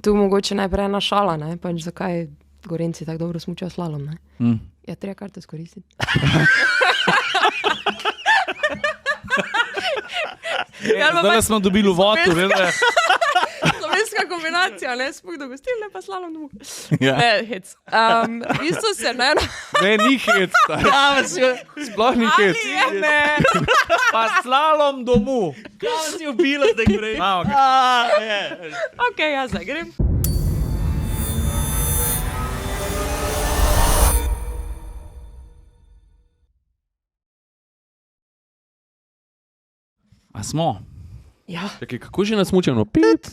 tu mogoče najprej ena šala, ne? Pač zakaj Gorenci tako dobro smučajo slalom, ne? Ja, treba karte skoristiti. Zdaj smo dobili uvod, Slovenska kombinacija, ne? Spuh do gostilne, pa slalom domov. Ja. Ne, hec. V bistvu se ne... Ne, ni hec. Sploh ni hec. Ne. Pa slalom domu. Kaj si ubila, da gre? Ok, ja, zdaj grem. A smo? Ja. Čakaj, kako že nasmučeno? Pip.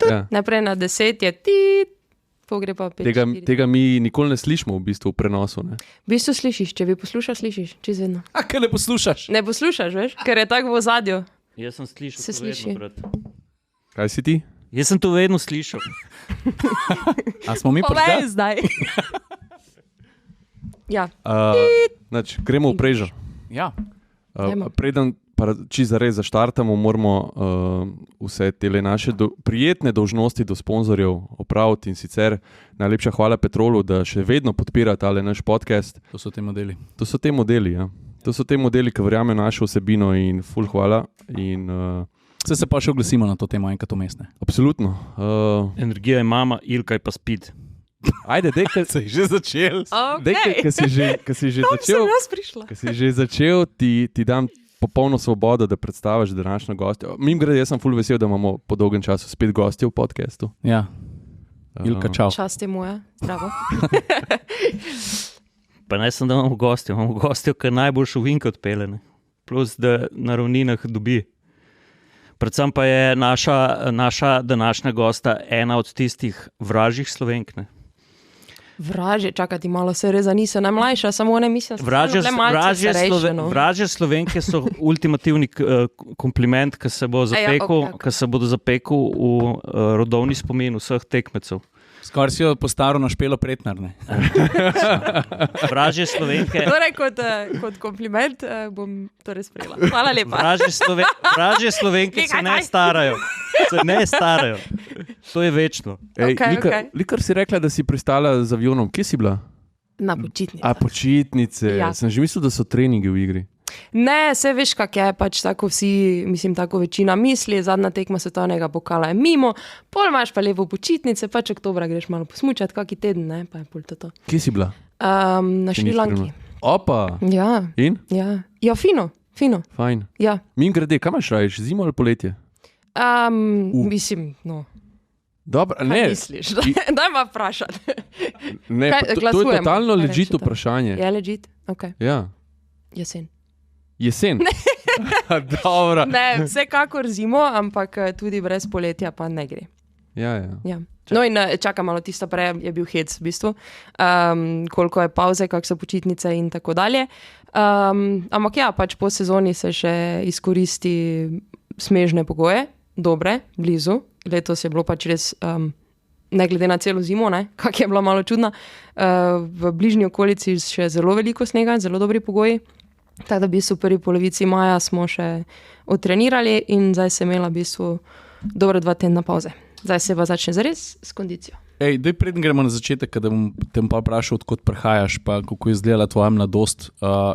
Ja. Najprej na 10 je tit, pogre pa 5. Tega mi nikoli ne slišimo v bistvu v prenosu. Ne? V bistvu slišiš, če bi poslušal, slišiš, čez vedno. A kaj ne poslušaš? Ne poslušaš, veš, ker je tako v ozadju. Jaz sem slišal Se to sliši. vedno, brat. Kaj si ti? Jaz sem to vedno slišal. A smo mi Povej zdaj. Ja, Gremo v prežo. Ja. Dajmo. Preden čisto zares zaštartamo, moramo vse te naše prijetne dolžnosti do sponzorjev opraviti in sicer najlepša hvala Petrolu, da še vedno podpira tale naš podcast. To so te modeli. To so te modeli, ja. To so te modeli, ki verjamejo našo vsebino in ful hvala. In, Vse se pa še oglasimo na to temo enkrat vmesne. absolutno. Energija je mama, Ilka je pa speed. Ajde, dej, Se je že začel. ok. ker si že Sem začel, jaz prišla. ker si že začel, ti dam popolno svobodo, da predstaviš današnjo gostjo. Mimogrede, jaz sem ful vesel, da imamo po dolgem času spet gostje v podcastu. Ja. Ilka, čau. Čast je moja, zdravo. Pa ne sem, da imamo gostjo, ki najboljšo vinko odpele, ne. Plus, da na ravninah dobi. Predvsem pa je naša današnja gosta ena od tistih vražjih Slovenk, ne. Vražje, čakati malo, se res nisem najmlajša, samo ne mislim, Vražje Slovenke so ultimativni kompliment, ki se bo zapekel, ki se bodo zapekel v rodovni spomin vseh tekmecev. Skoraj si jo postaril na Špelo Pretnar, ne? Vražje Slovenke. Torej, kot kompliment bom to res sprejela. Hvala lepa. Vražje Slovenke se ne starajo. Se ne starajo. To je večno. Likar si rekla, da si pristala z avionom. Kje si bila? Na počitnici. Počitnice. Ja. Sem že mislil, da so treningi v igri. Ne, se veš, kak je, pač tako vsi, mislim, tako večina misli, zadnja tekma svetovnega pokala je mimo, pol imaš pa lepo počitnice, pač oktobra greš malo posmučati, kaki teden, ne, pa je pol to. Kje si bila? Na Šrilanki. Opa! Ja, In? ja, fino. Fajn. Ja. Mimogrede, kam imaš rajš? Zimo ali poletje? Mislim, no. Dobro, Kaj ne. misliš? Daj ma vprašati. Ne, Kaj, to je glasujemo, totalno kaj legit rečete? vprašanje. Je legit? Ok. Ja. Jesen. Jesen. Dobro. Ne, vsekakor zimo, ampak tudi brez poletja pa ne gre. Ja. Ja. No in čakam malo, tisto prej je bil hec v bistvu, koliko je pauze, kak so počitnice in tako dalje. Ampak ja, pač po sezoni se še izkoristi smežne pogoje, dobre, blizu. Letos je bilo pač res, ne glede na celo zimo, ne, kak je bila malo čudna, v bližnji okolici še zelo veliko snega, zelo dobri pogoji. Tako da v bistvu v prvi polovici maja smo še odtrenirali in zdaj se imela v bistvu dobro 2 tedna pauze. Zdaj se pa začne zares s kondicijo. Ej, daj preden gremo na začetek, da bom te pa vprašal, odkot prihajaš, pa kako je izgledala tvoja mladost,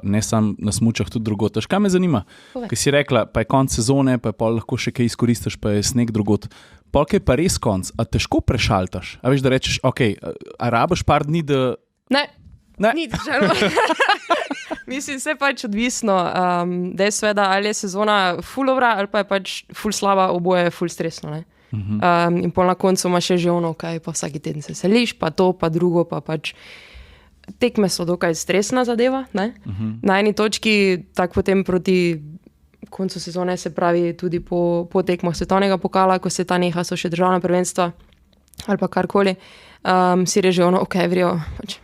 ne samo na smučah, tudi drugot. Kaj me zanima? Kaj si rekla, pa je konc sezone, pa je pa lahko še kaj izkoristiš, pa je sneg drugot. Polk je pa res konc, a težko prešaltaš? A veš, da rečeš, ok, a rabiš par dni, da... Ne. Ne. Ni težavo. Mislim, se pač odvisno. Dejstvo je, da ali je sezona ful dobra, ali pa je pač ful slaba, oboje je ful stresno. Ne? In pol na koncu imaš še že ono, kaj pa vsaki teden se seliš, pa to, pa drugo, pa pač tekme so dokaj stresna zadeva. Ne? Na eni točki, tako potem proti koncu sezone, se pravi tudi po tekmah svetovnega pokala, ko se ta neha, so še državna prvenstva ali pa karkoli. Si reže ono, ok, vrijo, pač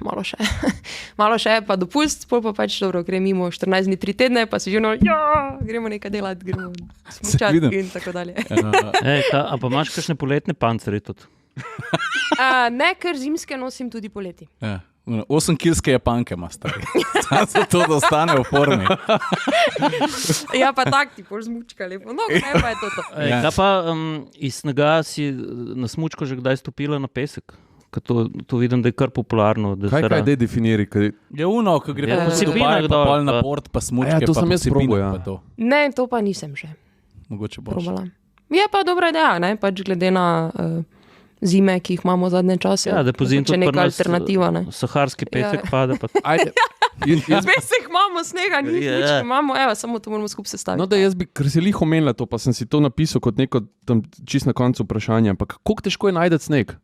malo še, pa dopust, pol pa pač dobro, gre mimo 14 dni, 3 tedne, pa si že ono, gremo nekaj delati, gremo smučati in tako dalje. A pa imaš kakšne poletne pancere tudi? Ne, ker zimske nosim tudi poleti. Ja. 8-kilske Japanke ima stari. Zato, da ostane v formi. Ja, pa tak ti pol zmučka lepo. No, kaj pa je to? Ja. Kaj pa iz snega si na smučko že kdaj stopila na pesek? To vidim, da je kar popularno. Da Kaj dej definiri? Je uno, ko gre Ja, po disciplina, Dubaju, kdo- pa pol na port, pa smučke, Ja, to pa sem jaz posebine, probal, ja. pa to. Ne, to pa nisem še Mogoče boš. probala. Je pa dobra ideja, ne? Pač glede na zime, ki jih imamo zadnje čase. Ja, da pozimi Mogoče tudi neka pri nas, alternativa, ne? Saharski pesek Ja. pade. Pa... Ajde. Pesek imamo, snega ni, Ja. nič imamo, evo, samo to moramo skupaj sestaviti. No, da jaz bi, ker si lih omenila to, pa sem si to napisal kot neko tam čist na koncu vprašanja, ampak koliko težko je najti sneg?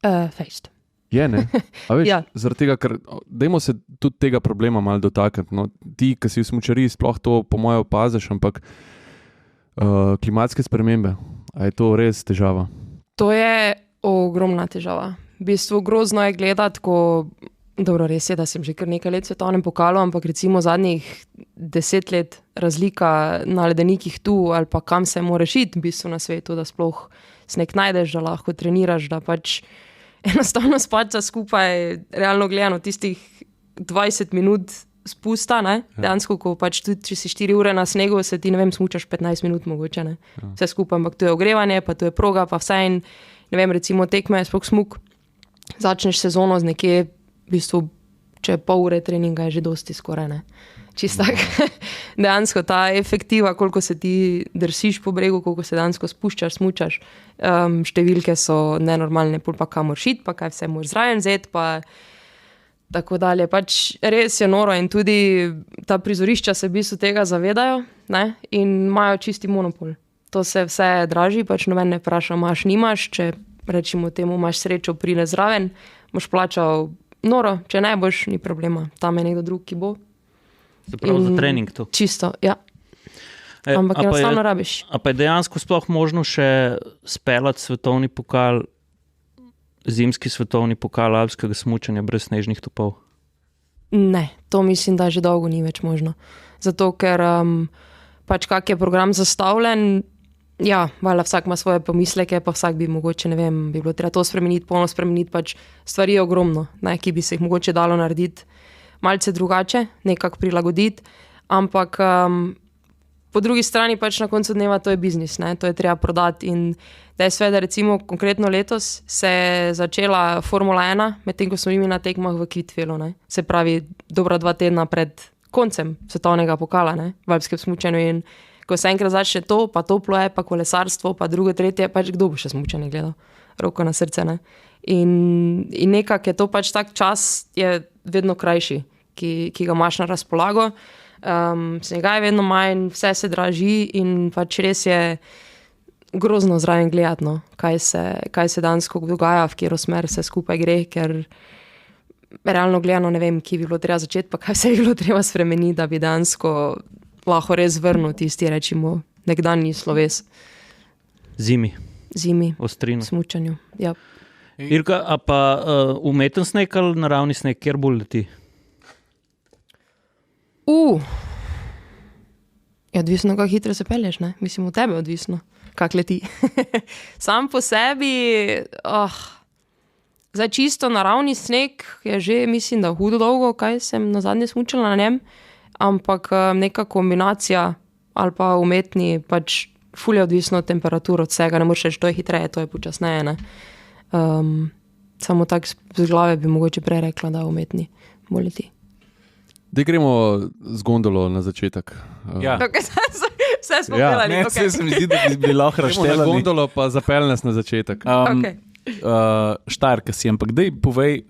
Fejst. Je, ne? A veš, Ja. zaradi tega, ker dajmo se tudi tega problema malo dotakniti. No, ti, ki si v smučariji, sploh to po mojem opaziš, ampak klimatske spremembe, a je to res težava? To je ogromna težava. V bistvu grozno je gledati, ko, dobro, res je, da sem že kar nekaj let v svetovnem pokalu, ampak recimo zadnjih 10 let razlika na ledenikih tu ali pa kam se moraš iti v bistvu na svetu, da sploh sneg najdeš, da lahko treniraš, da pač enostavno spača skupaj, realno gledano, tistih 20 minut spusta, ne? Dejansko, ko pač tudi, če si 4 ure na snegu, se ti, ne vem, smučaš 15 minut mogoče, ne? Vse skupaj, ampak tu je ogrevanje, pa tu je proga, pa vse in, ne vem, recimo tekme, sploh smuk, začneš sezono z nekje, v bistvu, če je pol ure treninga, je že dosti skoraj, ne? Čistak. Dejansko ta efektiva, koliko se ti drsiš po bregu, koliko se dejansko spuščaš, smučaš, številke so nenormalne, pol pa kamor šit, pa kaj vse moraš zraven vzeti, pa tako dalje. Pač res je noro in tudi ta prizorišča se v bistvu tega zavedajo, ne? In imajo čisti monopol. To se vse draži, pač noben ne vpraša, imaš, nimaš, če rečemo temu, imaš srečo, pride zraven, boš plačal noro, če ne boš, ni problema, tam je nekdo drug, ki bo. Se pravi za In trening to. Čisto, ja. Ampak a pa enostavno rabiš. A pa je dejansko sploh možno še speljati svetovni pokal, zimski svetovni pokal alpskega smučanja brez snežnih topov? Ne, to mislim, da že dolgo ni več možno. Zato, ker pač kak je program zastavljen, ja, valjda vsak ima svoje pomisleke, pa vsak bi mogoče, ne vem, bi bilo treba to spremeniti, polno spremeniti, pač stvari je ogromno, ne, ki bi se jih mogoče dalo narediti malce drugače, nekako prilagoditi, ampak po drugi strani pač na koncu dneva to je biznis, ne, to je treba prodati in dejstvo je, da recimo konkretno letos se je začela Formula 1, medtem ko smo bili na tekmah v Kvitfelu, ne, se pravi dobra 2 tedna pred koncem svetovnega pokala, ne, v alpskem smučanju in ko se enkrat začne to, pa toplo je, pa kolesarstvo, pa drugo, tretje, pač kdo bo še smučanje gledal? Roko na srce, ne. In nekako je to pač tak čas, je vedno krajši, ki ga imaš na razpolago. Snega je vedno manj, vse se draži in pač res je grozno zraven gledati, no, kaj se dansko dogaja, v katero smer se skupaj gre, ker realno gledano ne vem, ki bi bilo treba začeti, pa kaj se bi bilo treba spremeniti, da bi dansko lahko res vrnil tisti, rečimo, nekdanji sloves. Zimi, ostrino. Smučanju, ja. Irka, a pa umeten sneg ali naravni sneg, kjer bolj leti? Je odvisno, kako hitro se pelješ, ne? Mislim, od tebe odvisno, kako leti. Sam po sebi, zdaj čisto naravni sneg je že, mislim, da hudo dolgo, kaj sem nazadnje smučala na njem, ampak neka kombinacija ali pa umetni, pač ful je odvisno od temperature, od vsega, ne moreš reči, to je hitreje, to je počasneje, ne. Samo tako z glave bi mogoče prej rekla, da umetni bolj leti. Da gremo z gondolo na začetek. Ja. Vse smo delali. Ne, okay. Se mi zdi, da bi bilo lahko Gremo na razšteljeno. gondolo, pa zapelj nas na začetek. Okay. Štajerka si, ampak daj povej,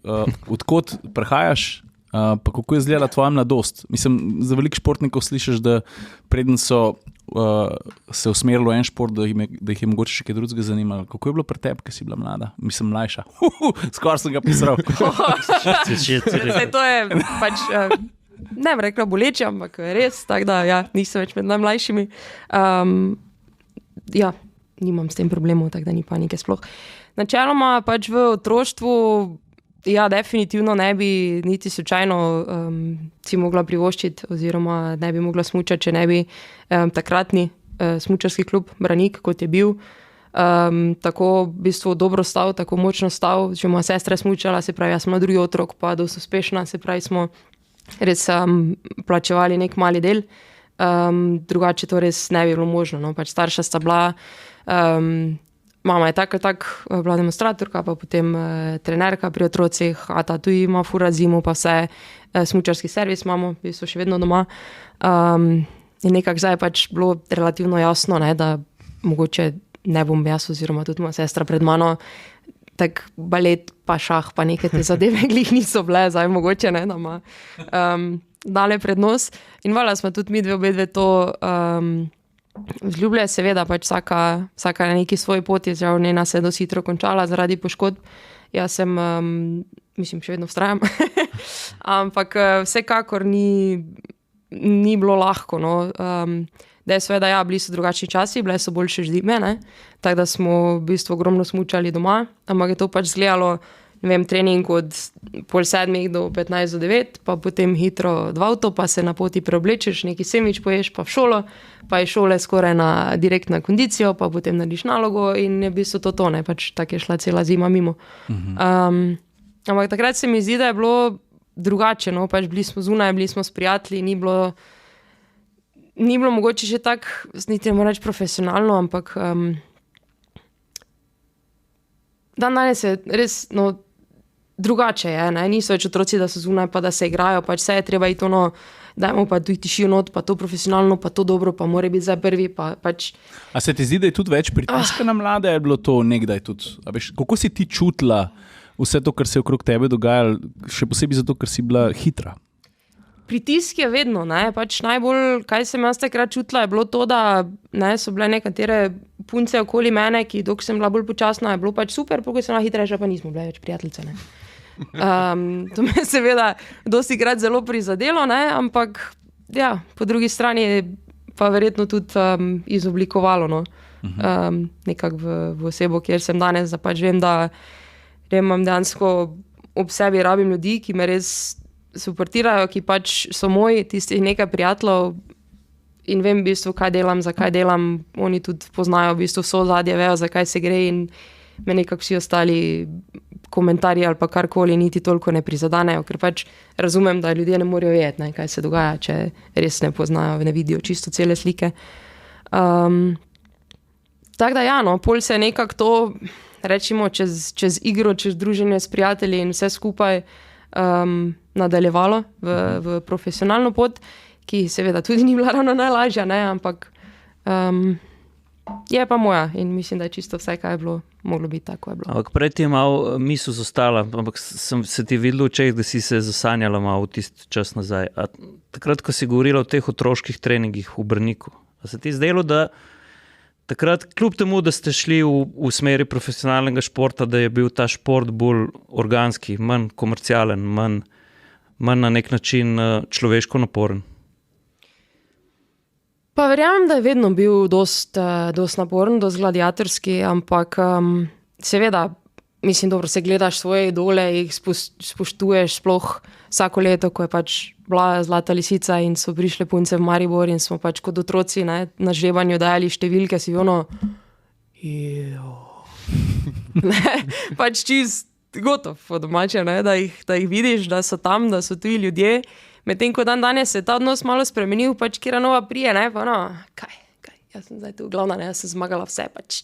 odkot prihajaš, pa kako je izgledala tvoja mladost. Mislim, za veliko športnikov slišiš, da preden so se usmerili v en šport, da jih je mogoče še kaj drugega zanimalo. Kako je bilo pri tebi, ki si bila mlada? Mislim, mlajša. Skoraj sem ga pisal. Zdaj, to je pač, ne bi rekla boleče, ampak res, tako da ja, nisem več med najmlajšimi. Ja, nimam s tem problemov, tako da ni panike sploh. Načeloma pač v otroštvu, ja, definitivno ne bi niti slučajno si mogla privoščiti oziroma ne bi mogla smučati, če ne bi takratni smučarski klub Branik, kot je bil, tako v bistvu dobro stal, tako močno stal, če moja sestra smučala, se pravi, jaz sem drugi otrok, pa dosti uspešna, se pravi, smo res plačevali nek mali del, drugače to res ne bi bilo možno, no, pač starša sta bila, mama je tako bila demonstratorka, pa potem trenerka pri otrocih, ata tudi ima fura zimo, pa vse, smučarski servis imamo, v bistvu še vedno doma, in nekako zdaj je pač bilo relativno jasno, ne, da mogoče ne bom jaz oziroma tudi moja sestra pred mano, tak balet pa šah pa neke te zadeve glih niso bile, zdaj mogoče ne, da ima dale prednos. In vala smo tudi mi obedve to vzljubile, seveda pač vsaka na neki svoji poti, žal njena se je dosti hitro končala zaradi poškodb. Jaz sem, mislim, še vedno vztrajam, ampak vsekakor ni bilo lahko, no. Dejstvo je, da bili so drugačni časi, bile so boljše zime, ne, tako da smo v bistvu ogromno smučali doma, ampak je to pač izgledalo, ne vem, trening od 6:30 do 8:55, pa potem hitro v avto, pa se na poti preoblečeš, neki semič poješ, pa v šolo, pa je šole skoraj direkt na kondicijo, pa potem narediš nalogo in je v bistvu to, ne, pač tako je šla cela zima mimo. Ampak takrat se mi zdi, da je bilo drugače, no, pač bili smo zunaj, bili smo s prijatelji, ni bilo mogoče že tako, niti ne moram reči profesionalno, ampak danes je res, no, drugače je, ne, niso več otroci, da so zunaj, pa da se igrajo, pač vse je treba iti ono, dajmo pa tu tišijo not, pa to profesionalno, pa to dobro, pa mora biti za prvi, pa pač. A se ti zdi, da je tudi več pritiska na mlade, ali je bilo to nekdaj tudi? A veš, kako si ti čutila vse to, kar se je okrog tebe dogajalo, še posebej zato, ker si bila hitra? Pritisk je vedno, ne, pač najbolj, kaj sem jaz takrat čutila, je bilo to, da ne, so bile nekatere punce okoli mene, ki dok sem bila bolj počasna, je bilo pač super, pokoj sem bila hitrejša, pa nismo bile več prijateljice, ne. To me seveda dostikrat zelo prizadelo, ne, ampak ja, po drugi strani je pa verjetno tudi izoblikovalo, no, nekako v osebo, kjer sem danes, da pač vem, da imam dejansko ob sebi rabim ljudi, ki me res suportirajo, ki pač so moji, tistih nekaj prijateljev in vem v bistvu, kaj delam, zakaj delam, oni tudi poznajo v bistvu vso ozadje, vejo, zakaj se gre in me nekako vsi ostali komentarji ali pa karkoli niti toliko ne prizadanejo, ker pač razumem, da ljudje ne morejo vedeti, kaj se dogaja, če res ne poznajo, ne vidijo čisto cele slike. Tako da ja, no, pol se je nekako to, rečimo, čez igro, čez druženje s prijatelji in vse skupaj nadaljevalo v profesionalno pot, ki seveda tudi ni bila ravno najlažja, ne, ampak je pa moja in mislim, da je čisto vse, kaj je bilo, moglo biti tako je bilo. Ampak prej ti je malo misel zostala, ampak sem se ti videl v očeh, da si se zasanjala malo v tisti čas nazaj. A takrat, ko si govorila o teh otroških treningih v Brniku, a se ti zdelo, da takrat, kljub temu, da ste šli v smeri profesionalnega športa, da je bil ta šport bolj organski, manj komercialen, manj na nek način človeško naporen? Pa verjamem, da je vedno bil dost naporen, dost gladiatorski, ampak seveda, mislim, dobro, se gledaš svoje idole, jih spoštuješ sploh vsako leto, ko je pač bila Zlata lisica in so prišle punce v Maribor in smo pač kot otroci, ne, na žrebanju dajali številke, si ono pač čist gotov po domače, ne, da jih vidiš, da so tam, da so tuji ljudje, medtem ko danes se je ta odnos malo spremenil, pač kjera nova prije, ne, pa no, kaj, jaz sem zdaj tu glavna, ne, jaz sem zmagala vse, pač,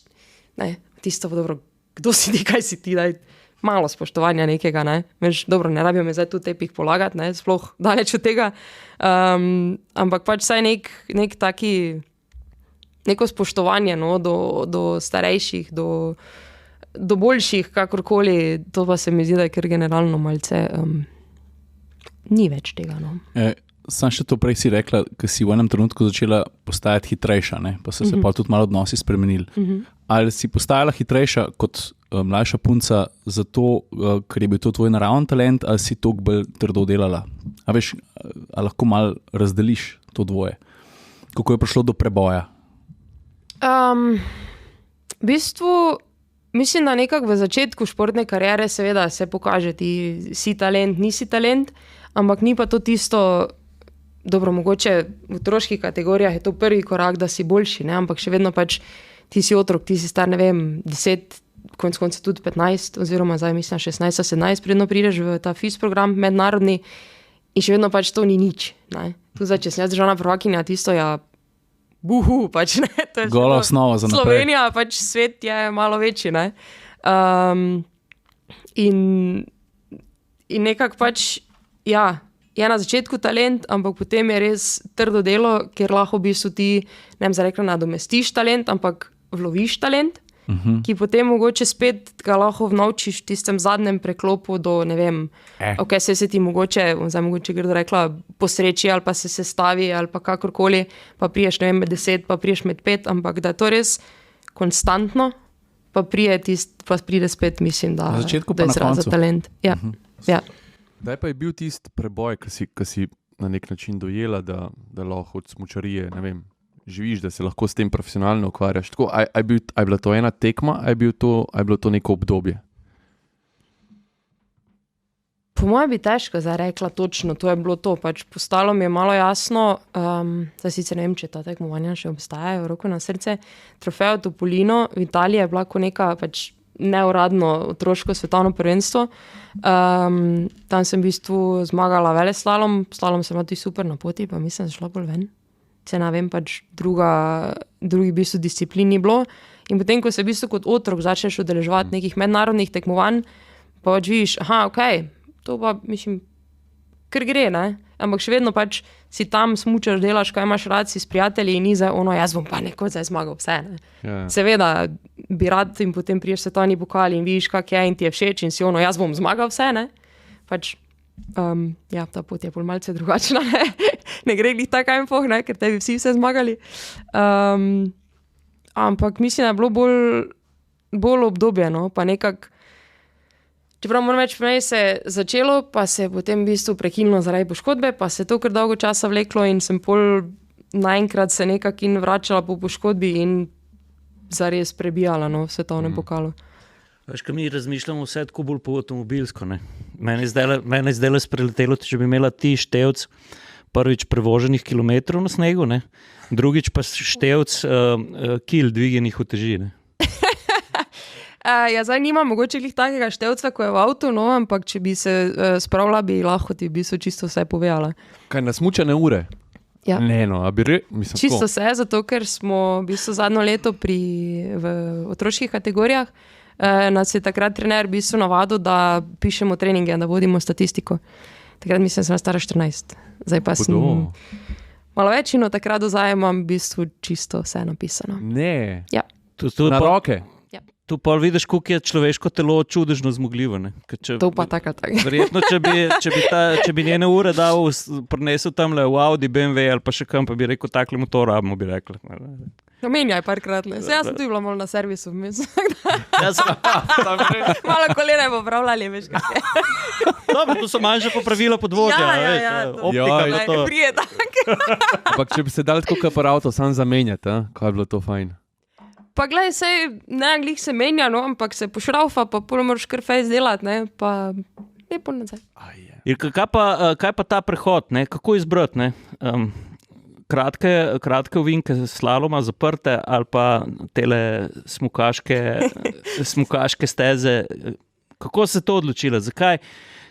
ne, tisto pa dobro, kdo si ti, kaj si ti, daj, malo spoštovanja nekega, ne, veš, dobro, ne rabijo me zdaj tu tepih polagati, ne, sploh daleč od tega, ampak pač saj nek taki, neko spoštovanje, no, do starejših, do boljših, kakorkoli, to pa se mi zdi, da je kar generalno malce, ni več tega, no. Sam še to prej si rekla, ker si v enem trenutku začela postajati hitrejša, ne? Pa so se pa tudi malo odnosi spremenili. Ali si postajala hitrejša kot mlajša punca zato, ker je bil to tvoj naravni talent, ali si toliko bolj trdo delala? A veš, a lahko malo razdeliš to dvoje? Kako je prišlo do preboja? V bistvu, mislim, da nekako v začetku športne kariere seveda se pokaže, ti si talent, nisi talent, ampak ni pa to tisto, dobro, mogoče v otroških kategorijah je to prvi korak, da si boljši, ne? Ampak še vedno pač ti si otrok, ti si star, ne vem, 10, konec konca tudi 15, oziroma zdaj mislim 16, 17, predno prideš v ta FIS program mednarodni in še vedno pač to ni nič. Ne? Tu zdaj, če sem jaz državna prvakinja, tisto je pač ne. To je gola osnova za naprej. Slovenija, pač svet je malo večji, ne. In nekako pač, ja, je na začetku talent, ampak potem je res trdo delo, ker lahko v bistvu ti, ne vem, zarekla, nadomestiš talent, ampak vloviš talent, ki potem mogoče spet ga lahko vnovčiš v tistem zadnjem preklopu do, ne vem, ok, se ti mogoče, zdaj mogoče grdo rekla, posreči ali pa se sestavi ali pa kakorkoli, pa priješ, ne vem, med 10, pa priješ med 5, ampak da je to res konstantno, pa pride spet, mislim, da je izraz za talent. Ja, ja. Kdaj pa je bil tisti preboj, ki si na nek način dojela, da lahko od smučarije, ne vem, živiš, da se lahko s tem profesionalno ukvarjaš? Tako, a je bila to ena tekma, a je bilo to neko obdobje? Po mojem bi težko zdaj rekla točno, to je bilo to. Pač postalo mi je malo jasno, zdaj sicer ne vem, če ta tekmovanja še obstajajo, roko na srce, Trofeo Topolino v Italiji je bila kot neka pač neuradno otroško svetovno prvenstvo. Tam sem v bistvu zmagala veleslalom, slalom sem bila tudi super na poti, pa mislim, da šla bolj ven. Se ne vem, pač drugi v bistvu disciplin ni bilo. In potem, ko se v bistvu kot otrok začneš udeleževati nekih mednarodnih tekmovanj, pa pač vidiš, okej, to pa, mislim, ker gre, ne? Ampak še vedno pač si tam smučaš, delaš, kaj imaš rad, si s prijatelji in ni zdaj jaz bom pa neko zdaj zmagal vse, ne? Yeah. Seveda, bi rad in potem priješ svetovni pokal in vidiš, kak je in ti je všeč in si jaz bom zmagal vse, ne? Pač, ja, ta pot je pol malce drugačna, ne? Ne gre glih tako in ne, ker tebi vsi vse zmagali. Ampak mislim, da je bilo bolj obdobje, no, pa nekako. Čeprav moram reči, prej se je začelo, pa se je potem v bistvu prekinilo zaradi poškodbe, pa se je to kar dolgo časa vleklo in sem pol naenkrat se nekako in vračala po poškodbi in zares prebijala, no, v svetovnem pokalu. Veš, ko mi razmišljamo vse tako bolj po avtomobilsko, ne. Mene je zdaj spreletelo, če bi imela ti števc prvič prevoženih kilometrov na snegu, ne, drugič pa števc kil dvigenih uteži, ne. Ja, zdaj nimam mogoče glih takega števca, ko je v avtu, no, ampak če bi se spravila, bi lahko ti v bistvu čisto vse povedala. Kaj, na smučane ure? Ja. Ne, no, mislim, čisto vse, zato ker smo v bistvu zadnjo leto v otroških kategorijah, nas je takrat trener v bistvu navadil, da pišemo treninge, da vodimo statistiko. Takrat mislim, sem stara 14. Zdaj pa sem malo več in od takrat do zdaj imam v bistvu čisto vse napisano. Ne. Ja. Na roke? Tu pa vidiš, koliko je človeško telo čudežno zmogljivo. To pa tako. Verjetno, če bi njene ure prinesel tamle v Audi, BMW ali pa še kam, pa bi rekel, takle motor rabimo, bi rekla. Menjaj parkrat, ne. Jaz sem tudi bila malo na servisu vmes. Malo kolena je popravljali, veš kaj je. Dobro, tu so manjše popravila podvozja. Ja, optika to. Prije tak. Ampak če bi se dali tako kapar avto sam zamenjati, kaj bi bilo to fajn? Pa gledaj, sej ne glih se menja, no, ampak se pošraufa, pa pol moraš kar fejs delati, ne, pa lepo nazaj. Kaj pa ta prehod, ne, kako izbrati, ne? Kratke ovinke slaloma zaprte ali pa tele smukaške steze. Kako se to odločila? Zakaj?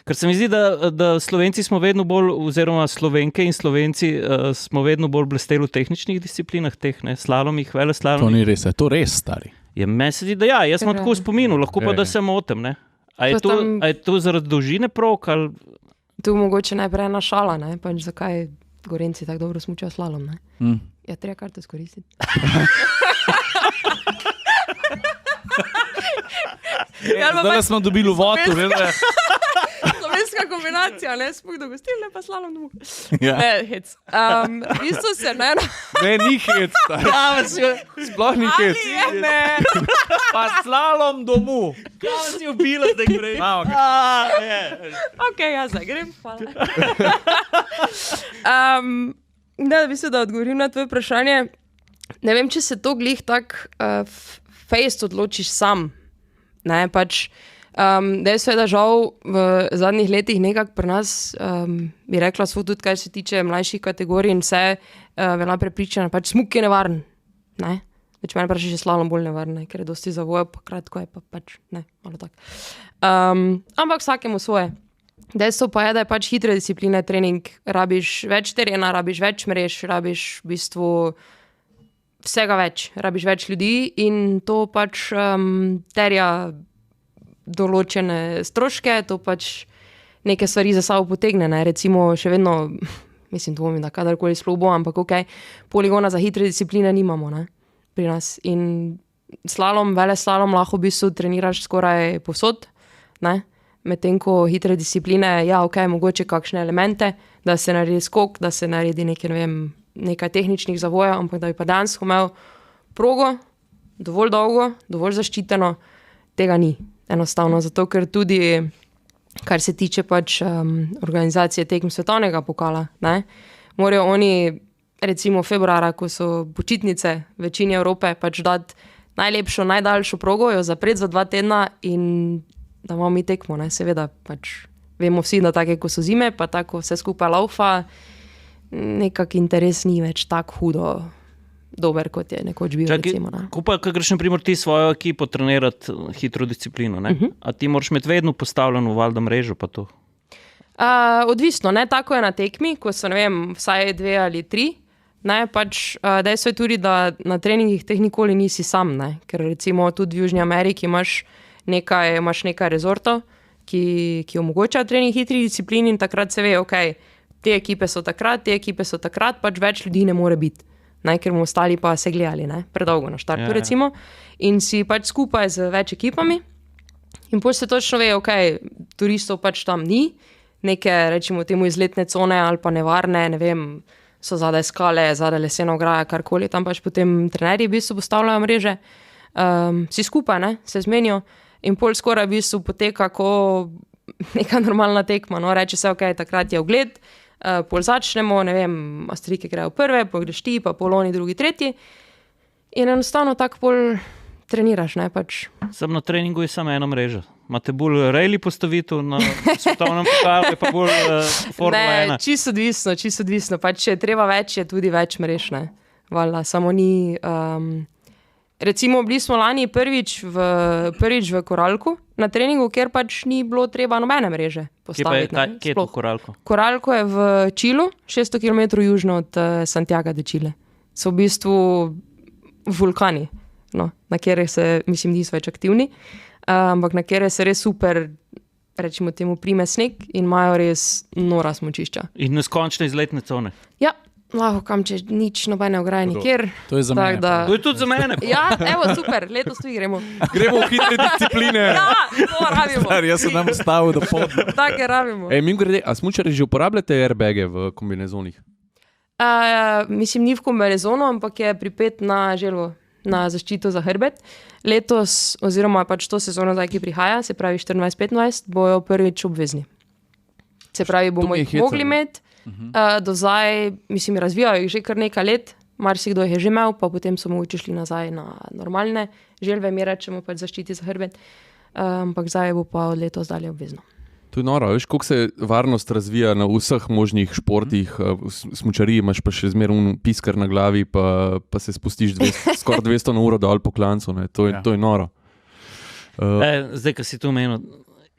Ker se mi zdi, da Slovenci smo vedno bolj, oziroma Slovenke in Slovenci smo vedno bolj blesteli v tehničnih disciplinah, teh, ne, slalomih, veleslalomih. To ni res, je to res, stari? Ja, meni se zdi, da ja, jaz sem tako v spominu, lahko pa, da se motim, ne. A je to zaradi dolžine prog, ali? Tu mogoče najprej ena šala, ne, pač zakaj Gorenci tako dobro smučajo slalom, ne. Ja, treba kar to izkoristiti. Zdaj smo dobili vodu, vele. Slovenska kombinacija, ne, smuh do gostilne, pa slalom domov. Ne, hec. V bistvu se, ne. Ne, ni hec. Sploh ni hec. Ne. Pa slalom domov. Kaj si ubila, da gre? Ok, jaz zdaj grem, hvala. Da, v bistvu, da odgovorim na tvoje vprašanje. Ne vem, če se to glih tak fejst odločiš sam. Ne, pač dejstvo je, da žal v zadnjih letih nekako pri nas, bi rekla svoj tudi, kaj se tiče mlajših kategorij in vse, bila prepričana, pač smuk je nevaren. Ne? Več meni praši, že slalom bolj nevarne, ker je dosti zavoja, pa kratko je pa pač, ne, malo tak. Ampak vsakemu svoje. Dejstvo pa je, da je pač hitre discipline trening, rabiš več terena, rabiš več mrež, rabiš v bistvu vsega več, rabiš več ljudi in to pač terja določene stroške, to pač neke stvari za sabo potegne, ne? Recimo še vedno, mislim, dvomim, da kadarkoli sploh bo, ampak poligona za hitre discipline nimamo, ne? Pri nas. In slalom, veleslalom lahko v bistvu treniraš skoraj povsod, ne? Medtem ko hitre discipline, ja, mogoče kakšne elemente, da se naredi skok, da se naredi nekaj tehničnih zavojev, ampak da bi pa dejansko imel progo, dovolj dolgo, dovolj zaščiteno, tega ni. Enostavno, zato ker tudi, kar se tiče pač organizacije tekem svetovnega pokala, ne, morajo oni, recimo februara, ko so počitnice v večini Evrope, pač dati najlepšo, najdaljšo progo, jo zapreti za 2 tedna in da imamo mi tekmo, ne, seveda, pač vemo vsi, da take, ko so zime, pa tako vse skupaj laufa, nekak interes ni več tako hudo dober, kot je nekoč bil, recimo. Ko pa, ko greš na primer ti svojo ekipo trenirati hitro disciplino, ne? A ti moraš imeti vedno postavljeno valjda mrežo pa to? Odvisno, ne, tako je na tekmi, ko so, ne vem, vsaj 2 ali 3, ne, pač dejstvo je tudi, da na treningih teh nikoli nisi sam, ne, ker recimo tudi v Južni Ameriki imaš nekaj rezortov, ki omogočajo trening hitri disciplini in takrat se ve, te ekipe so takrat, pač več ljudi ne more biti. Ne, ker bomo ostali pa se gledali, ne, predolgo na štartu, recimo, in si pač skupaj z več ekipami in potem se točno ve, turistov pač tam ni, neke, rečimo temu izletne cone ali pa nevarne, ne vem, so zadaj skale, zadaj lesena ograja, karkoli, tam pač potem trenerji v bistvu postavljajo mreže, si skupaj, ne, se zmenijo in pol skoraj v bistvu poteka ko neka normalna tekma, no, reče se, takrat je ogled, pol začnemo, ne vem, Astrike grejo prve, pol greš ti, pa pol oni drugi, tretji in enostavno tako pol treniraš, ne, pač. Sam na treningu je samo ena mreža. Imate bolj rejli postavitev na svetovnem pokalu, pa bolj Formula 1? Ne, čisto odvisno, pač če je treba več, je tudi več mrež, ne, valjda, samo ni, recimo bili smo lani prvič v Koralku na treningu, kjer pač ni bilo treba nobene mreže postaviti. Kje je to Koralko? Koralko je v Čilu, 600 km južno od Santiaga de Chile. So v bistvu vulkani, no, na kjer se, mislim, niso več aktivni, ampak na kjer se res super, rečimo temu, prime sneg in imajo res nora smučišča. In neskončne izletne cone. Ja. Lahko kam, če nič nobene ograje nikjer. To je za mene. To je tudi za mene. Ja, evo, super, letos tudi gremo. Gremo v hitre discipline. Ja, to rabimo. Star, jaz sem nam stavil do podne. Tako je rabimo. Mimogrede, a smučari že uporabljate airbage v kombinezonih? Mislim, ni v kombinezonu, ampak je pripet na želvo, na zaščito za hrbet. Letos, oziroma pač to sezono zdaj, ki prihaja, se pravi 24-25, bojo prvič obvezni. Se pravi, bomo jih mogli imeti. Do zdaj, mislim, razvijajo jih že kar nekaj let, marsikdo jih je že imel, pa potem so mogoče šli nazaj na normalne želve, mi rečemo pač zaščiti za hrbet, ampak zdaj bo pa od letos dalje obvezno. To je noro, veš, koliko se varnost razvija na vseh možnih športih, smučariji imaš pa še zmeraj piskar na glavi, pa se spustiš skoraj 200 na uro dol po klancu, ne? To je noro. Zdaj, ko si tu menil,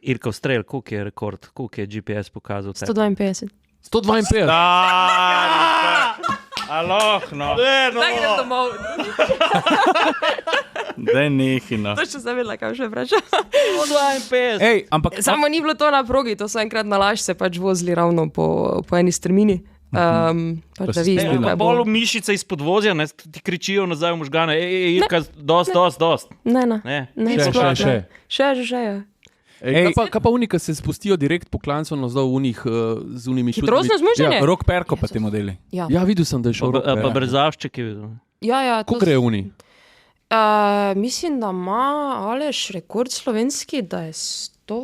Irkov strel, koliko je rekord, koliko je GPS pokazal? 152. 152? Aloh, no. Zdaj grem domov. Daj nehi, no. To še sem vedela, kaj še vprašam. 152. Ej, ampak... Samo ni bilo to na progi, to so enkrat na laž se pač vozili ravno po eni strmini. Pač da vidim, kaj bo. Bolj mišice iz podvozja, ne, ti kričijo nazaj v možgane, Irka, dost. Ne. Še, ja. Kaj pa unika se spustijo direkt po klancu nazdol z unimi šutmi? Hitrostno zmučanje? Ja, Rok Perko pa te modeli. Ja, videl sem, da je šel Rok Perko. Pa Brezavšček je videl. Ja. Kako gre uni? Mislim, da ima Aleš rekord slovenski, da je 100...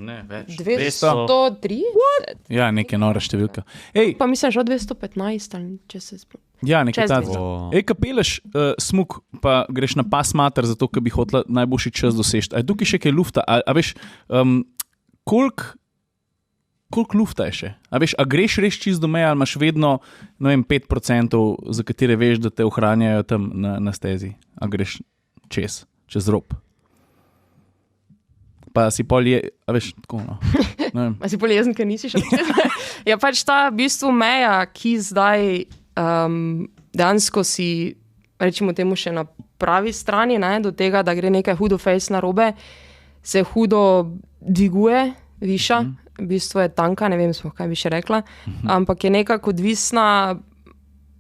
Ne, več. 203? Ja, neke nore številka. Ej, pa mislim, že 215, ali če se sploh. ja, nekaj Čez takega. Ej, ko peleš smuk, pa greš na pas mater, zato, ker bi hotela najboljši čas doseči. A je tukaj še kaj lufta? A veš, koliko koliko lufta je še? A greš res čist do meje ali imaš vedno, 5%, za katere veš, da te ohranjajo tam na stezi? A greš čez rob? Pa si pol tako, no. A si pol jezen, ker nisi šel? Ja, pač ta v bistvu meja, ki zdaj dejansko si, rečemo temu, še na pravi strani, ne, do tega, da gre nekaj hudo fejs narobe, se hudo dviguje, viša, v bistvu je tanka, ne vem, kaj bi še rekla, ampak je nekako odvisna,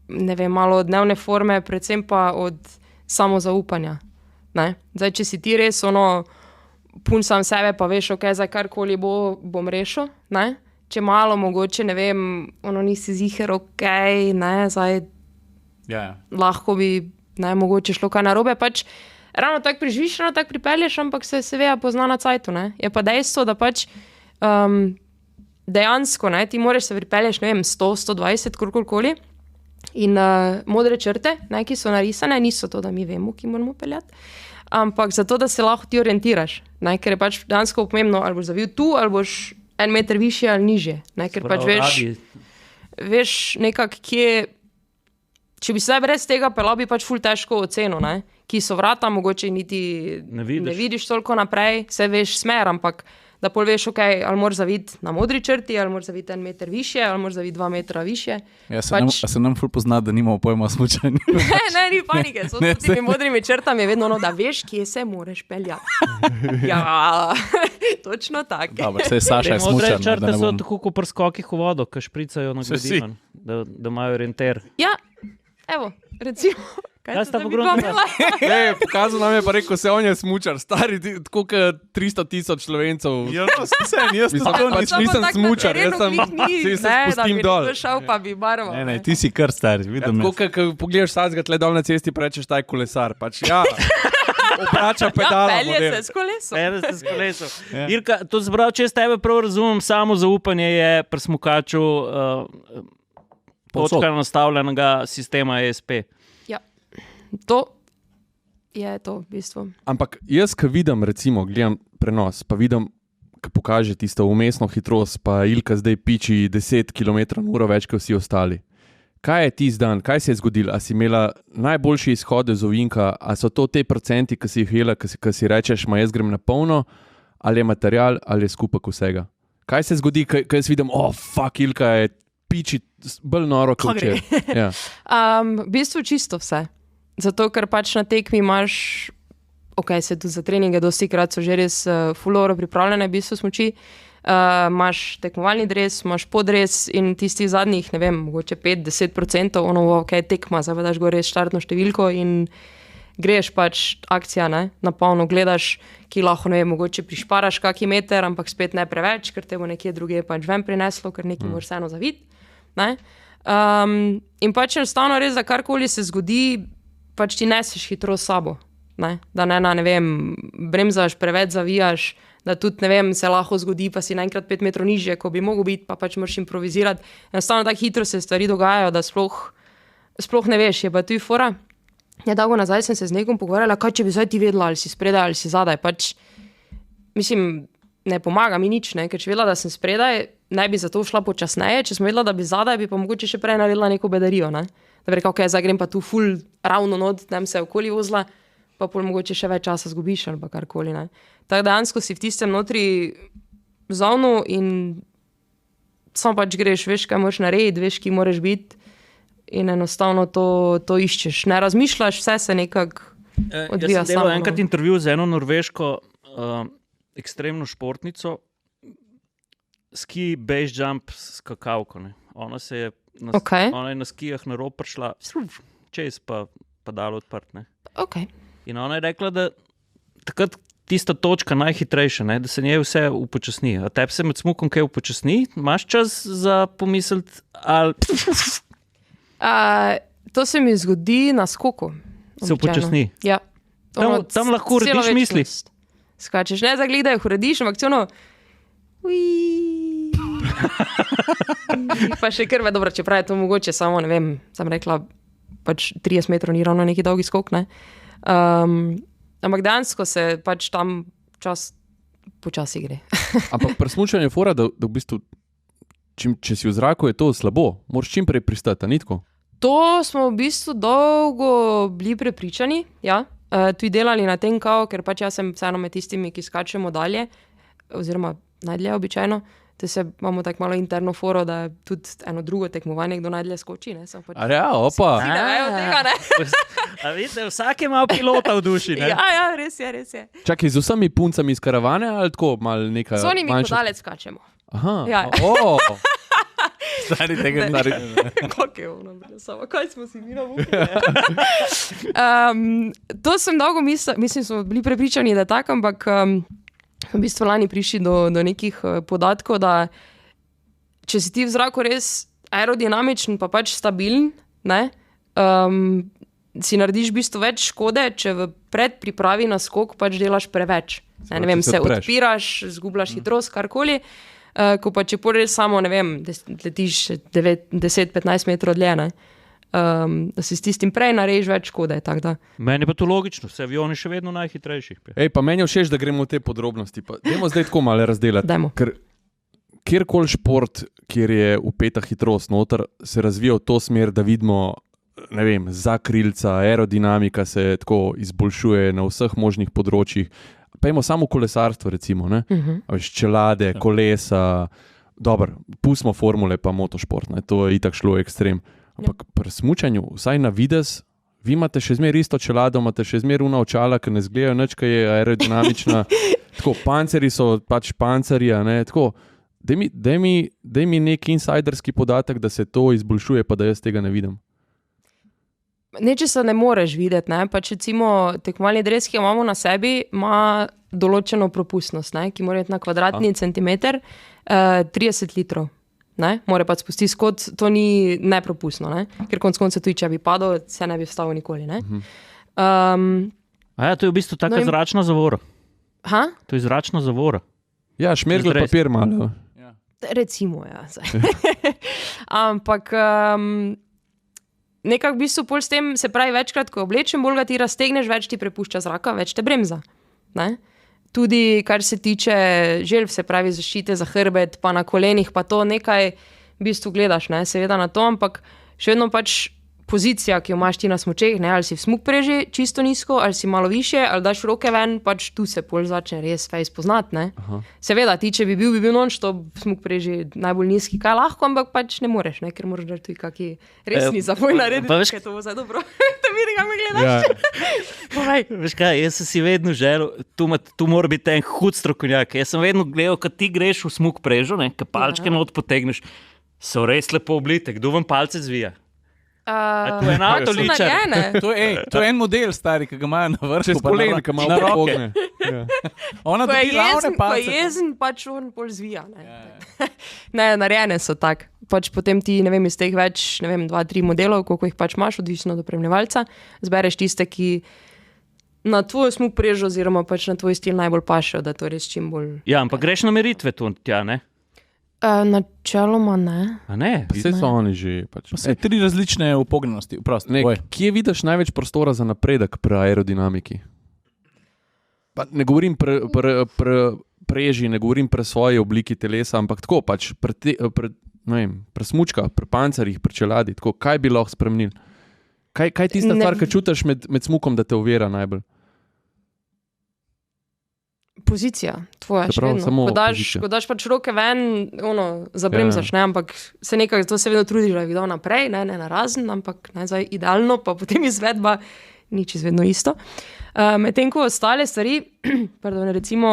ne vem, malo od dnevne forme, predvsem pa od samozaupanja. Ne? Zdaj, če si ti res pun sam sebe, pa veš, ok, zdaj karkoli bom rešil, ne? Če malo mogoče, ne vem, nisi ziher, ok, ne, zdaj lahko bi, ne, mogoče šlo kaj narobe, pač ravno tako priživiš, ravno tako pripelješ, ampak se seveda pozna na cajtu, ne. Je pa dejstvo, da pač dejansko, ne, ti moraš se pripelješ, ne vem, 100, 120, kolikoli in modre črte, ne, ki so narisane, niso to, da mi vemo, ki moramo peljati, ampak zato, da se lahko ti orientiraš, ne, ker je pač dejansko pomembno, ali boš zavil tu, ali boš 1 meter višje ali nižje, ne, ker pač veš nekako, kje, če bi se brez tega pelal, bi pač ful težko ocenil, ne, ki so vrata, mogoče niti ne vidiš toliko naprej, se veš smer, ampak da pol veš, ok, ali moraš zaviti na modri črti, ali moraš zaviti 1 meter višje, ali moraš zaviti 2 metra višje. Ja, se nam ful pozna, da nimamo pojma o smučanju. Ne, ni panike, s temi modrimi črtami je vedno da veš, kje se moraš peljati. Ja, točno tako. Dobro, se je Saša je smučar. Modre črte so tako kot pri skokih v vodo, ki špricajo na gledino, da imajo orienter. Ja, evo, recimo. Kaj sta pogrunila? Pokazal nam je pa rekel, se on je smučar, stari, tako kot 300,000 Slovencev. Ja, jaz nisem smučar, jaz sem se spustim dol. Ne, da bi šel, pa bi barval. Ne, ti si kar star, vidim. Tako, ko pogledaš sazga tle dol na cesti, pa rečeš, taj kolesar, pač ja. Obrača pedala. Ja, pelje se s kolesom. Ja. Irka, to zbrav, če s tebe prav razumem, samo zaupanje je pri smukaču točka nastavljenega sistema ESP. To je to v bistvu. Ampak jaz, ko vidim, recimo, gledam prenos, pa vidim, ko pokaže tisto umestno hitrost, pa Ilka zdaj piči 10 km/h več kot vsi ostali. Kaj je tisti dan, kaj se je zgodilo? A si imela najboljši izhode z ovinka, a so to te procenti, ki si jih jela, ki si rečeš, ma jaz grem na polno, ali je material, ali je skupek vsega? Kaj se zgodi, ko jaz vidim, fuck, Ilka je piči bolj noro kot včeraj? Ja. V bistvu čisto vse. Zato, ker pač na tekmi imaš, ok, se tudi za treninge dostikrat so že res fuloro pripravljene, v bistvu smuči, imaš tekmovalni dres, imaš podres in tistih zadnjih, ne vem, mogoče 5-10%, ok, tekma, zavedaš gore štartno številko in greš pač akcija, ne, na polno gledaš, ki lahko, ne vem, mogoče prišparaš kaki meter, ampak spet ne preveč, ker te bo nekje druge pač ven prineslo, ker nekaj moraš vseeno zaviti, ne. In pač enostavno res, da karkoli se zgodi, pač ti neseš hitro s sabo, ne? Da ne vem, bremzaš, preveč zavijaš, da tudi, ne vem, se lahko zgodi, pa si naenkrat 5 metrov nižje, ko bi mogel biti, pa pač moraš improvizirati. Enostavno tako hitro se stvari dogajajo, da sploh ne veš, je pa tu fora. Nedolgo nazaj sem se z nekom pogovarjala, kaj če bi zdaj ti vedela, ali si spredaj, ali si zadaj, pač, mislim, ne pomaga mi nič, ne? Ker če vedela, da sem spredaj, ne bi zato šla počasneje, če sem vedela, da bi zadaj, bi pa mogoče še prej naredila neko bedarijo, ne? Da bi rekel, ok, zdaj grem pa tu ful ravno not, da se okoli vozla, pa pol mogoče še več časa zgubiš ali pa karkoli, ne. Tako dejansko si v tistem notri zovnu in samo pač greš, veš, kaj moraš narediti, veš, ki moraš biti in enostavno to iščeš. Ne razmišljaš, vse se nekako odvija samo. Jaz sem delal enkrat intervju z eno norveško ekstremno športnico, ski base jump skakavko, ne. Ona se je ona je na skijah na rob prišla, čez pa dalo odprt, ne. Okay. In ona je rekla, da takrat tista točka najhitrejša, ne, da se njej vse upočasni. A tebi se med smukom kaj upočasni? Imaš čas za pomisliti? Ali... to se mi zgodi na skoku. Se upočasni? Ja. Tam lahko urediš misli. Skačeš, ne zagledajo, urediš, ampak celo pa še krve, dobro, čeprav je to mogoče samo, ne vem, sem rekla, pač 30 metrov ni ravno neki dolgi skok, ne. Ampak dejansko se pač tam čas počasi gre. Ampak pri smučanju je fora, da v bistvu če si v zraku, je to slabo, moraš čim prej pristati, ni tako? To smo v bistvu dolgo bili prepričani, ja. Tudi delali na tem, ker pač jaz sem vseeno med tistimi, ki skačemo dalje, oziroma najdlje običajno, te se imamo tako malo interno foro, da je tudi eno drugo tekmovanje, kdo najdlje skoči, ne? Pač Opa! vsi ne vejo tega, ne? A vidite, vsak ima pilota v duši, ne? Ja, res je. Čakaj, z vsemi puncami iz karavane ali tako malo neka Z onimi manjša- podalec skačemo. Aha, Ja. Stari tega ne Kako je ono, samo kaj smo si mi navukli? To sem dolgo mislim, smo bili prepričani, da je tako, ampak v bistvu lani prišli do nekih podatkov, da če si ti v zraku res aerodinamičen, pa pač stabilen, ne, si narediš v bistvu več škode, če v predpripravi na skok pač delaš preveč. Ne vem, se odpiraš, zgubljaš hitrost, karkoli. Ko pa če res samo, ne vem, letiš 10-15 metrov dlje, ne, da si s tistim prej narežeš več škode. Meni pa to logično, vse avioni še vedno najhitrejši. Pa meni je všeč, da gremo v te podrobnosti. Dajmo zdaj tako malo razdelati. Dajmo. Ker kjerkoli šport, kjer je upeta hitrost noter, se razvija v to smer, da vidimo, ne vem, zakrilca, aerodinamika se tako izboljšuje na vseh možnih področjih. Pejmo samo kolesarstvo, recimo, ne? Čelade, kolesa, dobro, pustimo formule pa motošport, ne? To je itak šlo ekstrem. Ampak pri smučanju, vsaj na vides, vi imate še zmer isto čelado, imate še zmer una očala, ki ne zgledajo nič, ki je aerodinamična. Tako, panceri so pač pancerji, ne? Tako, daj mi nek insajderski podatek, da se to izboljšuje, pa da jaz tega ne vidim. Nečesa ne moreš videti, ne? Pač recimo tekmovalni dres, ki ga imamo na sebi, ima določeno propustnost, ne? Ki mora iti na kvadratni centimeter 30 litrov. Ne? Mora pa spustiti skot, to ni nepropustno, ne? Ker konc konca tudi, če bi padel, se ne bi vstavil nikoli. Ne? To je v bistvu taka zračna zavora. To je zračna zavora. Ja, šmergel papir malo. Ja. Recimo, ja. Ampak nekako v bistvu pol s tem, se pravi, večkrat, ko oblečem, bolj ga ti raztegneš, več ti prepušča zraka, več te bremza. Ne? Tudi, kar se tiče želv, se pravi, zaščite za hrbet, pa na kolenih, pa to nekaj v bistvu gledaš, ne? Seveda na to, ampak še vedno pač pozicija, ki jo imaš ti na smučeh, ne? Ali si v smuk preži čisto nizko, ali si malo više, ali daš roke ven, pač tu se pol začne res fejs poznati, ne? Seveda, ti, če bi bil non-stop smuk preži najbolj nizki, kaj lahko, ampak pač ne moreš, ne? Ker moraš dati tudi kaki resni zavoj narediti, kaj to bo zdaj dobro, da vidi, kam me gledaš. Veš kaj, jaz sem si vedno želel, tu mora biti en hud strokovnjak. Jaz sem vedno gledal, kad ti greš v smuk prežo, ne? Kad palčke not potegneš, so res lepo oblite, kdo vam palce zvija? To je en avtoličar. To je en model, stari, ki ga imajo na vrhu. Čez kolen, ki malo pogne. Ona dobi ravne palce. Ko je jezen, pač on pol zvija. Ne, narejene so tak. Pač potem ti, ne vem, iz teh več, ne vem, 2-3 modelov, koliko jih pač imaš, odvisno od opremljevalca, zbereš tiste, ki na tvoj smuk prežo oziroma pač na tvoj stil najbolj pašejo, da to res čim bolj... Ja, ampak greš na meritve tu, tja, ne? Načeloma ne. A ne? Vse so oni že. Pač. Pa 3 različne upognenosti. Kje vidiš največ prostora za napredek pri aerodinamiki? Pa ne govorim preži, ne govorim pri svoji obliki telesa, ampak tako pač pri smučkah, pri pancerjih, pri čeladi, tako, kaj bi lahko spremenili? Kaj je tista stvar, ki čutiš med smukom, da te ovira najbolj? Pozicija tvoja, še vedno. Ko daš pač roke ven, zabremzaš, ne, ampak se nekako, to se vedno trudiš, da je videl naprej, ne narazen, ampak ne zdaj idealno, pa potem izvedba ni čisto vedno isto. Medtem ko ostale stvari, recimo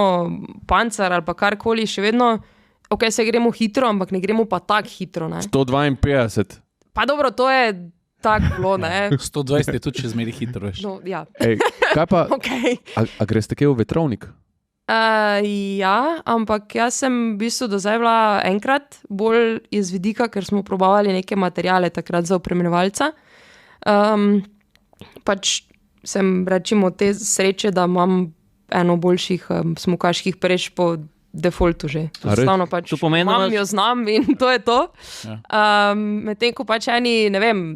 pancer ali pa karkoli, še vedno, se gremo hitro, ampak ne gremo pa tak hitro, ne. 152. Pa dobro, to je tako bilo, ne. 120 je tudi še zmeri hitro, veš. No, ja. Kaj pa, a greš tako v vetrovnik? Ja, ampak jaz sem v bistvu do zdaj bila enkrat bolj iz vidika, ker smo probavali neke materiale takrat za opremljevalca. Pač sem, rečimo, te sreče, da imam eno boljših smukaških prež po defaultu že. Enostavno pač imam jo znam in to je to. Medtem ko pač eni, ne vem,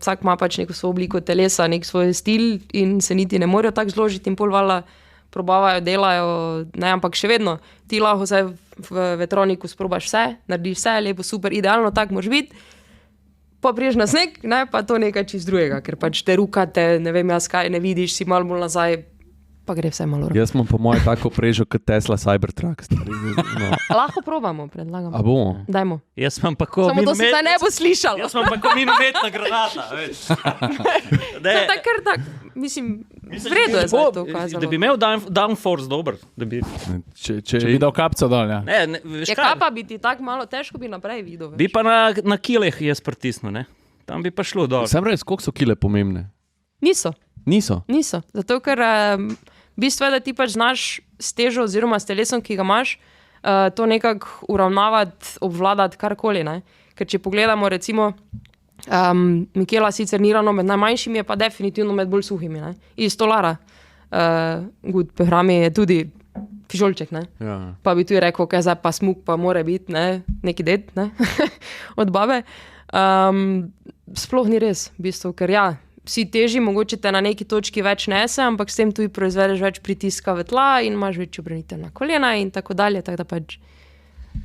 vsak ima pač neko svojo obliko telesa, nek svoj stil in se niti ne morejo tako zložiti in pol vala probavajo, delajo, ne, ampak še vedno ti lahko zdaj v vetroniku sprobaš vse, narediš vse, lepo, super, idealno, tako moraš biti, pa priješ na sneg, ne, pa to nekaj čist drugega, ker pač te rukate, ne vem jaz kaj, ne vidiš, si malo bolj nazaj, pa gre vse malo roke. Jaz imam po moje tako prežo kot Tesla Cybertruck. No. Lahko probamo, predlagam. A bomo? Dajmo. Jaz imam pa ko Samo to se zdaj ne bo slišalo. Jaz imam pa ko minometna granata, veš. To je kar tak, mislim, vredo je za to kazalo. Da bi imel downforce dober. Da bi... Če bi dal kapco dol, ja. Ne, veš Je kaj? kapa bi ti tako malo, težko bi naprej videl. Bi pa na kileh jaz pritisnil, ne? Tam bi pa šlo dol. Sem res, koliko so kile pomembne? Niso. Zato, ker v bistvu je, da ti pač znaš s težo oziroma s telesom, ki ga imaš, to nekako uravnavati, obvladati karkoli, ne? Ker če pogledamo recimo, Mikela sicer ni ravno med najmanjšimi, je pa definitivno med bolj suhimi, ne? Iz Stolara. Gud Pehrami je tudi fižolček, ne? Ja. Pa bi tudi rekel, kaj zdaj pa smuk, pa mora biti, ne? Neki ded, ne? Od babe. Sploh ni res, v bistvu, ker ja, vsi teži, mogoče te na neki točki več nese, ampak s tem tudi proizvedeš več pritiska v tla in imaš večjo obremenitev na kolena in tako dalje, tako da pač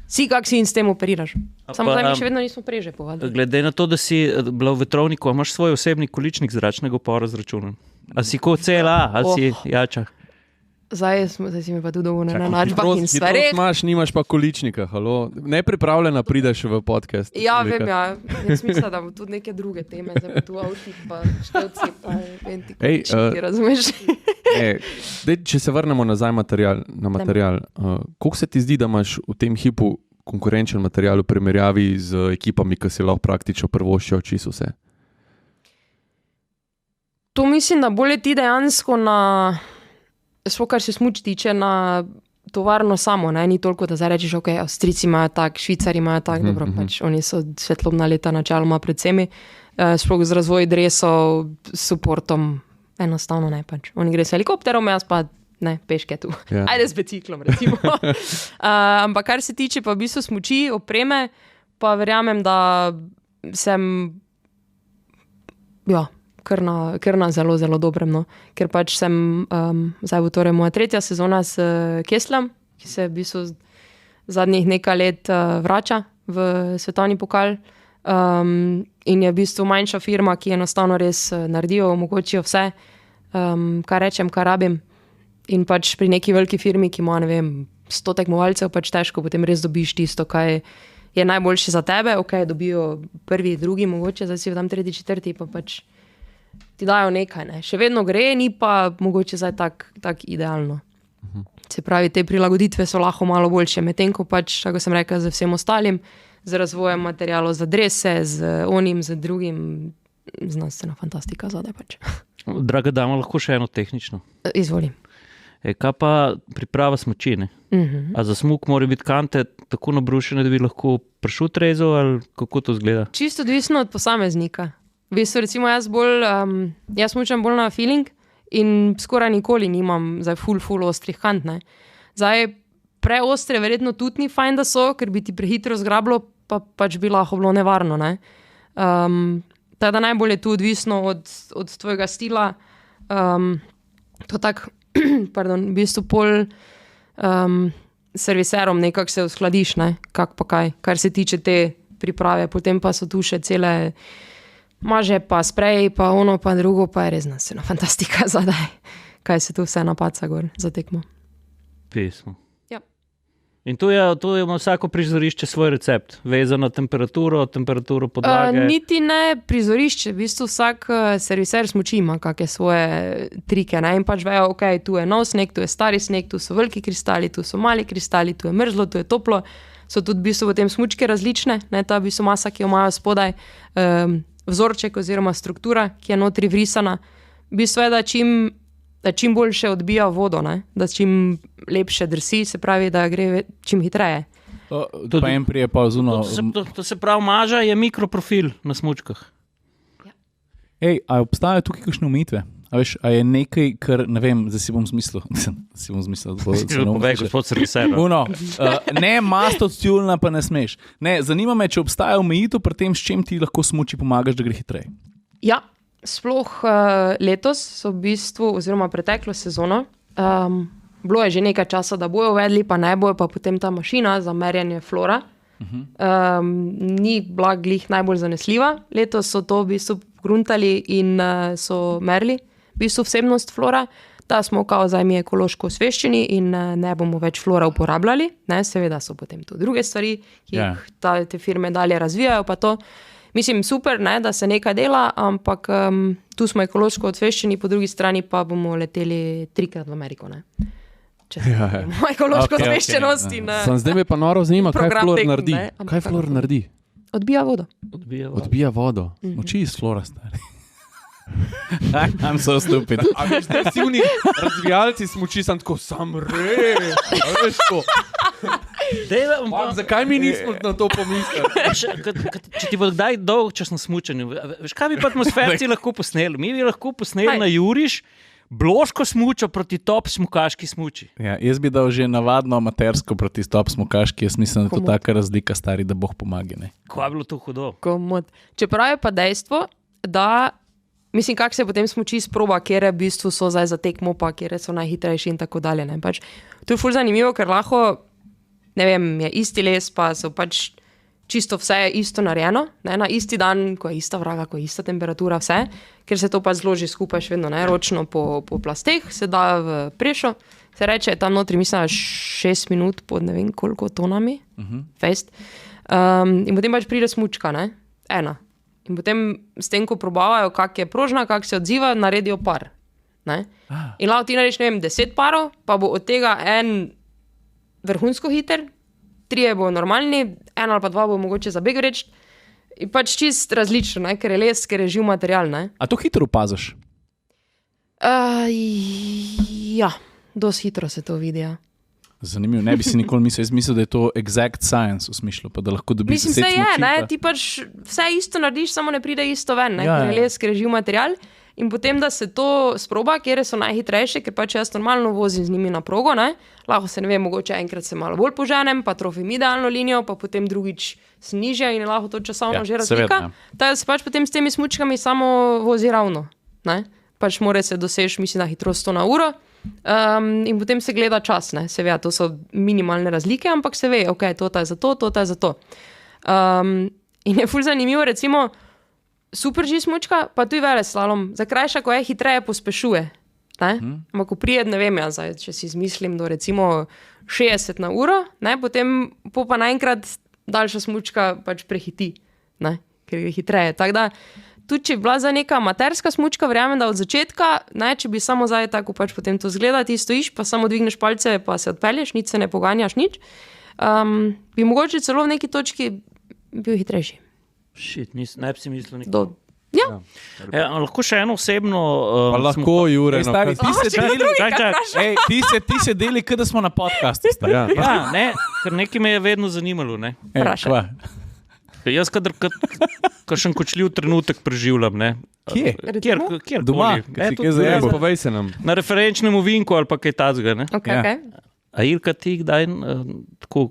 si kak si in s tem operiraš. Samo zdaj mi še vedno nismo preže povadili. Glede na to, da si bila v vetrovniku, imaš svoj osebni količnik zračnega upora zračunan. A si kot CLA, ali si jača? Zdaj si mi pa tudi dovoljno na načbah in stvareh. Imaš, nimaš pa količnika, halo. Nepripravljena prideš v podcast. Ja, vem, ja. Jaz mislim, da bo tudi neke druge teme, zdaj pa tu avti, pa števci, pa venti količniki, razumeš? Če se vrnemo nazaj na material, koliko se ti zdi, da imaš v tem hipu konkurenčen material v primerjavi z ekipami, ki si lahko praktično prvoščijo čisto vse? To mislim, da bolje ti dejansko na... Sploh, kar se smuč tiče na tovarno samo, ne? Ni toliko, da zdaj rečeš, ok, Avstrijci imajo tak, Švicari imajo tak, dobro, pač oni so svetlobna leta načeloma pred vsemi, sploh z razvoj dresov, s suportom, enostavno ne, pač. Oni gre s helikopterom, jaz pa ne, peške tu. Ja. Ajde z biciklom, recimo. Ampak kar se tiče pa v bistvu smuči, opreme, pa verjamem, da sem, ja, kar na zelo, zelo dobrem, no. Ker pač sem, zdaj bo torej moja 3. sezona s Keslem, ki se v bistvu zadnjih nekaj let vrača v svetovni pokal, in je v bistvu manjša firma, ki enostavno res naredijo, omogočijo vse, kar rečem, kar rabim, in pač pri neki veliki firmi, ki ima, ne vem, 100 tekmovalcev, pač težko potem res dobiš tisto, kaj je najboljše za tebe, ok, dobijo prvi, drugi, mogoče, zdaj si v tam 3., 4., pa pač ti dajo nekaj, ne. Še vedno gre, ni pa mogoče zdaj tak idealno. Se pravi, te prilagoditve so lahko malo boljše, medtem ko pač, tako sem rekla, z vsem ostalim, z razvojem materialov za drese, z onim, z drugim, znanstvena fantastika zadaj pač. Draga dama, lahko še eno tehnično. Izvolim. Kaj pa priprava smuči, ne? A za smuk mora biti kante tako nabrušene, da bi lahko pršut rezal, ali kako to izgleda? Čisto odvisno od posameznika. V bistvu, recimo, jaz smučam bolj na feeling in skoraj nikoli nimam zdaj ful ostrih kant, ne. Zdaj, preostre verjetno tudi ni fajn, da so, ker bi ti prehitro zgrablo, pa pač bi lahko bilo nevarno, ne. Tako da najbolj je tu odvisno od tvojega stila. To tako, v bistvu pol serviserom nekako se uskladiš, ne, kak pa kaj, kar se tiče te priprave, potem pa so tu še cele maže, pa sprej, pa ono, pa drugo, pa je res znanstvena fantastika zadaj, kaj se tu vse napaca gor za tekmo. Pismo. Ja. In tu ima vsako prizorišče svoj recept, vezan na temperaturo podlage. Niti ne prizorišče, v bistvu vsak serviser smuči ima kakšne svoje trike, ne, in pač vejo, ok, tu je nov sneg, tu je stari sneg, tu so veliki kristali, tu so mali kristali, tu je mrzlo, tu je toplo, so tudi v bistvu potem smučke različne, ne, ta v bistvu masa, ki jo imajo spodaj, vzorček oziroma struktura, ki je notri vrisana, v bistvu je, da čim boljše odbija vodo, ne? Da čim lepše drsi, se pravi, da gre čim hitreje. Pa en prije pa zuno... To se pravi, maža je mikroprofil na smučkah. Ja. Ej, a obstajajo tukaj kakšne omejitve? A veš, a je nekaj, kar, ne vem, zdaj si bom zmislil, da bo celo... Povej, gospod serviser. Ne, mastodstjulna pa ne smeš. Ne, zanima me, če obstaja omejitev pri tem, s čem ti lahko smuči pomagaš, da gre hitreje. Ja, sploh letos so v bistvu, oziroma preteklo sezono, bilo je že nekaj časa, da bojo uvedli, pa ne bojo, pa potem ta mašina za merjanje flora. Ni bila glih najbolj zanesljiva. Letos so to v bistvu gruntali in so merili v bistvu vsebnost flora, da smo kao zdaj mi ekološko osveščeni in ne bomo več flora uporabljali. Ne, seveda so potem tu druge stvari, ki jih te firme dalje razvijajo, pa to. Mislim, super, ne, da se nekaj dela, ampak tu smo ekološko osveščeni, po drugi strani pa bomo leteli 3-krat v Ameriko, ne. Če se ekološko osveščenost in zdaj me pa noro zanima, kaj flor naredi. Kaj flor naredi? Odbija vodo. Odbija vodo. Moči iz flora, stari. I'm so stupid. A veš, intensivni razvijalci smuči sem tako, veš to. Zakaj mi nismo na to pomislili? Če ti bo kdaj dolg čas na smučanju, veš, kaj bi pa atmosferci lahko posneli? Mi bi lahko posneli na Juriš bloško smučo proti top smukaški smuči. Ja, jaz bi dal že navadno amatersko proti top smukaški, jaz mislim, da je to taka razlika, stari, da Bog pomaga. Ko je bilo to hudo? Čeprav je pa dejstvo, da mislim, kak se potem smuči sproba, kjer v bistvu so zdaj za tekmo, pa kjer so najhitrejši in tako dalje. Ne? Pač, to je ful zanimivo, ker lahko, ne vem, je isti les, pa so pač čisto vse je isto narejeno, ne? Na isti dan, ko je ista vraga, ko je ista temperatura, vse, ker se to pa zloži skupaj še vedno, ne? Ročno po plasteh, se da v prešo, se reče, tam notri mislim 6 minut pod ne vem koliko tonami, fest, in potem pač pride smučka, ne? Ena. In potem s tem, ko probavajo, kak je prožna, kak se odziva, naredijo par. Ne? In lahko ti narediš, ne vem, 10 parov, pa bo od tega en vrhunsko hiter, 3 bo normalni, 1 ali pa 2 bo mogoče za beg reči. In pač čist različno, ne? Ker je les, ker je živ material. Ne? A to hitro opaziš? Ja, dosti hitro se to vidi, ja. Zanimivo, ne bi si nikoli mislil, da je to exact science v smislu, pa da lahko dobiš 10 Mislim, vse je, smuči, ne, ti pač vse isto narediš, samo ne pride isto ven, ne, Ja, ker je ja. les, ker je živ material in potem, da se to sproba, kjer so najhitrejše, ker pač jaz normalno vozim z njimi na progo, ne, lahko se ne vem, mogoče enkrat se malo bolj poženem, pa trofim idealno linijo, pa potem drugič snižja in je lahko to časovno že razlika. Da se pač potem s temi smučkami samo vozi ravno, ne, pač mora se doseči, mislim, na hitrost 100 na uro. In potem se gleda čas, ne? Se ve, to so minimalne razlike, ampak se ve, ok, to je za to, to je za to. In je ful zanimivo, recimo, super že smučka, pa tudi veleslalom, za krajša, ko je hitreje pospešuje. Ne? Ampak ko prije, ne vem, ja, zdaj, če si izmislim do recimo 60 na uro, ne? Potem pa naenkrat daljša smučka pač prehiti, ne? Ker je hitreje. Tako da, tudi če bi bila za neka amaterska smučka, verjamem, da od začetka, ne, če bi samo zdaj tako pač potem to zgleda, ti stojiš, pa samo dvigneš palce, pa se odpelješ, nič se ne poganjaš, nič, bi mogoče celo v neki točki bil hitrejši. Shit, ne bi si mislil nikoli. Ja. Lahko še eno osebno... Pa lahko, Jure, no, Stari, ti se deli, kot da smo na podcastu. ja. Ja, ne, ker nekaj me je vedno zanimalo, ne. Jaz, kakšen kočljiv trenutek preživljam, ne. Kje? Kjer Doma, koli. kaj zajebo. Povej se nam. Na referenčnem ovinku ali pa kaj tacga, ne. Okay. A Ilka, ti kdaj, tako,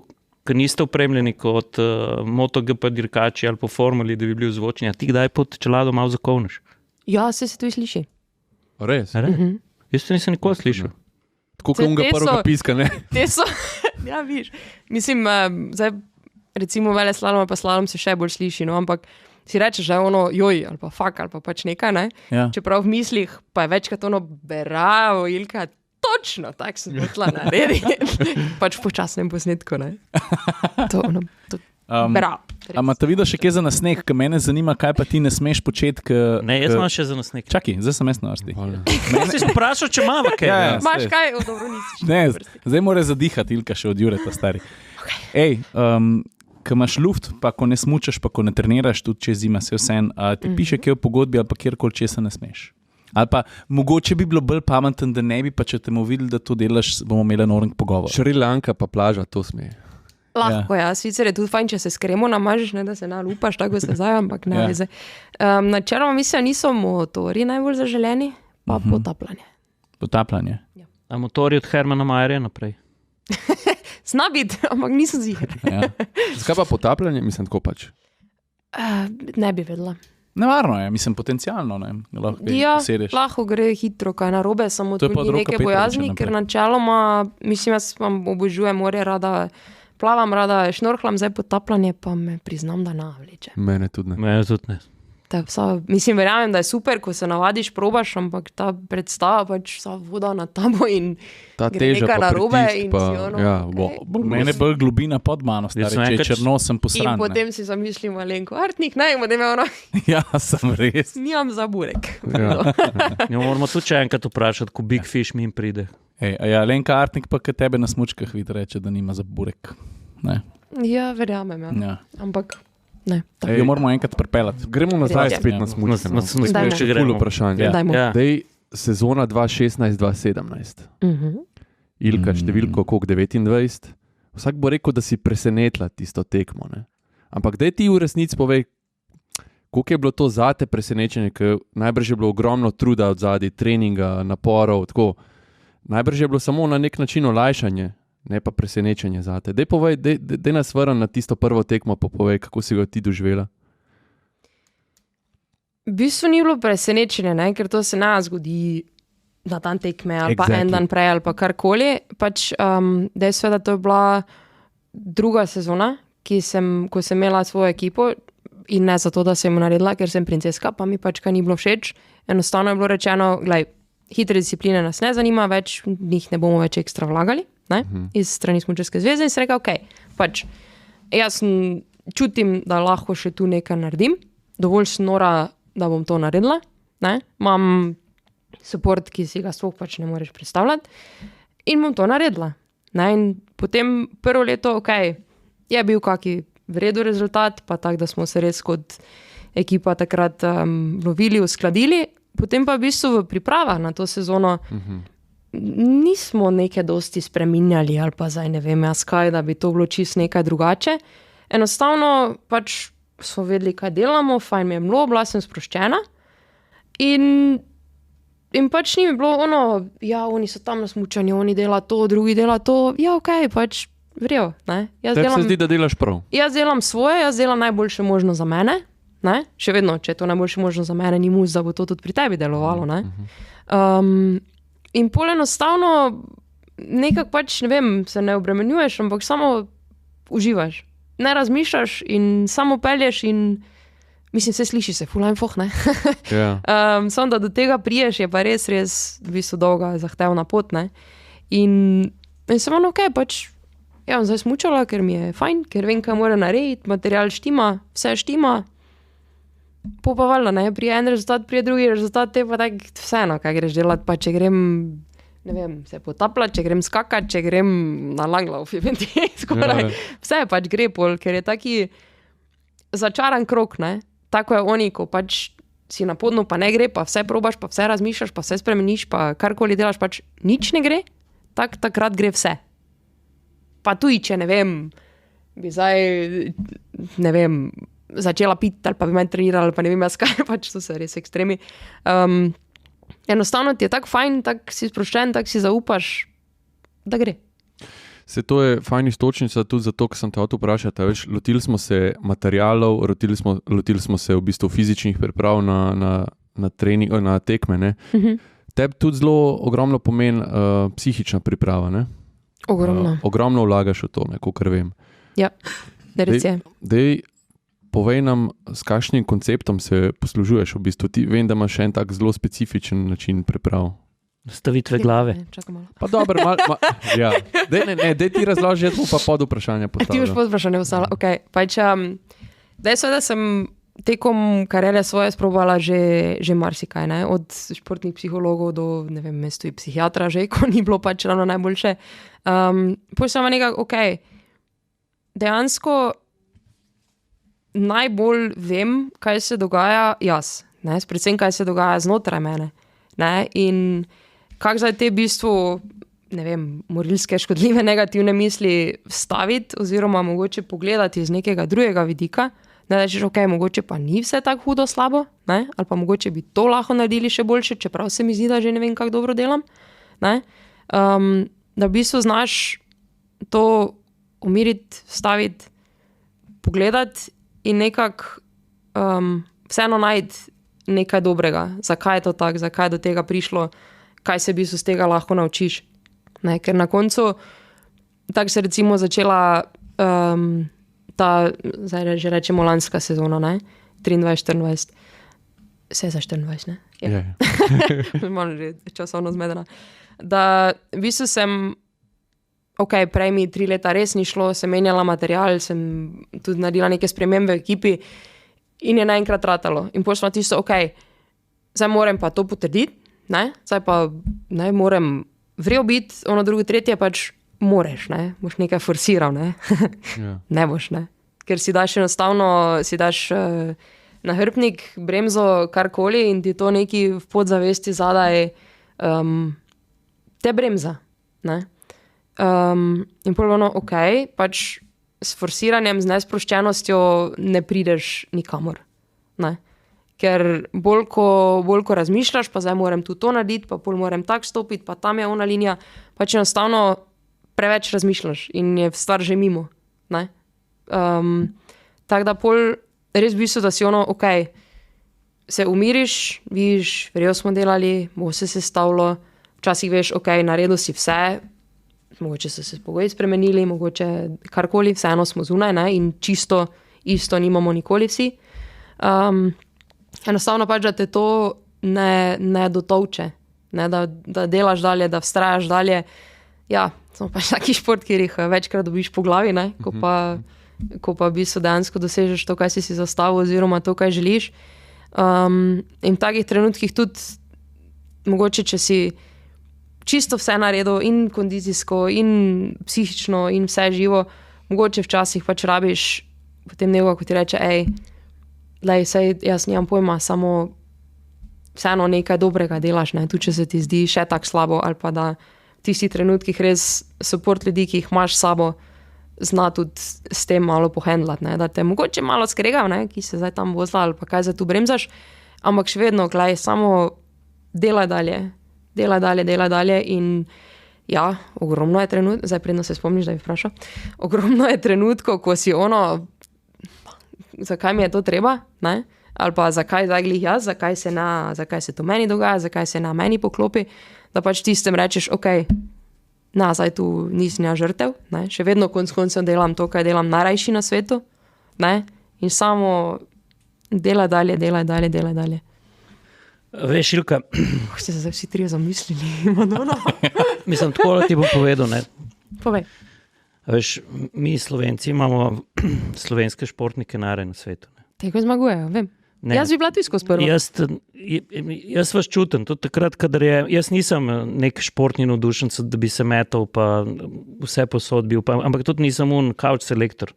ker niste opremljeni kot MotoGP dirkači ali po formuli, da bi bili vzvočeni, a ti kdaj pod čelado malo zakovneš? Ja, se tudi sliši. Res? Jaz to nisem nikoli slišal. Tako kot unga prvega piska, ne? Te so, ja, viš, mislim, zdaj, recimo veleslalom pa slalom se še bolj sliši, no, ampak si rečeš, že ono joj, ali pa fak, ali pa pač nekaj, ne? Ja. Čeprav v mislih pa je večkrat ono bravo, Ilka, točno, tako sem hotela narediti. Pač v počasnem posnetku, ne? To ono, bravo. Ama te vidiš še kje za nasneh, ker mene zanima, kaj pa ti ne smeš početi, Ne, jaz imam še za nas nekaj. Čakaj, zdaj sem jaz na vrsti. Jaz si vprašal, če imamo kaj. Ja, Imaš kaj? Dobro, nisi. Ne, zdaj mora zadihati Ilka še od Jureta, stari. Ej, ko imaš luft, pa ko ne smučaš, pa ko ne treniraš, tudi če je zima, se vsem, ti piše, kje v pogodbi ali pa kjerkoli česa ne smeš. Ali pa mogoče bi bilo bolj pameten, da ne bi, pa če te bomo videli, da to delaš, bomo imeli noren pogovor. Šri Lanka pa plaža, to sme. Lahko, ja. Sicer je tudi fajn, če se s kremo namažeš, ne, da se nalupaš, tako se zdaj, ampak ne veze. Načeloma mislim, niso motori najbolj zaželeni, pa potapljanje. Potapljanje. A motor je od Hermana Majerja naprej. Zna biti, ampak nisem ziher. Ja. Zakaj pa potapljanje? Mislim, tako pač. Ne bi vedela. Nevarno je, mislim, potencialno, ne, lahko posedeš. Lahko gre hitro, kaj narobe, samo To je pa tudi od Roka neke Petrovića bojazni, naprej. ker načeloma, mislim, jaz vam obožujem morje, rada plavam, rada šnorhlam, zdaj potapljanje pa me priznam, da navleče. Mene tudi ne. Mene tudi ne. Mislim, verjamem, da je super, ko se navadiš, probaš, ampak ta predstava pač vsa voda na tabo in Ta gre teža nekaj pa narobe pritisk in pa, si ono, ja, okej. Mene bolj globina pod mano, Jaz sem stari, če je enkrat- črno, sem In posran. ne. potem si zamislim malenko, Artnik, najmo, da me ono, Ja, sem res. nimam za burek. Ja. Jo, moramo tudi še enkrat vprašati, ko Big Fish mi pride. Ja, Lenka Artnik pa ke tebe na smučkah vidi reče, da nima za burek. Ne, Ja, verjamem, ja. ja. Ampak ne. tako. Jo moramo enkrat prepeljati. Gremo nazaj Ja. spet Ja. na smučanje. Na smučanje Dajmo. še Ful gremo. vprašanje. Ja. Dajmo. Ja. Dej, sezona 2016-2017. Ilka, številko koliko, 29. Vsak bo rekel, da si presenetila tisto tekmo. Ne? Ampak daj ti v resnici povej, koliko je bilo to zate presenečenje, ker najbrž je bilo ogromno truda od zadaj, treninga, naporov, tako. Najbrž je bilo samo na nek način olajšanje, ne pa presenečenje zate. Daj povej, daj nas vrnem na tisto prvo tekmo, pa povej, kako si ga ti doživela. V bistvu ni bilo presenečenje, ne? Ker to se ne zgodi na dan tekme ali pa Exactly. en dan prej ali pa karkoli. Pač, dejstvo je, da to je bila druga sezona, ko sem imela svojo ekipo in ne zato, da sem jo naredila, ker sem princeska, pa mi pač kaj ni bilo všeč. Enostavno je bilo rečeno, glej, hitre discipline nas ne zanima, več v njih ne bomo več ekstra vlagali, ne? Iz strani Smučarske zveze in sem rekel, ok, pač jaz čutim, da lahko še tu nekaj naredim, dovolj sem nora, da bom to naredila, ne? Imam support, ki si ga sploh pač ne moreš predstavljati in bom to naredila. Ne? In potem prvo leto, ok, je bil kaki v redu rezultat, pa tak, da smo se res kot ekipa takrat lovili, uskladili, potem pa v bistvu v pripravah na to sezono nismo nekaj dosti spreminjali ali pa zdaj ne vem jaz kaj, da bi to bilo čisto nekaj drugače. Enostavno pač smo vedeli, kaj delamo, fajn mi je bilo, bila sem sproščena in pač ni mi bilo ono, ja, oni so tam na smučanju, oni dela to, drugi dela to, ja, ok, pač vrejo, ne. Tebi se zdi, da delaš prav. Jaz delam svoje, jaz delam najboljše možno za mene, ne? Še vedno, če je to najboljše možno za mene, ni mus, da bo to tudi pri tebi delovalo. Ne? In pol enostavno nekako pač, ne vem, se ne obremenjuješ, ampak samo uživaš. Ne razmišljaš in samo pelješ in mislim, se sliši se, fulajn foh, ne? Ja. Samo da do tega priješ, je pa res v bistvu dolga, zahtevna pot, ne? In sem ono, ok, pač ja, bom zdaj smučala, ker mi je fajn, ker vem, kaj mora narediti, material štima, vse štima. Pa valjda, ne, prije en rezultat, prije drugi rezultat, te pa tako vseeno, kaj greš delati, pa če grem, ne vem, se potapljati, če grem skakati, če grem na langlauf, skoraj, vse pač gre pol, ker je taki začaran krog, ne, tako je oni, ko pač si na podnu, pa ne gre, pa vse probaš, pa vse razmišljaš, pa vse spremeniš, pa karkoli delaš, pač nič ne gre, takrat gre vse. Pa tudi, če ne vem, bi zdaj, ne vem, začela piti ali pa bi manj trenirala ali pa ne vem jaz kaj, pač to so res ekstremi. Enostavno ti je tako fajn, tako si sproščen, tako si zaupaš, da gre. Se to je fajn istočnica tudi zato, ker sem te hotel vprašati, veš, lotili smo se materialov, lotili smo se v bistvu fizičnih priprav na trening, na tekme, ne. Tebi tudi zelo ogromno pomeni psihična priprava, ne? Ogromno. Ogromno vlagaš v to, kakor vem. Ja, res je. Dej, povej nam, s kakšnim konceptom se poslužuješ v bistvu. Ti vem, da imaš en tak zelo specifičen način priprav. Stavitve glave. Čakaj malo. Pa dobro, ja. Dej ti razloži, jaz bom pa pod vprašanje Ti boš postavil. pod vprašanje ostala. Ok, pač dejstvo je, da sem tekom kariere svoje sprobala že marsikaj, ne? Od športnih psihologov do, ne vem, mesto in psihiatra že, ko ni bilo pač ravno najboljše. Potem sem nekako, ok, dejansko najbolj vem, kaj se dogaja jaz, ne? Predvsem, kaj se dogaja znotraj mene, ne? In kako zdaj te v bistvu, ne vem, morilske, škodljive, negativne misli vstaviti oziroma mogoče pogledati iz nekega drugega vidika, ne rečeš, ok, mogoče pa ni vse tako hudo slabo, ne? Ali pa mogoče bi to lahko naredili še boljše, čeprav se mi zdi, da že ne vem, kako dobro delam, ne? Da v bistvu znaš to umiriti, vstaviti, pogledati in nekako vseeno najti nekaj dobrega, zakaj je to tako, zakaj je do tega prišlo, kaj se v bistvu z tega lahko naučiš. Ne? Ker na koncu, tako se recimo začela ta, zdaj že rečemo lanska sezona, ne? 23-24, vse za 24, ne? Ja. Malo že časovno zmedena. Da v bistvu sem, prej mi 3 leta res ni šlo, sem menjala material, sem tudi naredila neke spremembe v ekipi in je naenkrat ratalo. In pošla tisto, zdaj moram pa to potrditi, ne? Zdaj pa ne moram vrel biti, ono drugo, tretje pač moreš, ne? Boš nekaj forsiral, ne? Ne boš, ne? Ker si daš enostavno, na hrbnik, bremzo, karkoli in ti to neki v podzavesti zadaj te bremza, ne? In ponovno, pač s forsiranjem, z nesproščenostjo ne prideš nikamor, ne? Ker bolj ko razmišljaš, pa zdaj moram tu to narediti, pa pol moram tak stopiti, pa tam je ona linija, pač enostavno preveč razmišljaš in je stvar že mimo, ne? Tako da pol res v bistvu, da si ono, se umiriš, vidiš, verjetno smo delali, bo se sestavilo, včasih veš, naredil si vse, mogoče so se pogoji spremenili, mogoče karkoli, vseeno smo zunaj, ne? In čisto isto nimamo nikoli vsi. Enostavno pač, da te to ne dotovče, ne? Da delaš dalje, da vztrajaš dalje. Ja, samo pač taki šport, kjer jih večkrat dobiš po glavi, ne? Ko pa v bistvu dejansko dosežeš to, kaj si zastavil oziroma to, kaj želiš. In v takih trenutkih tudi mogoče, če si čisto vse naredil in kondicijsko in psihično in vse živo, mogoče včasih pač rabiš potem nekoga, ko ti reče, saj jaz nimam pojma, samo vseeno nekaj dobrega delaš, ne? Tudi če se ti zdi še tako slabo ali pa da v tistih trenutkih res support ljudi, ki jih imaš s sabo, zna tudi s tem malo pohendlati, ne? Da te mogoče malo skregav, ne? Ki se zdaj tam vozla ali pa kaj za tu bremzaš, ampak še vedno, samo delaj dalje in ja, ogromno je trenutkov, zdaj predno se spomniš, da bi vprašal, ogromno je trenutkov, ko si ono, zakaj mi je to treba, ne? Ali pa zakaj zdaj glih jaz, zakaj se to meni dogaja, zakaj se na meni poklopi, da pač tistem rečeš, zdaj tu nisem ja žrtev, ne? Še vedno konc koncev delam to, kaj delam najrajši na svetu, ne? In samo delaj dalje. Veš, Ilka, ste se vsi trije zamislili, Madonna. Mislim, tako da ti bom povedal, ne? Povej. Veš, mi Slovenci imamo slovenske športnike najraje na svetu. Tega zmagujejo, vem. Ne. Jaz bi bila tu skozi prvo. Jaz vas čutim, tudi takrat, kadar jaz nisem nek športni navdušenec, da bi se metal, pa vse posod bil, ampak tudi nisem couch selektor.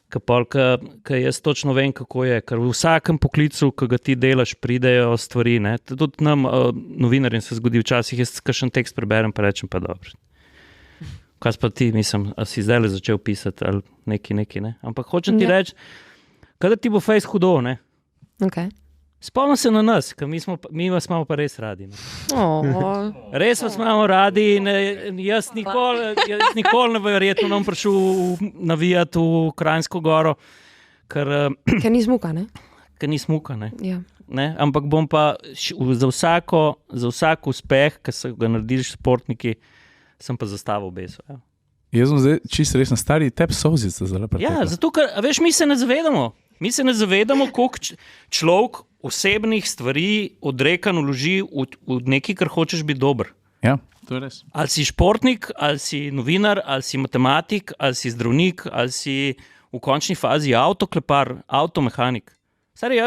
Ker jaz točno vem, kako je, ker v vsakem poklicu, ki ga ti delaš, pridejo stvari, ne. Tudi nam, novinarjem se zgodi včasih, jaz kakšen tekst preberem, pa rečem, pa dobro. Kaj pa ti, mislim, a si zdaj začel pisati ali neki, ne. Ampak hočem ti reči, kada ti bo fejs hudo, ne. Spomnim se na nas, ker mi vas imamo pa res radi. Res vas imamo radi in jaz nikoli ne verjetno nam prišel navijati v Kranjsko goro, ker ni smuka, ne? Ker ni smuka, ne? Ja. Ne? Ampak bom pa za vsak uspeh, ki so ga naredili športniki, sem pa zastavo obesil. Ja. Jaz sem zdaj čisto resno stari, tebi solzice zdaj pretekle. Ja, zato ker, veš, mi se ne zavedamo, koliko človek osebnih stvari odrekano vloži v nekaj, kar hočeš biti dober. Ja, to je res. Ali si športnik, ali si novinar, ali si matematik, ali si zdravnik, ali si v končni fazi avtoklepar, avtomehanik. Stari,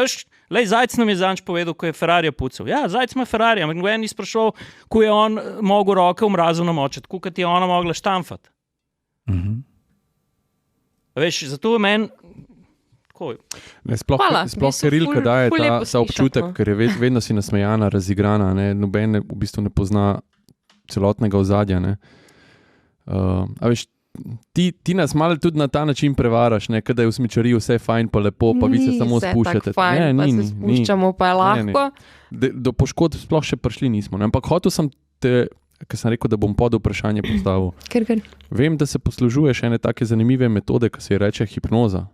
Zajc nam je zanč povedal, ko je Ferrari pucal. Ja, Zajc ima Ferrari, ampak noben ni sprašal, ko je on mogel roke v mrazu namočiti, ko ti je ona mogla štamfati. Veš, zato je meni Sploh Kirilka daje ta občutek, ker je vedno si nasmejana, razigrana, ne? Noben v bistvu ne pozna celotnega ozadja. Ne? A veš, ti nas malo tudi na ta način prevaraš, ne? Kada je v smičariji vse fajn pa lepo, pa vi se samo spuščate. Fajn, pa se spuščamo, pa je lahko. Do poškodb sploh še prišli nismo. Ne? Ampak hotel sem te, ker sem rekel, da bom pod vprašanje postavil. Ker. Vem, da se poslužuješ ene take zanimive metode, ki se je reče hipnoza.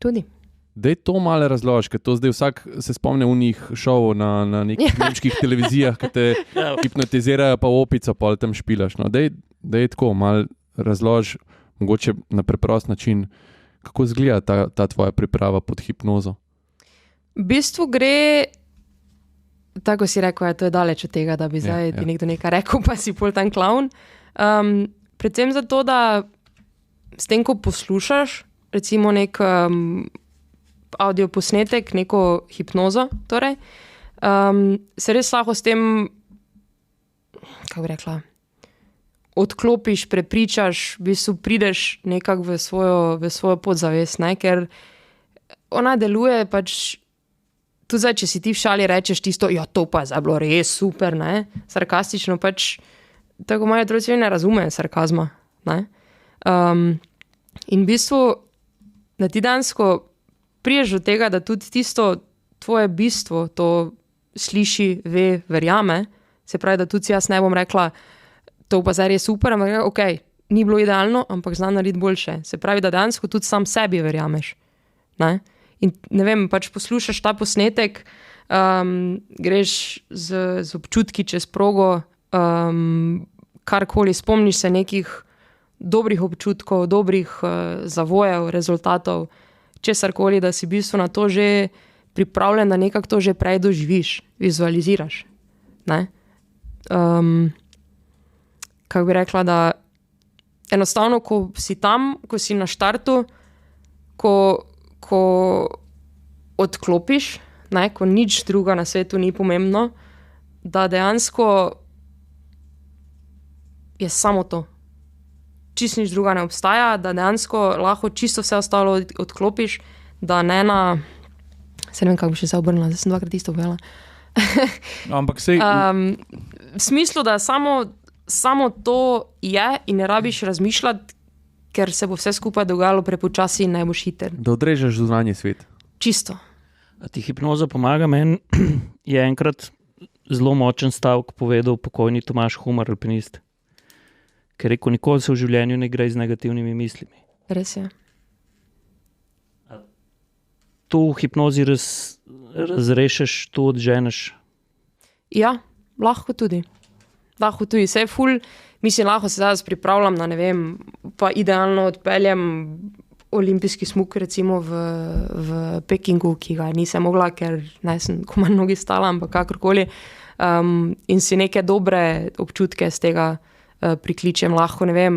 Tudi. Dej to malo razloži, ker to zdaj vsak se spomne v njih šovov na nekih nemških televizijah, ki te hipnotizirajo, pa opico, pa tam špilaš. No, dej tako malo razloži, mogoče na preprost način, kako izgleda ta tvoja priprava pod hipnozo. V bistvu gre, tako si rekel, to je daleč od tega, da bi zdaj ti nekdo nekaj rekel, pa si pol tam klavn. Predvsem zato, da s tem, ko poslušaš, recimo nek audio posnetek, neko hipnozo, torej, se res lahko s tem, kako bi rekla, odklopiš, prepričaš, v bistvu prideš nekako v svojo podzavest, ne? Ker ona deluje pač, tudi zdaj, če si ti v šali rečeš tisto, ja, to pa je bilo res super, ne? Sarkastično pač, tako moje otroci ne razume sarkazma, ne? In v bistvu, da ti dansko priješ do tega, da tudi tisto tvoje bistvo to sliši, ve, verjame, se pravi, da tudi jaz ne bom rekla, to pa zdaj je super, ampak ok, ni bilo idealno, ampak znam narediti boljše. Se pravi, da dansko tudi sam sebi verjameš. Ne? In ne vem, pač poslušaš ta posnetek, greš z občutki čez progo, karkoli, spomniš se nekih dobrih občutkov, dobrih zavojev, rezultatov, česarkoli, da si v bistvu na to že pripravljen, da nekako to že prej doživiš, vizualiziraš. Ne? Kako bi rekla, da enostavno, ko si tam, ko si na štartu, ko odklopiš, ne, ko nič druga na svetu ni pomembno, da dejansko je samo to. Čisto nič druga ne obstaja, da dejansko lahko čisto vse ostalo odklopiš, da ne na... Se ne vem, kako bi še se obrnila, zdaj sem dvakrat isto objela. Ampak sej... v smislu, da samo to je in ne rabiš razmišljati, ker se bo vse skupaj dogajalo prepočasi in ne boš hiter. Da odrežeš zunanji svet. Čisto. A ti hipnoza pomaga? Meni je enkrat zelo močen stavek povedal pokojni Tomaž Humar, alpinist. Ker je rekel, nikoli se v življenju ne gre z negativnimi mislimi. Res je. To v hipnozi razrešeš, to odženeš? Ja, lahko tudi. Lahko tudi. Vse je ful, mislim, lahko se zdaj pripravljam na, ne vem, pa idealno odpeljem olimpijski smuk recimo v Pekingu, ki ga nisem mogla, ker ne sem komaj nogi stala, ampak kakorkoli. In si neke dobre občutke z tega prikličem, lahko, ne vem,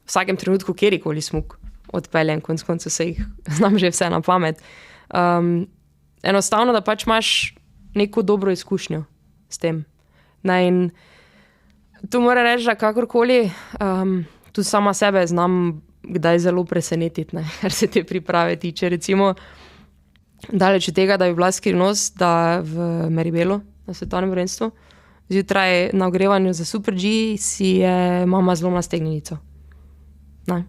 v vsakem trenutku kjerikoli smuk odpeljem, konec koncev se jih znam že vse na pamet. Enostavno, da pač imaš neko dobro izkušnjo s tem. Ne, in tu moram reči, da kakorkoli, tudi sama sebe znam kdaj zelo presenetiti, ne, kar se te priprave tiče. Recimo, daleč od tega, da bi bila skrivnost, da v Meribelu, na svetovnem prvenstvu, zjutraj na ogrevanju za Super G si je mama zlomila stegnenico. Ne.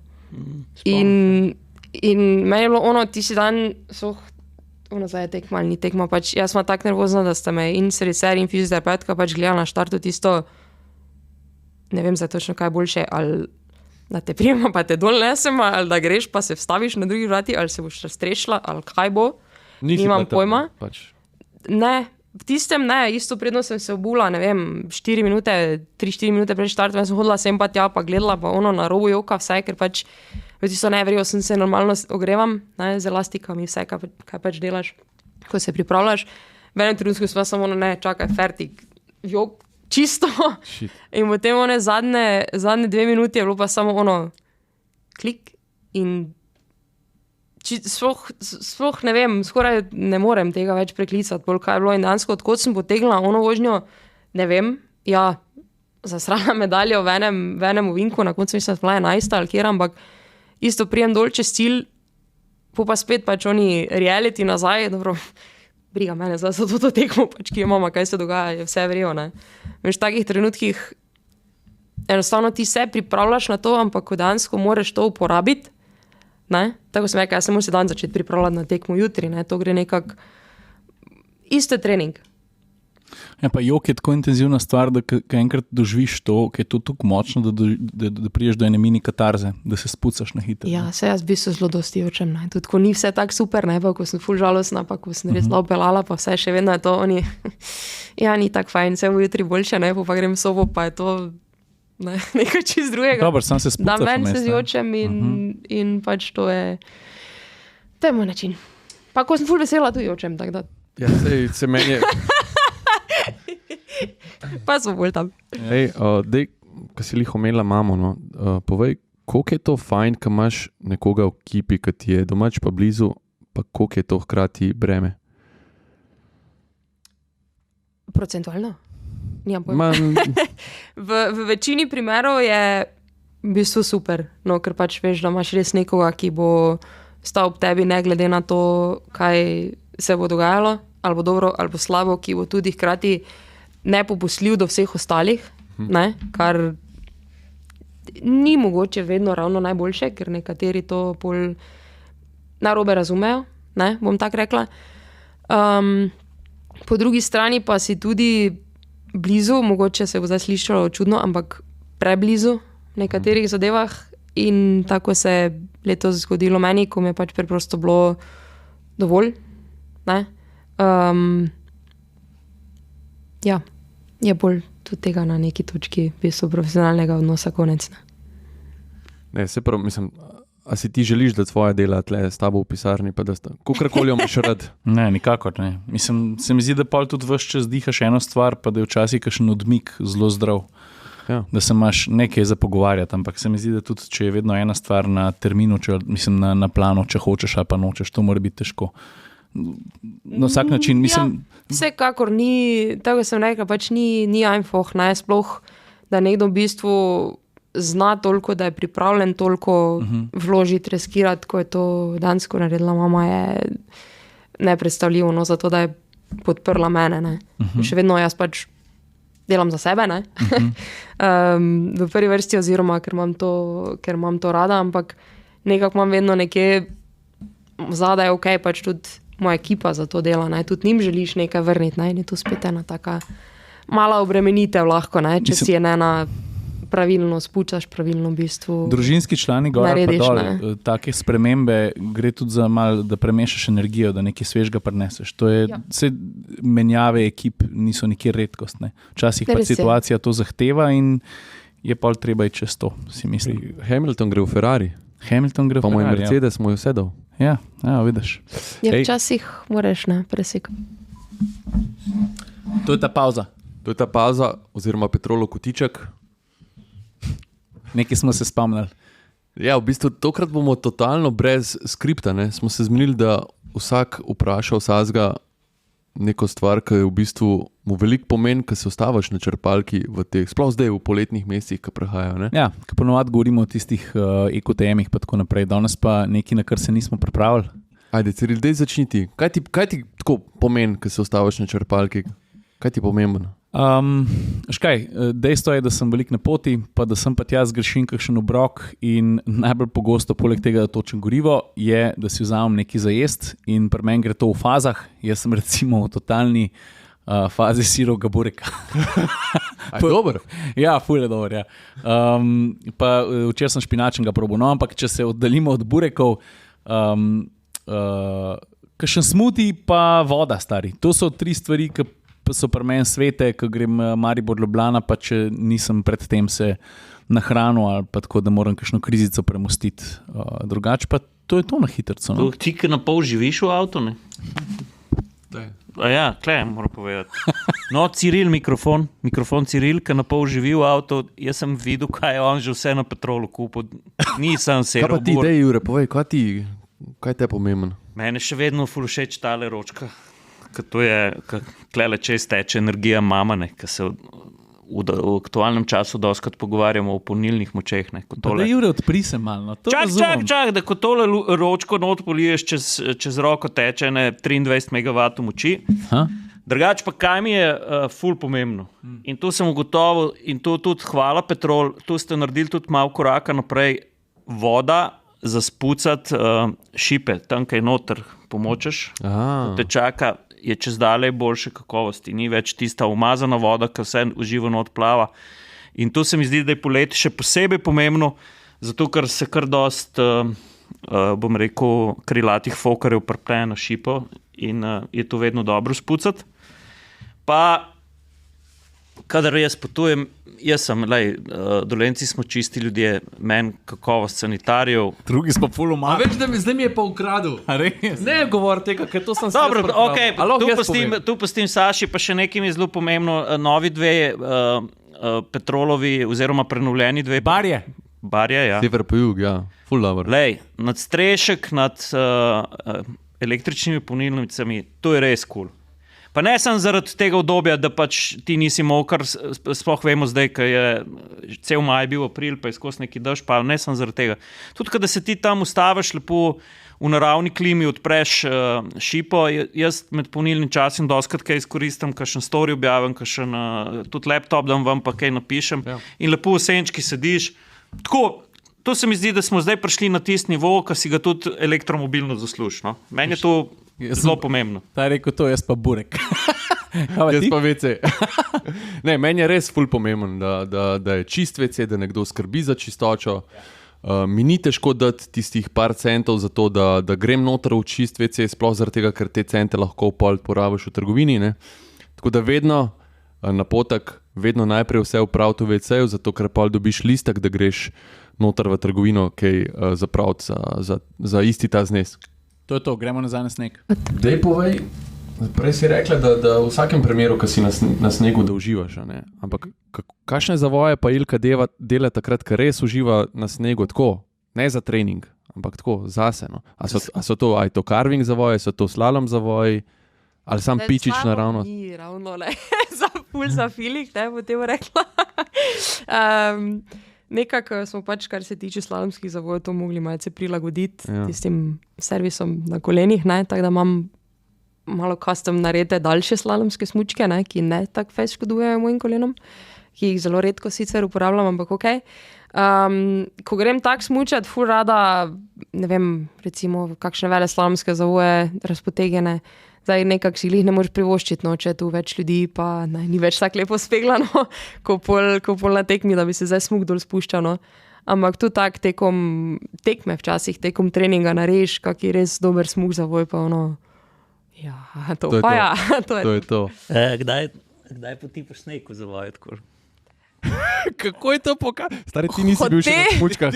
In meni je bilo ono, tisti dan, ono zdaj je tekma ali ni tekma, pač jaz sem tako nervozna, da sta me in serviser in fizioterapeutka pač gledala na štartu tisto, ne vem zdaj točno kaj boljše, ali da te prijema pa te dol nesema, ali da greš pa se vstaviš na drugi vrati, ali se boš raztrešila, ali kaj bo, nimam pojma. Pač. Ne, v tistem ne, isto predno sem se obula, ne vem, 3-4 minute pred štartom, jaz sem hodila sem pa tja, pa gledala pa ono na robu joka vse, ker pač v tisto nevrijo sem se normalno ogrevam, ne, z elastikami vse, kaj pač delaš, ko se pripravljaš. V enem trenutku sem samo ono, ne, čakaj, fertik, jok, čisto. Shit. In potem one zadnje 2 minuti je bilo pa samo ono, klik in sploh ne vem, skoraj ne morem tega več preklicati, bolj kaj je bilo in dansko, odkot sem potegnila ono vožnjo, ne vem, ja, zasrala medaljo v enem ovinku, na koncu mislim, da bila 11 ali kjer, ampak isto prijem dol čez cilj, pa spet pač oni reality nazaj, dobro, briga mene za to tekmo, pač ki je mama, kaj se dogaja, je vse vrijo, ne. Veš, v takih trenutkih enostavno ti se pripravljaš na to, ampak ko dansko moraš to uporabiti, ne, tako sem rekla, jaz se moram se dan začeti pripravljati na tekmo jutri, ne, to gre nekako, isto je trening. Ja, pa jok je tako intenzivna stvar, da enkrat doživiš to, ki je to tako močno, da priješ do ene mini katarze, da se spucaš na hitro. Ja, se jaz bi se zelo dosti jočem. Ne. Tudi ko ni vse tako super, ne, pa ko sem ful žalostna, pa ko sem res pelala, pa vse še vedno je to, ja, ni tako fajn, se bo jutri boljše, ne, pa grem v sobo, pa je to nekaj čist drugega. Dobro, sam se spucaš. Da ven se zjočem in pač to je moj način. Pa ko sem ful vesela, tudi jočem, tako da. Ja, se meni je... Pa so bolj tam. Dej, ko si lih omenila mamo, no, povej, koliko je to fajn, ko imaš nekoga v ekipi, ki ti je domač pa blizu, pa koliko je to hkrati breme? Procentualno? Nijam pojma. V večini primerov je v bistvu super, no, ker pač veš, da imaš res nekoga, ki bo stal ob tebi, ne glede na to, kaj se bo dogajalo, ali bo dobro, ali bo slabo, ki bo tudi hkrati nepopustljiv do vseh ostalih, ne? Kar ni mogoče vedno ravno najboljše, ker nekateri to bolj narobe razumejo, ne? Bom tako rekla. Po drugi strani pa si tudi blizu, mogoče se bo zdaj slišalo čudno, ampak preblizu v nekaterih zadevah in tako se je letos zgodilo meni, ko mi je pač preprosto bilo dovolj, ne? Ja, je bolj tudi tega na neki točki v bistvu profesionalnega odnosa konec. Ne, se prav, mislim, a si ti želiš, da tvoja dela tle s tabo v pisarni, pa da sta, kakorkoli imaš rad? Ne, nikakor ne. Mislim, se mi zdi, da pol tudi ves čas dihaš eno stvar, pa da je včasih kakšen odmik zelo zdrav. Ja. Da se imaš nekaj za pogovarjati, ampak se mi zdi, da tudi, če je vedno ena stvar na terminu, mislim, na planu, če hočeš ali pa nočeš, to mora biti težko. Na vsak način, mislim... Ja, vsekakor ni, tako sem rekla, pač ni einfach, ne, sploh, da nekdo v bistvu zna toliko, da je pripravljen toliko vložiti, riskirati, ko je to dansko naredila mama, je nepredstavljivo, no, zato, da je podprla mene, ne. Še vedno jaz pač delam za sebe, ne. V prvi vrsti oziroma, ker imam to rada, ampak nekako imam vedno nekje zadaj, ok, pač tudi moja ekipa za to dela, ne, tudi njim želiš nekaj vrniti, ne, in je to spet ena taka mala obremenitev lahko, ne, če si je pravilno spučaš, pravilno v bistvu družinski člani gor narediš, pa dol, take spremembe gre tudi za malo, da premešaš energijo, da nekaj svežega prineseš. To je, vse menjave ekip niso nikjer redkost, ne. Včasih pa situacija to zahteva in je pol treba iti čez to, si misli. Hamilton gre v Ferrari. Pa moj Mercedes mu je vsedal. Ja, vidiš. Ja, včasih moraš, ne, presekati. To je ta pauza. Oziroma Petrolov kotiček. Nekaj smo se spomnili. Ja, v bistvu tokrat bomo totalno brez skripta, ne. Smo se zmenili, da vsak vpraša vsakega neko stvar, ki je v bistvu mu veliko pomen, ko se ostavaš na črpalki v teh, sploh zdaj v poletnih mesecih, ki prehajajo, ne. Ja, ko ponovadi govorimo o tistih ekotemih pa tako naprej, danes pa nekaj, na kar se nismo pripravili. Ajde, Ciril, dej začni ti. Kaj ti tako pomen, ko se ostavaš na črpalki? Kaj ti je pomembno? Dejstvo je, da sem veliko na poti, pa da sem pa tja zgrešim kakšen obrok in najbolj pogosto, poleg tega, da točem gorivo, je, da si vzamem nekaj za jest in pri meni gre to v fazah. Jaz sem recimo v totalni fazi sirovega bureka. Dober? Ja, ful je dober, ja. Pa včeraj sem špinačnega probal, no, ampak če se oddaljimo od burekov, kakšen smuti pa voda, stari. To so 3 stvari, ki so pri meni svete, ko grem Maribor Ljubljana, pa če nisem predtem se nahranil ali pa tako, da moram kakšno krizico premostiti. Drugače pa to je to na hitrco. No? Ti, ki na pol živiš v avtu, ne? Ja, klej, moram povedati. No, Ciril, mikrofon Ciril, ki na pol živi v avtu, jaz sem videl, kaj je on že vse na Petrolu kupil. Nisem se. Kaj pa ti, dej, Jure, povej, kaj te je pomembno? Mene še vedno ful všeč tale ročka. To je, klele čez teče energija mamane, ki se v aktualnem času dostakrat pogovarjamo o polnilnih močeh. Da Jure, odpri se malo. Čak, da ko tole ročko not poliješ čez roko teče 23 MW moči. Drugače pa kaj mi je ful pomembno. In to sem ugotovil in to tudi hvala Petrol, tu ste naredili tudi malo koraka naprej. Voda za spucati šipe, tam kaj noter pomočeš, te čaka. je čez dalej boljše kakovosti. Ni več tista umazana voda, ki vse uživano odplava. In to se mi zdi, da je poleti še posebej pomembno, zato ker se kar dost, bom rekel, krilatih fokarjev pripne na šipo in je to vedno dobro spucati. Pa, kadar jaz potujem, Dolenci smo čisti ljudje, meni kakovost sanitarjev. Drugi smo ful umali. Več, da mi zdaj mi je pa ukradel. Ne govor tega, ker to sem se Dobro, tu pustim Saši, pa še nekaj mi je zelo pomembno. Novi dve Petrolovi oziroma prenovljeni dve. Barje, ja. Sever pa jug, ja. Ful dobro. Nadstrešek nad električnimi polnilnicami, to je res cool. Pa ne samo zaradi tega obdobja, da pač ti nisi mokar, sploh vemo zdaj, ker je cel maj bil april, pa je skozi neki dež, pa ne samo zaradi tega. Tudi, kada se ti tam ustaviš lepo v naravni klimi, odpreš šipo, jaz med polnilnim časom doskrat kaj izkoristim, kakšen story objavim, kakšen tudi laptop dam vam, pa kaj napišem in lepo v senčki sediš. Tako, to se mi zdi, da smo zdaj prišli na tisti nivo, ki si ga tudi elektromobilno zasluži. No? Meni je to zelo pomembno. Ta je rekel to, jaz pa burek. Jaz pa WC. Ne, meni je res ful pomemben, da je čist WC, da nekdo skrbi za čistočo. Mi ni težko dati tistih par centov za to, da grem noter v čist WC, sploh zaradi tega, ker te cente lahko pol porabiš v trgovini. Ne? Tako da vedno napotek, vedno najprej vse upraviti v WC-ju, zato ker pol dobiš listek, da greš noter v trgovino kaj zapraviti za isti ta znesk. To je to, gremo nazaj na sneg. Dej povej, prej si rekla, da v vsakem primeru, ko si na snegu, da uživaš. Ne? Ampak kakšne zavoje pa Ilka dela takrat, ko res uživa na snegu tako? Ne za trening, ampak tako, zase. No? A so to carving zavoje, so to slalom zavoji, ali sam pičič naravno? Ni ravno, ne. Za feeling, ne, bo te rekla. Nekako smo pač, kar se tiče slalomskih zavojev, to mogli malce prilagoditi tistim servisom na kolenih, ne, tako da imam malo custom narede daljše slalomske smučke, ne, ki ne tako fest škodujejo mojim kolenom, ki jih zelo redko sicer uporabljam, ampak okej. Ko grem tak smučat, ful rada, ne vem, recimo kakšne vele slalomske zavoje, razpotegene, zdaj nekako si jih ne moreš privoščiti, no, če je tu več ljudi, pa ne, ni več tako lepo speglano, ko pol na tekmi, da bi se zdaj smuk dol spuščal, no. Ampak tu tak tekom tekme včasih, tekom treninga nareš, kak je res dober smuk zavoj, pa ono, ja, to pa ja. To je to. Kdaj potipaš sneg v zavoj, tako? Kako je to pokazal? Stari, ti nisi bil še na smučkah.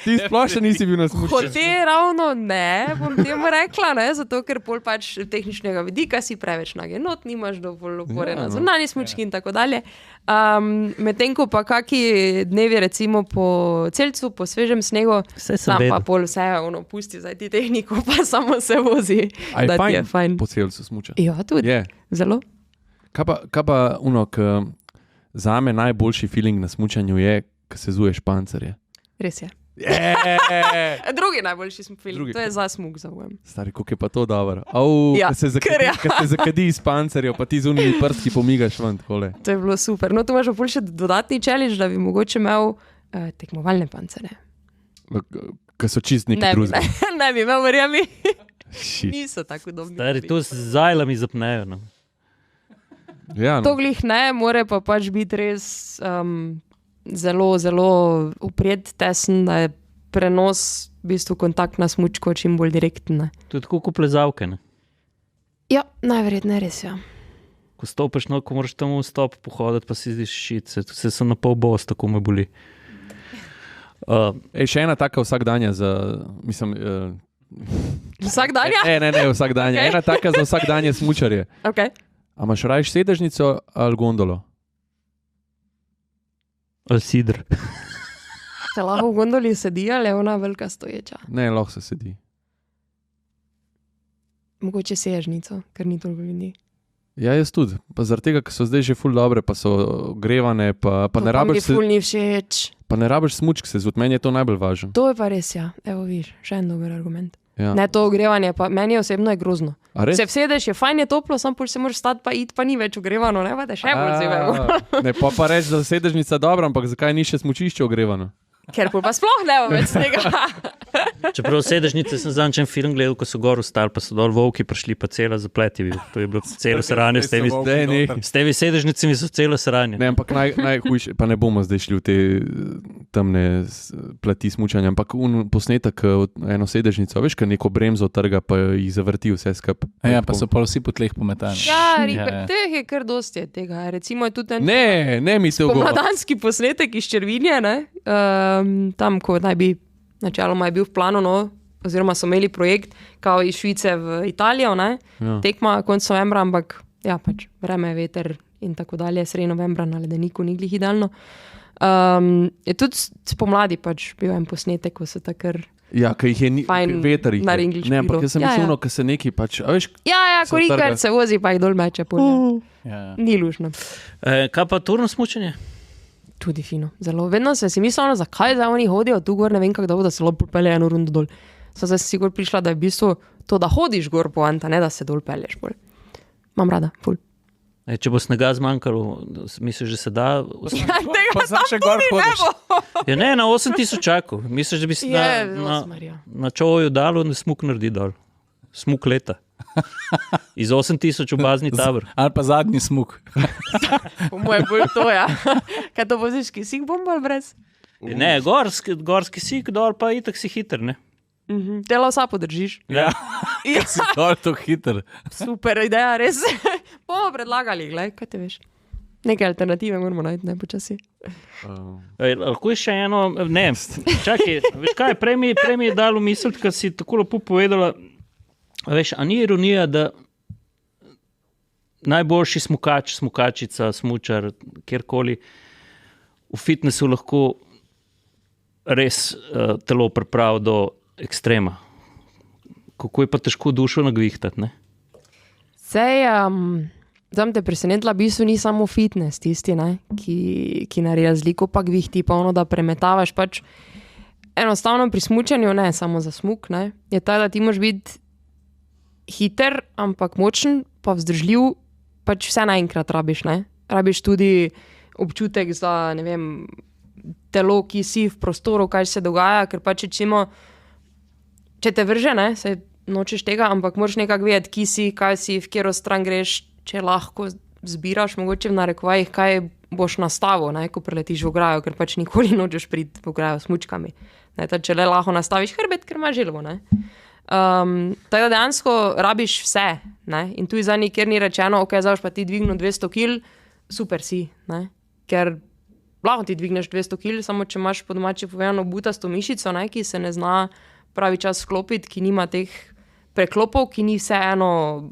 Ti sploh še nisi bil na smučkah. Hote ravno ne, bom temu rekla, ne, zato ker pol pač tehničnega vidika si preveč nagenot, nimaš dovolj opore na zunanji smučki in tako dalje. Medtem ko pa kaki dnevi recimo po Celcu, po svežem snegu, tam pa pol vse pusti zdaj ti tehniko, pa samo se vozi. Da ti je fajn po Celcu smuča? Ja, tudi, zelo. Kaj pa zame najboljši feeling na smučanju je, ko se zuješ pancerje. Res je. Drugi najboljši feeling, to je za smuk zavojem. Stari, koliko je pa to dobro. Ko se zakadi iz pancerjev, pa ti z unimi prstki pomigaš ven. Takole. To je bilo super. No, tu imaš pa še dodatni challenge, da bi mogoče imel tekmovalne pancere. Ko so čist neki druzbe. Ne bi imel, verjami. Niso tako dobri. Stari, to z zajlami zapnejo, no. Ja, no. To glih ne, more pa pač biti res zelo, zelo upred tesen, da je prenos, v bistvu kontakt na smučko čim bolj direkten. Ne. To je tako kot plezalke, ne? Ja, najverjetneje res, ja. Ko stopiš, no, ko moraš tam v stop pohoditi, pa si zdiš šit, se sem na pol bos, tako me boli. Še ena taka vsakdanja za, mislim... Vsakdanja? Ne, vsakdanja. Okay. Ena taka za vsakdanje smučarje. Ok. A imaš rajš sedežnico ali gondolo? Ali sidr. Se lahko v gondoli sedi, ali je ona velika stoječa? Ne, lahko se sedi. Mogoče sedežnico, ker ni toliko ljudi. Ja, jaz tudi. Pa zaradi tega, ker so zdaj že ful dobre, pa so grevane, pa ne rabiš se... ful ni všeč. Pa ne rabiš smučk se zut, meni je to najbolj važno. To je pa res, ja. Evo viš, še en dober argument. Ja. Ne, to ogrevanje, pa meni osebno je grozno. Se vsedeš, je fajn, je toplo, sam pol se moraš stati pa iti, pa ni več ogrevano, ne, pa te še bolj zivemo. Ne, pa reči, da sedežnica dobra, ampak zakaj ni še smučišče ogrevano? Ker pol pa sploh ne bo več snega. Čeprav sedežnice sem zadnjič en film gledal, ko so gor ostali, pa so dol volki prišli, pa cela zaplet je bil. To je bilo celo sranje s temi sedežnicami, so celo sranje. Ne, ampak najhujše, pa ne bomo zdaj šli v te temne plati smučanja, ampak posnetek eno sedežnico, veš, kad neko bremzo trga, pa jih zavrti vse skupaj. Ja, pa so pa vsi po tleh pometani. Ja, teh je kar dosti tega. Recimo je tudi Ne, mislil go. pomladanski posnetek iz Červinje, ne? Tam, ko naj bi načeloma je bil v planu, no, oziroma so imeli projekt kao iz Švice v Italijo, ne? Ja. Tekma konec novembra, ampak ja, pač vreme, veter in tako dalje, sredi novembra na ledeniku ni glih idealno. Je tudi spomladi pač bil en posnetek, ko se takr Ja, ki jih je fajn veter. na ringliš Ne, ampak bilo. jaz sem Ja, mislil, ja. ker se neki pač, a veš, Ja, se korikar trga. se vozi, pa jih dol meče. Ja. Ni lušno. Kaj pa turno smučanje? Tudi fino. Zelo. Vedno sem si mislila, zakaj zdaj oni hodijo tu gor, ne vem kako dolgo, da se lahko pelje eno rundo dol. Zdaj si gor prišla, da je v bistvu to, da hodiš gor poanta, ne da se dol pelješ bolj. Imam rada, ful. Če bo snega zmanjkalo, misliš, da se da? Pa znam še gor hodiš. Ja, ne, na 8000 misliš, da bi se na čovoju dalo in smuk naredi dol. Smuk leta. Iz 8000 v bazni tabor. Ali pa zadnji smuk. Po mojem bolj to, ja. Kaj to voziš, ki si bomba ali brez? Ne, gorski sik, dol pa itak si hiter, ne? Tela vsa podržiš. Ja. Ja, Si dol to hiter. super ideja, res. Bomo predlagali, glej, kaj te veš. Neke alternative moramo najti, ne počasi. Lahko je še eno, ne, čakaj, veš kaj, prej mi je dalo misliti, kad si tako lepo povedala, veš, a ni ironija, da najboljši smukač, smukačica, smučar, kjerkoli, v fitnessu lahko res telo pripravi do ekstrema. Kako je pa težko dušo nagvihtati, ne? Sej, tam te presenetila, v bistvu ni samo fitness tisti, ne, ki naredi razliko, pa gvihti, pa ono, da premetavaš pač enostavno pri smučanju, ne samo za smuk, ne, je ta, da ti moraš biti hiter, ampak močen, pa vzdržljiv, pač vse naenkrat rabiš, ne. Rabiš tudi občutek za, ne vem, telo, ki si v prostoru, kaj se dogaja, ker pač recimo, če te vrže, ne, se nočeš tega, ampak moraš nekako vedeti, ki si, kaj si, v katero stran greš, če lahko zbiraš, mogoče v narekovajih, kaj boš nastavil, ne, ko preletiš v ograjo, ker pač nikoli nočeš priti v ograjo s smučkami. Ne, če le lahko nastaviš hrbet, ker imaš želvo, ne. Tako da dejansko rabiš vse, ne, in tu je za nikjer ni rečeno, ok, zdaj boš pa ti dvignil 200 kil, super si, ne, ker lahko ti dvigneš 200 kil, samo če imaš po domači povedano butasto mišico, ne, ki se ne zna pravi čas sklopiti, ki nima teh preklopov, ki ni vseeno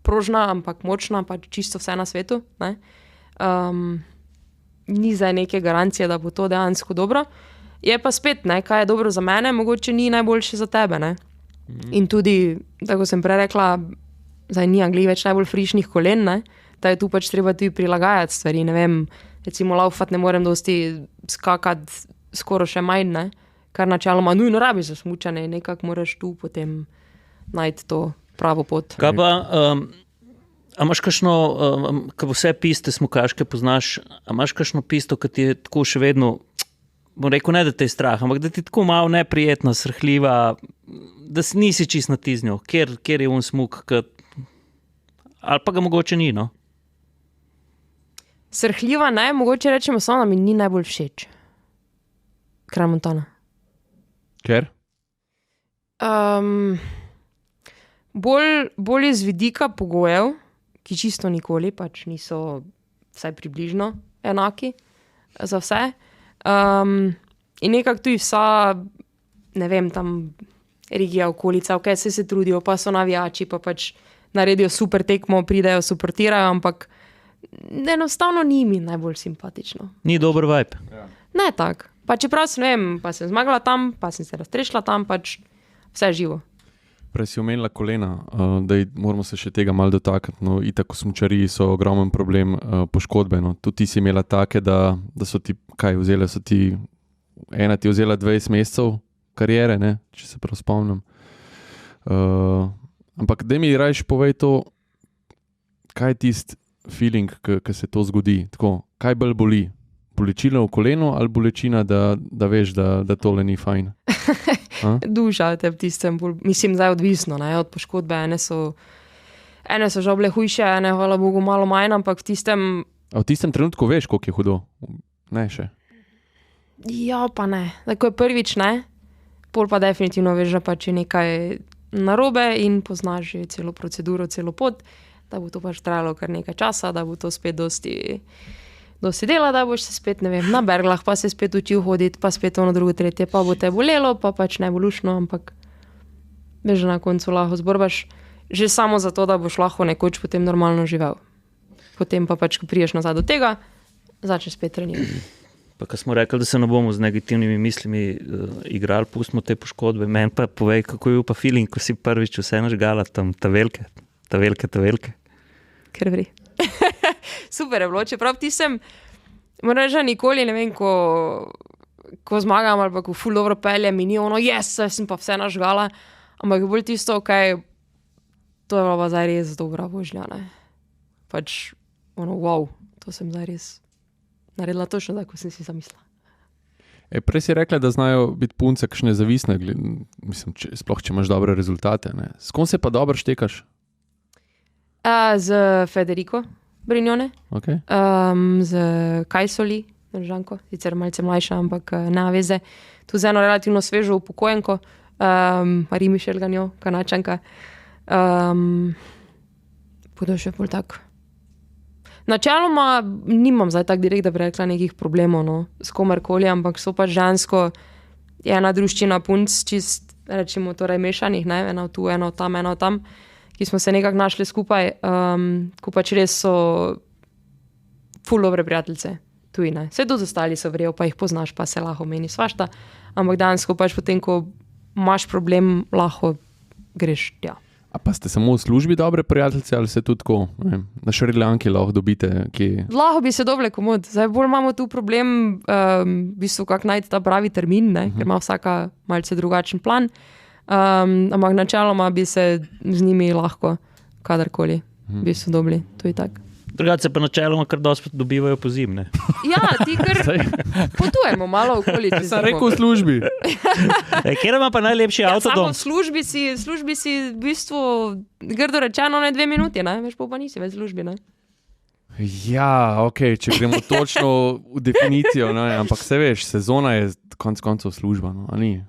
prožna, ampak močna, pa čisto vse na svetu, ne. Ni zdaj neke garancije, da bo to dejansko dobro. Je pa spet, ne, kaj je dobro za mene, mogoče ni najboljše za tebe, ne. In tudi, tako sem prej rekla, zdaj ni Angliji več najbolj frišnih kolen, ne, da je tu pač treba tudi prilagajati stvari, ne vem, recimo laufat ne morem dosti skakati, skoro še manj, ne, kar načeloma nujno rabiš za smučanje, nekako moraš tu potem najti to pravo pot. Kaj pa, a imaš kakšno, ko vse piste smukaške poznaš, a imaš kakšno pisto, ki ti je tako še vedno, bom rekel, ne da te je strah, ampak da ti je tako malo neprijetna, srhljiva, da nisi čist na tiznjo, kjer je on smuk, ali pa ga mogoče ni, no? Srhljiva ne, mogoče rečemo samo, da mi ni najbolj všeč. Kramontana. ker? Bolj iz vidika pogojev, ki čisto nikoli pač niso vsaj približno enaki za vse. In nekako tudi vsa, ne vem, tam regija, okolica, ok, se trudijo, pa so navijači, pa pač naredijo super tekmo, pridejo, suportirajo, ampak enostavno ni mi najbolj simpatično. Ni dober vibe. Ne tak. Pa čeprav sem, ne vem, pa sem zmagala tam, pa sem se raztrešila tam, pač vse živo. Prej si omenila kolena, da moramo se še tega malo dotakniti. No, itak v smučariji so ogromen problem poškodbe. No. Tudi ti si imela take, da so ti, kaj vzele, ena ti vzela 20 mesecev kariere, ne, če se prav spomnim. Ampak da mi rajš povej to, kaj je tisti feeling, ki se to zgodi. Tako, kaj bolj boli? bolečina v kolenu ali bolečina, da veš, da tole ni fajn? Duša te v tistem, mislim, da je odvisno, ne, od poškodbe. Ene so žoble hujše, ene, hvala Bogu, malo manj, ampak v tistem trenutku veš, koliko je hudo? Ne še. Ja, pa ne. Tako je prvič, ne. Pol pa definitivno veš, da pač je nekaj narobe in poznaš že celo proceduro, celo pot, da bo to pač trajalo kar nekaj časa, da bo to spet dosti dela, da boš se spet, ne vem, na berglah, pa se spet učil hoditi, pa spet ono drugo, tretje, pa bo te bolelo, pa pač ne bo lušno, ampak veš, na koncu lahko zborbaš že samo zato, da boš lahko nekoč potem normalno živel. Potem pa pač, ko priješ nazaj do tega, začneš spet trenirati. Pa ko smo rekli, da se ne bomo z negativnimi mislimi igrali, pustimo te poškodbe. Meni pa povej, kako je pa feeling, ko si prvič vse nažgala tam, ta velike. Ker vri. Super je bilo, čeprav tisem, moram reči, nikoli, ne vem, ko zmagam ali pa ko ful dobro pelje, mi ni ono, sem pa vse nažgala, ampak je bolj tisto, kaj, to je bilo pa zdaj res dobra vožnja, ne. Pač, ono, wow, to sem zdaj res naredila točno tako, sem si zamislila. Prej si rekla, da znajo biti punce kakšne zavisne, mislim, sploh, če imaš dobre rezultate, ne. S kom se pa dobro štekaš? Z Federico Brignone, okay. Z Kajsoli, Žanko, sicer malce mlajša, ampak nema veze. Tu z eno relativno svežo upokojenko, Marie Michel Gagnon, Kanačanka. Podo še pol tak. Načeloma nimam zdaj tak direkt, da bi rekla nekih problemov, no, s komerkoli, ampak so pa žensko ena druščina punc, čist, rečimo, torej mešanih, ne, eno tu, eno tam, ki smo se nekako našli skupaj, ko pač res so ful dobre prijateljice, tuji, ne. Vse tudi ostali so vrejo, pa jih poznaš, pa se lahko meni svašta, ampak dansko pač potem, ko imaš problem, lahko greš, ja. A pa ste samo v službi dobre prijateljice ali se tudi tako, na Šrilanki lahko dobite kje? Lahko bi se doble komod. Zdaj bolj imamo tu problem, v bistvu kako najti ta pravi termin, ne? Ker ima vsaka malce drugačen plan, ampak načeloma bi se z njimi lahko kadarkoli v bistvu dobili, to je tak. Drugače pa načeloma kar dosti dobivajo po zim, ne? Ja, ti kar potujemo malo okoli. Sem rekel v službi. Kjer ima pa najlepši avtodom? Samo v službi si v bistvu grdo rečeno 2 minuti, ne? Veš, pa nisi več v službi, ne? Ja, okej, če gremo točno v definicijo, ne? Ampak se veš, sezona je konec koncev služba, no? A ni?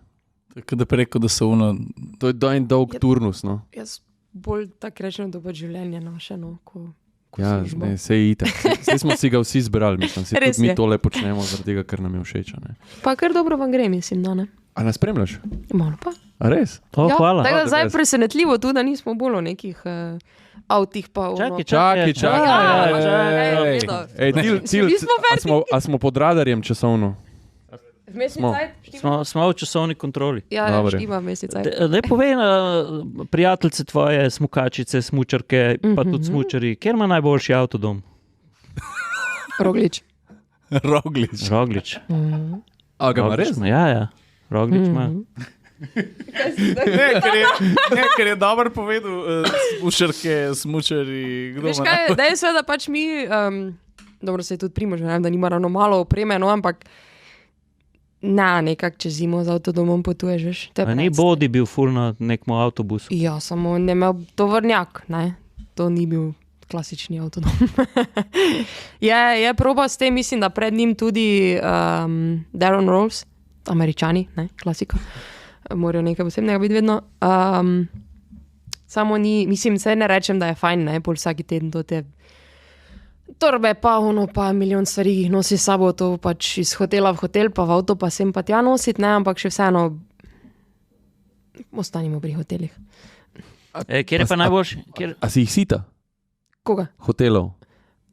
Tako da preko, da so ono... To je en dolg turnus, no? Jaz bolj tak rečem, da bo življenje naše, no, ko ja, ne, sej itak. Sej smo si ga vsi zbrali, mislim. Sej tudi mi tole počnemo, zaradi tega, ker nam je všeč, ne. Pa kar dobro vam gre, mislim, da ne. A nas spremljaš? Malo pa. A res? Ja, hvala. Tako da zdaj presenetljivo tudi, da nismo bolj v nekih avtih pa ono. Čakaj. A smo pod radarjem časovno? Smo v časovni kontroli. Ja, štima vmesni cajt. Daj povej prijateljice tvoje, smukačice, smučarke, pa tudi smučari, kjer ima najboljši avtodom? Roglič. Roglič. A ga ima res? Ja. Roglič ima. Ker je dobro povedal, smučari, kdo ima. Veš kaj, da je seveda pač mi, dobro se je tudi Primož, da nima ravno malo opreme, no, ampak nekak čez zimo z avtodomom potuješ, veš. A ni Bodi bil ful na nekom avtobusu? Ja, samo ne imel tovornjak, ne. To ni bil klasični avtodom. Je proba s tem, mislim, da pred njim tudi Darren Rolls, Američani, ne, klasika. Morajo nekaj posebnega biti vedno. Samo ni, mislim, se ne rečem, da je fajn, ne, pol vsaki teden do te torbe, pa milijon stvari jih nosi s sabo, to pač iz hotela v hotel, pa v avto, pa sem pa tja nositi, ne, ampak še vseeno ostanimo pri hotelih. Kjer je pa najboljši? A si jih sita? Koga? Hotelov?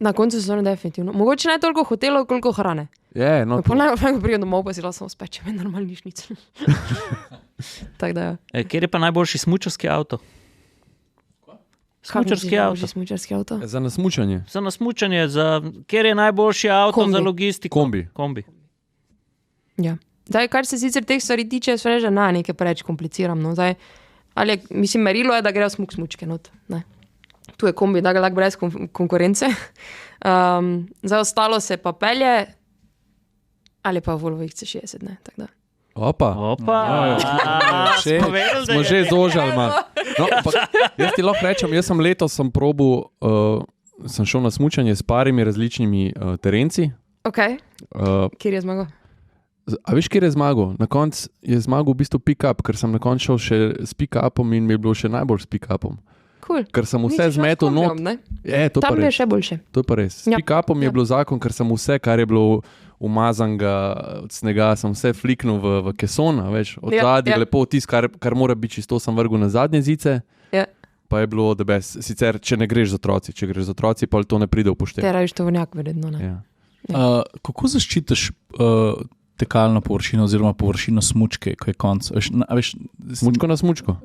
Na koncu sezone definitivno. Mogoče ne toliko hotelov, koliko hrane. Je, no. Pa najbolj prijem domov, pa si lahko samo spečem en normalni šnicl. Tak da ja. Kjer je pa najboljši smučarski avto? Smučarski avto. Za nasmučanje? Za nasmučanje, kjer je najboljši avto Kombi. za logistiko? Kombi. Ja. Zdaj, kar se sicer teh stvari tiče, so reže, nekaj preveč kompliciram, no. Zdaj, ali mislim, merilo je, da grejo smučke not, ne. Tu je kombi, da ga lahko brez konkurence. Zdaj, ostalo se pa pelje, Ali pa Volvo XC60, ne, tako da. Opa. Smo že zožali. No, jaz ti lahko rečem, jaz sem letos probil, sem šel na smučanje s parimi različnimi terenci. Ok, kjer je zmagal? A veš, kjer je zmagal? Na koncu je zmagal v bistvu pick-up, ker sem na koncu šel še s pick-upom in mi je bilo še najbolj s pick-upom. Cool. Ker sem vse zmetel not. Tam je še boljše. To je pa res. S pick-upom je bilo zakon, ker sem vse, kar je bilo umazanga od snega, sem vse fliknul v keson, veš, od zadnji lepo tis, kar mora biti čisto, sem vrgel na zadnje zice. Pa je bilo the best. Sicer, če ne greš z otroci, pa to ne pride v poštev. Te rajiš tovornjak verjetno, ne? Kako zaščitiš tekalno površino oziroma površino smučke, ko je konc? Smučko na smučko?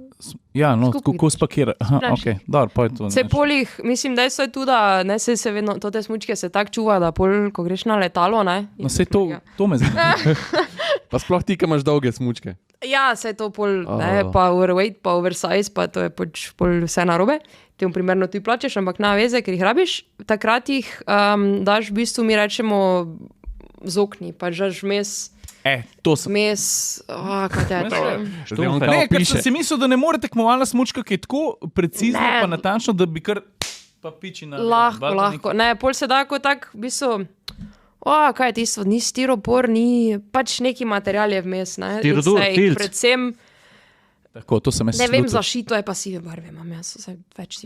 Ja, no, kako spakira. Okay, dobro, pa je to. Se polih, mislim, da je tudi, da ne se vedno, to te smučke se tako čuva, da pol, ko greš na letalo, ne? No, se to me zanima. Pa sploh ti, ki imaš dolge smučke. Ja, se to pol, ne, pa overweight, pa oversize, pa to je pol vse narobe. Tem primerno ti plačeš, ampak na veze, ker jih rabiš, takrat jih daš v bistvu, mi rečemo, z okni, pa žaš vmes. To sem. Vmes, kaj te je to? Ne, ker sem si mislil, da ne more tekmovalna smučka, ki je tako precizno pa natančno, da bi kar pa piči na... Lahko. Ne, pol se da kot tak, v bistvu, kaj je tisto, ni stiropor, ni pač neki material je vmes, ne? Stirodur, filc. Predvsem, tako, to sem ne vem, zašito je pa sive barve, imam jaz vse več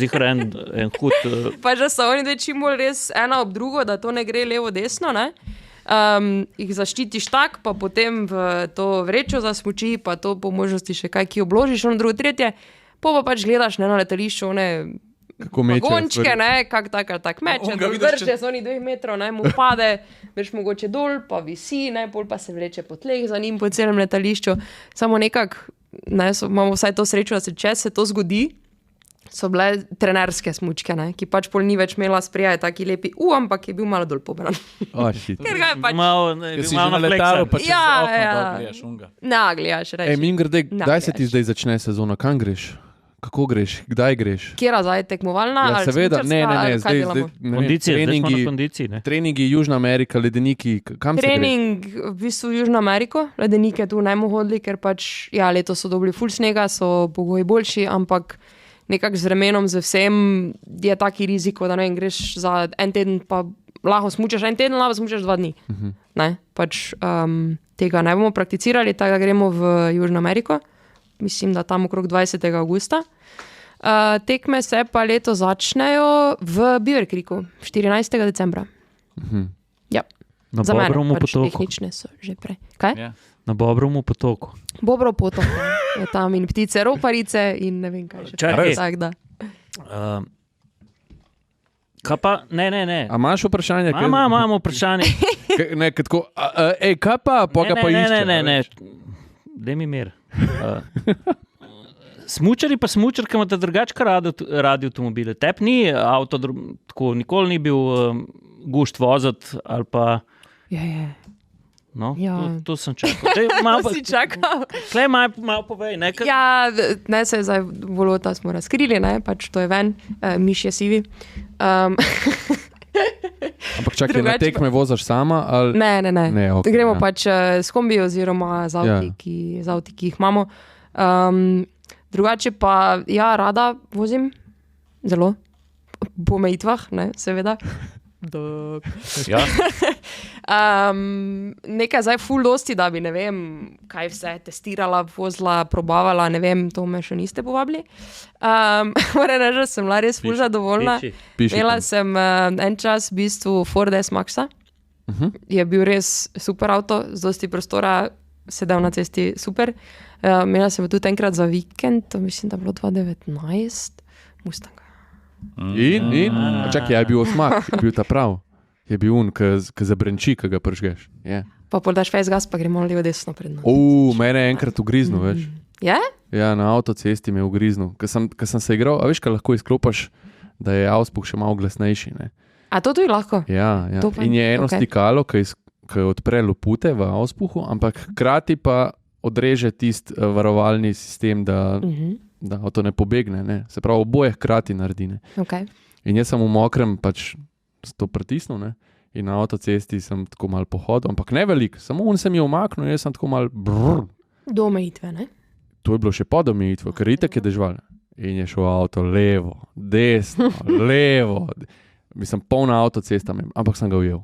Zihar en hud... Pa že so oni dve čim bolj res ena ob drugo, da to ne gre levo-desno, ne? Jih zaščitiš tak, pa potem v to vrečo za smuči, pa to po možnosti še kaj, ki obložiš, ono drugo, tretje, pa pač gledaš na letališču, vagončke, kak tak meče, drže z oni 2 metrov, mu pade, veš mogoče dol, pa visi, pol pa se vleče po tleh za njim po celem letališču. Samo nekako, imamo vsaj to srečo, da če se to zgodi, so bile trenerske smučke, ki pač pol ni več imela sprejaje taki lepi, ampak je bil malo dol pobran. Ker ga je pač... Ker si že na letalu, pa čez okno gledaš unga. Gledaš, reči. Mim grede, kdaj se ti zdaj začne sezona, kam greš? Kako greš? Kdaj greš? Kjera zdaj, tekmovalna ali seveda, smučarska? Kondicije, treningi, Južna Amerika, ledeniki, kam se greš? Trening v bistvu Južno Ameriko, ledenike tu ne bomo hodili, ker pač, letos so dobili ful snega, so pogoji boljši, ampak nekako z vremenom, z vsem je taki riziko, da greš za en teden, pa lahko smučaš en teden, lahko smučaš 2 dni. Pač tega ne bomo prakticirali, tako da gremo v Južno Ameriko. Mislim, da tam okrog 20. augusta. Tekme se pa leto začnejo v Beaver Creeku, 14. decembra. Ja. Na za mene, Bobrovmu pač potoku. tehnične so že prej. Kaj? Ja. Na Bobrovmu potoku. Bobrov potok je tam in ptice, roparice in ne vem kaj še. Čakaj. Tak, da. Kaj pa? Ne. A imaš vprašanje? Imam vprašanje. Kaj pa? Poga pa išče. Ne. Daj mi mir. Smučari pa smučarke imate drugačka radi avtomobile. Tep ni avto, tako nikoli ni bil gušt voziti ali pa... Je. No, Ja. to sem čakal. Malo Si čakal. Klej malo povej. Ja, ne se zdaj volota smo razkrili, pač to je ven, miš je sivi. Ampak čakaj, na Drugače tekme vozaš sama? Ali... Ne. Okay, Gremo pač s kombi oziroma z avti, ki jih imamo. Drugače pa, rada vozim, zelo, po omejitvah, seveda. Ja. Nekaj zdaj ful dosti, da bi ne vem, kaj vse testirala, vozila, probavala, ne vem, to me še niste povabili. Moram reči, da sem bila res ful zadovoljna. Imela sem en čas v bistvu Ford S-Maxa. Je bil res super avto, z dosti prostora, sedel na cesti super. Imela sem tudi enkrat za vikend, to mislim, da bilo 2019, Mustanga. In? Čakaj, je bil osmak, je bil ta prav. Je bil un, ki zabrenči, ki ga pržgeš. Yeah. Pa podaš fez gas, pa gremo levo desno predno. Mene je enkrat ugriznil, veš. Je? Ja, na avtocesti me je ugriznil. Ko sem se igral, a veš, kaj lahko izklopaš, da je auspuh še malo glasnejši, ne? A to tudi lahko? Ja. In je eno stikalo, ki odpre lopute v auspuhu, ampak hkrati pa odreže tisti varovalni sistem, da avto ne pobegne, ne? Se pravi, oboje hkrati naredi, ne? Okay. In jaz sem v mokrem pač to pritisnil, ne? In na avtocesti sem tako malo pohodil, ampak ne veliko, samo on se mi je umaknil, jaz sem tako malo brrr. Do omejitve, ne? To je bilo še pod omejitvo, ker itak je dežval. In je šel avto levo, desno, levo. Mislim, polna avtocesta, ampak sem ga ujel.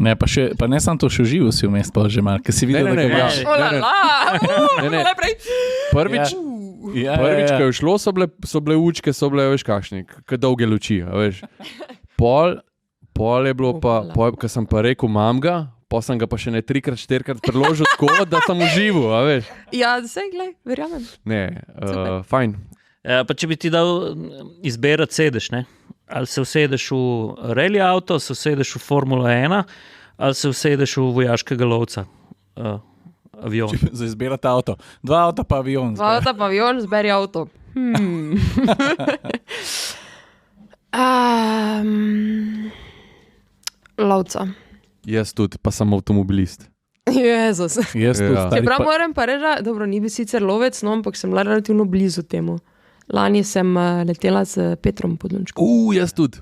Ne, pa ne sam to še živo si vmes, pa že malo, ker si videl, da ga imaš. Prvič, ko je šlo, so bile učke, so bile, veš, kakšni, dolge luči, veš. Pol je bilo pa, ko sem pa rekel, mam ga, pa sem ga pa še ne 3-krat, 4-krat preložil tako, da sem užival, a veš. Ja, zdaj, glej, verjamem. Ne, fajn. Pa če bi ti dal izberati sedež, ne? Ali se usedeš v rally avto, se usedeš v Formula 1, ali se usedeš v vojaškega lovca, avion. Za izbirati avto. 2 avta pa avion. 2 avta pa avion, zberi avto. Lovca. Jaz tudi, pa sem avtomobilist. Jezus. Jaz tudi. Čeprav moram pa reči, dobro, ni bil sicer lovec, no, ampak sem bila relativno blizu temu. Lani sem letela s Petrom Podlunčkom. Jaz tudi.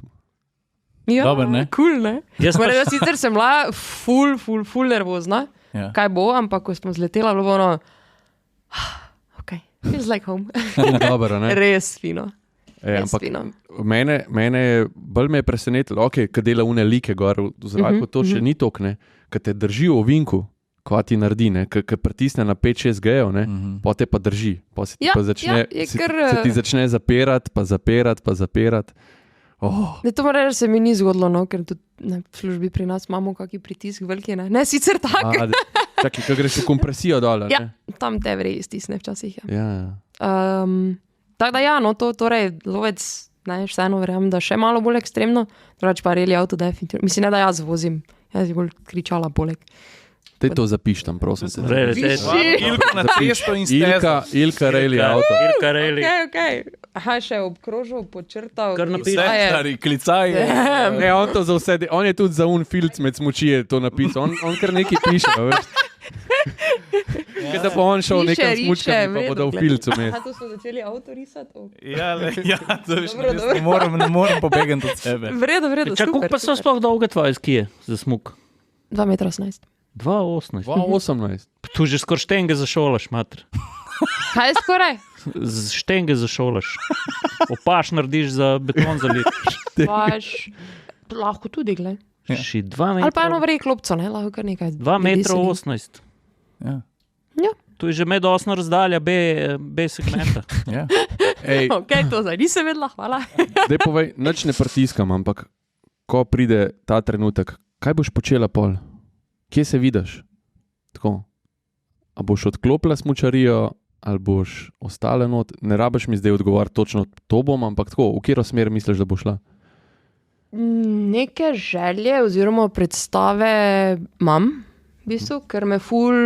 Ja, Dobar, ne? Cool, ne? Moram reči, sicer sem bila ful nervozna, kaj bo, ampak ko smo zletela, bilo ono, ok, feels like home. Dobro, ne? Res fino. Ampak mene bolj me je presenetilo, ok, kad dela une like gor v zraku, to še ni tok, ne, kad te drži v ovinku, ko ti naredi, ne, kad pritisne na 5-6 gejev, ne, pa te pa drži, pa se ti pa začne, se ti začne zapirat. To mora reči, se mi ni zgodilo, no, ker tudi v službi pri nas imamo kakšen pritisk veliki, ne, ne sicer tak. Čakaj, ko greš v kompresijo dole, ne? Ja, tam te vrej stisne včasih, ja. Tako da ja, no, torej lovec, ne, vseeno verjamem, da še malo bolj ekstremno, drugače pa reli avto definitivno. Mislim, ne, da jaz vozim, jaz bi bolj kričala poleg. Te to zapiš tam, prosim se. Ilka na cesto in steza. Ilka reli avto. Ilka reli. Okay. Aha, še obkrožil, počrtal. Kar napiš. Vse, stari, klicaj. Ne, on to za vse, on je tudi za un filc med smuči je to napisal, on kar nekaj piše, veš. Kaj da pa on šel nekam smučkam, pa bo dal filcu med. Aha, to smo začeli avto risati? Ja, to veš, ne morem pobegati od sebe. Vredo, super. Kako pa so sploh dolge tvoje skije za smuk? 2,18 m. 2,18. 2,18. Tu že skor štenge zašolaš, mater. Kaj je skoraj? Štenge zašolaš. Opaš narediš za beton za lit. Paš, lahko tudi, gled. Še 2 metra. Ali pa eno vrej klopco, ne, lahko kar nekaj. 2,18 m. Ja. To je že medosna razdalja B segmenta. Ja. Ok, to zdaj nisem vedela, hvala. Dej povej, nič ne pritiskam, ampak ko pride ta trenutek, kaj boš počela pol? Kje se vidiš? Tako. A boš odklopila smučarijo, ali boš ostala not? Ne rabiš mi zdaj odgovarjati točno to bom, ampak tako, v katero smer misliš, da bo šla? Neke želje oziroma predstave imam, v bistvu, ker me ful